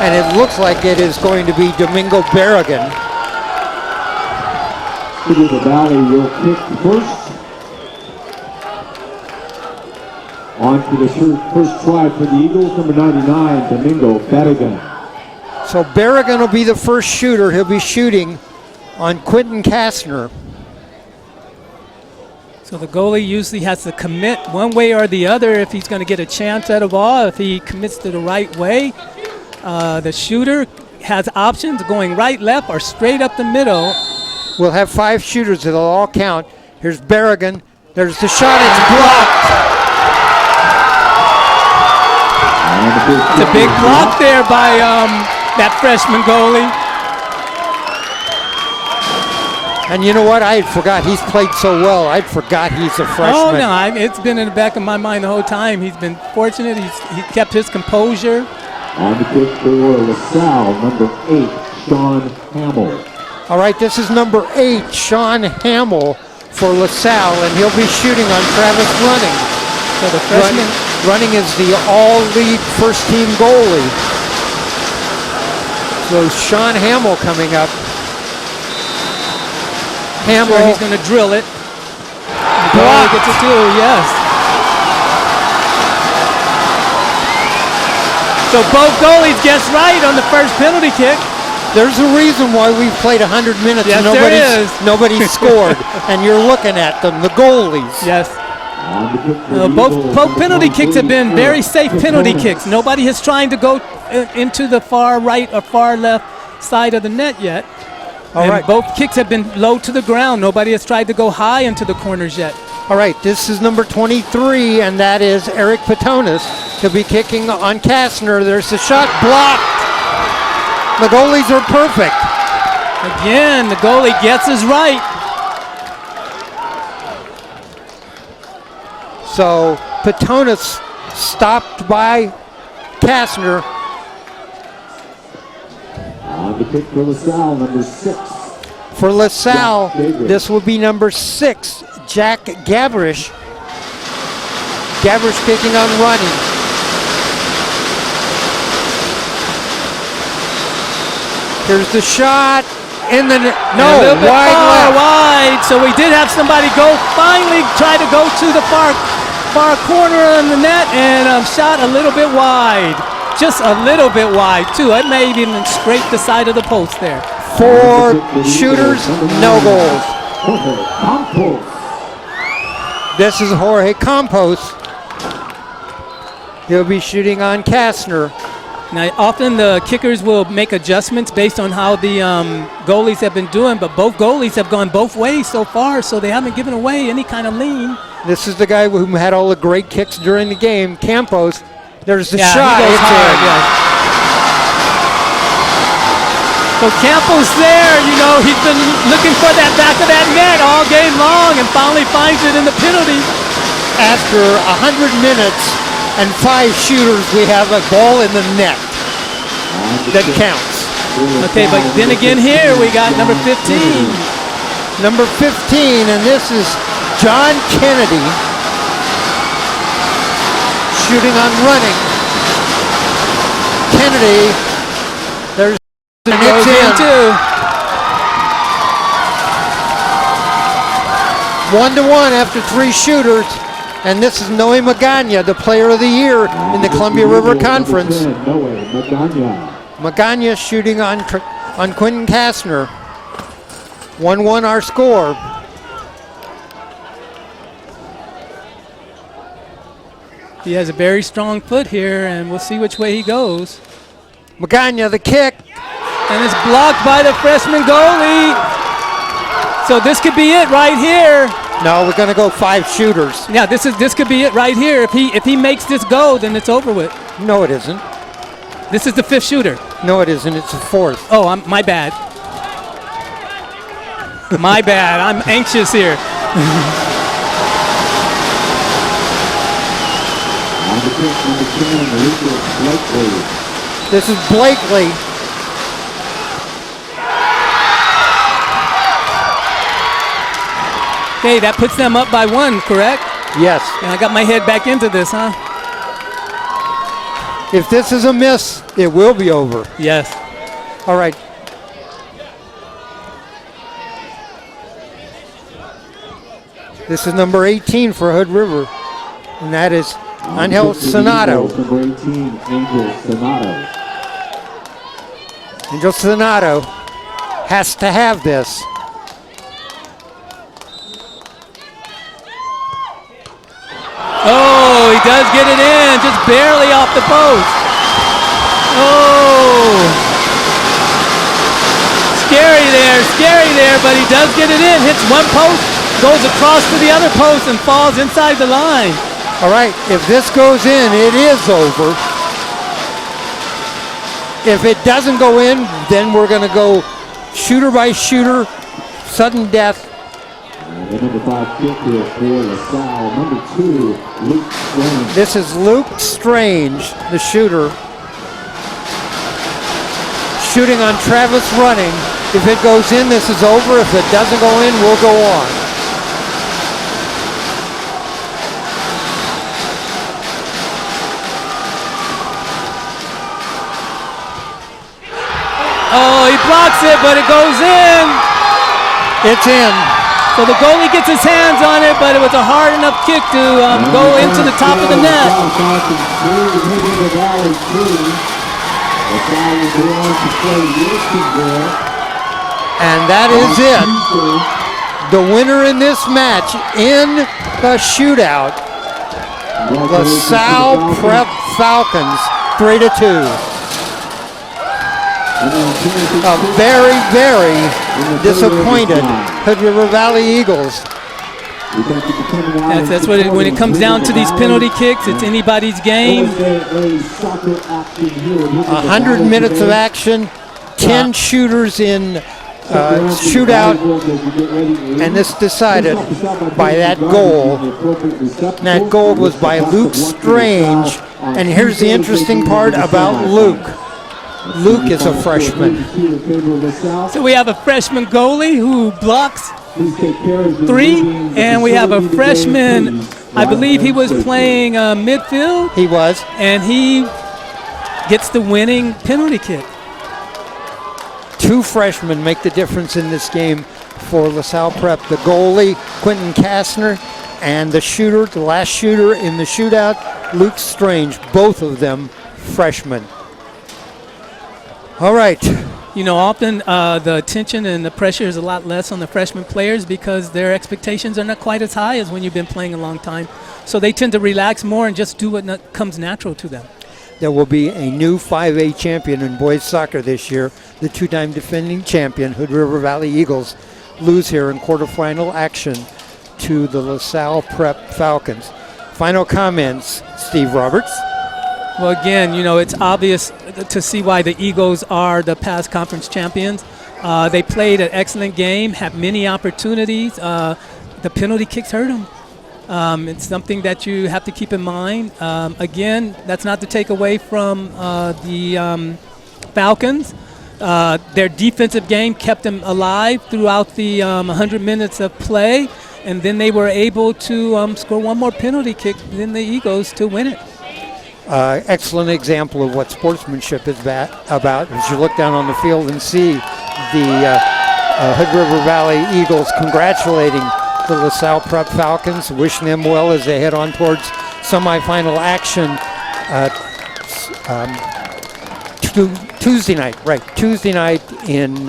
And it looks like it is going to be Domingo Barragan. Hood River Valley will kick first. On to the first try for the Eagles, number 99, Domingo Barragan. So Barragan will be the first shooter. He'll be shooting on Quentin Kastner. So the goalie usually has to commit one way or the other if he's going to get a chance at a ball. If he commits to the right way, the shooter has options going right, left, or straight up the middle. We'll have 5 shooters. It'll all count. Here's Barragan. There's the shot. It's blocked. It's a big block there by that freshman goalie. And you know what? I had forgot he's played so well. I'd forgot he's a freshman. Oh, no, it's been in the back of my mind the whole time. He's been fortunate. He kept his composure. On the kick for LaSalle, number 8, Sean Hamill. All right, this is number 8, Sean Hamill for LaSalle, and he'll be shooting on Travis Running. So the freshman. Running is the all-league first-team goalie. So Sean Hamill coming up. Hamill. Sure, he's going to drill it. Blocked. Gets it too, yes. So both goalies gets right on the first penalty kick. There's a reason why we've played 100 minutes Yes, and nobody's scored. And you're looking at them, the goalies. Yes. Both penalty kicks have been very safe penalty kicks. Nobody has tried to go into the far right or far left side of the net yet. All right. Both kicks have been low to the ground. Nobody has tried to go high into the corners yet. All right, this is number 23, and that is Eric Patonis. He'll be kicking on Kastner. There's a shot blocked. The goalies are perfect. Again, the goalie gets his right. So Patonis stopped by Kastner. On the kick for LaSalle, number 6. For LaSalle, Jack this will be number 6, Jack Gavrish. Gavrish kicking on Running. Here's the shot. In the No, wide left. wide. So we did have somebody finally try to go to the far corner on the net and shot a little bit wide. Just a little bit wide, too. It may even scrape the side of the post there. 4 shooters, no goals. This is Jorge Campos. He'll be shooting on Kastner. Now, often the kickers will make adjustments based on how the goalies have been doing, but both goalies have gone both ways so far, so they haven't given away any kind of lean. This is the guy who had all the great kicks during the game, Campos. There's the shot. He goes It's hard, in. yes. So Campos there, he's been looking for that back of that net all game long and finally finds it in the penalty. After 100 minutes and 5 shooters, we have a ball in the net that counts. Okay, but then again here we got number 15. Number 15, and this is John Kennedy shooting on Running. Kennedy, there's and it's in. Too. 1-1 after 3 shooters. And this is Noe Magana, the player of the year in the Columbia River Conference. Magana shooting on Quentin Kastner. 1-1 our score. He has a very strong foot here, and we'll see which way he goes. Magana, the kick. And it's blocked by the freshman goalie. So this could be it right here. No, we're going to go 5 shooters. Yeah, this could be it right here. If he makes this go, then it's over with. No, it isn't. This is the 5th shooter. No, it isn't. It's the 4th. Oh, my bad. My bad. I'm anxious here. This is Blakely. Okay, that puts them up by 1, correct? Yes. And I got my head back into this, huh? If this is a miss, it will be over. Yes. All right. This is number 18 for Hood River, and that is Angel Sonato. Number 18, Angel Sonato. Angel Sonato has to have this. Oh, he does get it in, just barely off the post. Oh. Scary there, but he does get it in. Hits one post, goes across to the other post, and falls inside the line. All right, if this goes in, it is over. If it doesn't go in, then we're going to go shooter by shooter sudden death. And the number 5 kick here for LaSalle. Number 2, Luke Strange. This is Luke Strange, the shooter, shooting on Travis running. If it goes in, this is over. If it doesn't go in, we'll go on. Oh, he blocks it, but it goes in. It's in. So the goalie gets his hands on it, but it was a hard enough kick to go into the top of the net. And that is it. The winner in this match in the shootout, LaSalle Prep Falcons, 3-2. A very, very disappointed Hood River Valley Eagles. That's what when it comes down to these penalty kicks, it's anybody's game. 100 minutes of action, 10 shooters in shootout, and this decided by that goal. And that goal was by Luke Strange. And here's the interesting part about Luke. Luke is a freshman. So we have a freshman goalie who blocks 3, and we have a freshman, I believe he was playing midfield. He was. And he gets the winning penalty kick. 2 freshmen make the difference in this game for LaSalle Prep. The goalie, Quentin Kastner, and the shooter, the last shooter in the shootout, Luke Strange, both of them freshmen. All right. You know, often the attention and the pressure is a lot less on the freshman players because their expectations are not quite as high as when you've been playing a long time. So they tend to relax more and just do what comes natural to them. There will be a new 5A champion in boys soccer this year. The 2-time defending champion, Hood River Valley Eagles, lose here in quarterfinal action to the LaSalle Prep Falcons. Final comments, Steve Roberts. Well, again, you know, it's obvious to see why the Eagles are the past conference champions. They played an excellent game, had many opportunities. The penalty kicks hurt them. It's something that you have to keep in mind. Again, that's not to take away from the Falcons. Their defensive game kept them alive throughout the 100 minutes of play, and then they were able to score one more penalty kick than the Eagles to win it. Excellent example of what sportsmanship is about as you look down on the field and see the Hood River Valley Eagles congratulating the LaSalle Prep Falcons, wishing them well as they head on towards semifinal action Tuesday night. Right, Tuesday night in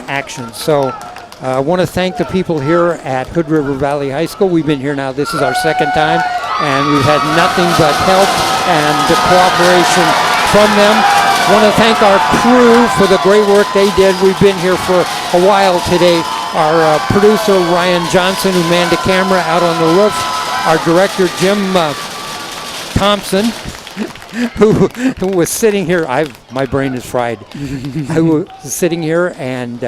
action. So I want to thank the people here at Hood River Valley High School. We've been here now. This is our second time, and we've had nothing but help and cooperation from them. I want to thank our crew for the great work they did. We've been here for a while today. Our producer, Ryan Johnson, who manned the camera out on the roof. Our director, Jim Thompson, who was sitting here. My brain is fried. I was sitting here and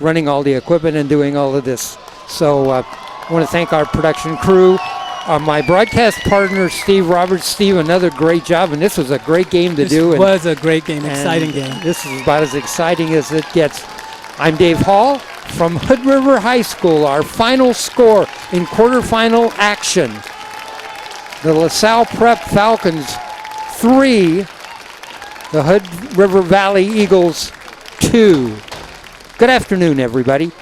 running all the equipment and doing all of this. So I want to thank our production crew. My broadcast partner, Steve Roberts. Steve, another great job, and this was a great game to do. This was a great game, exciting game. This is about as exciting as it gets. I'm Dave Hall from Hood River High School. Our final score in quarterfinal action. The LaSalle Prep Falcons 3, the Hood River Valley Eagles 2. Good afternoon, everybody.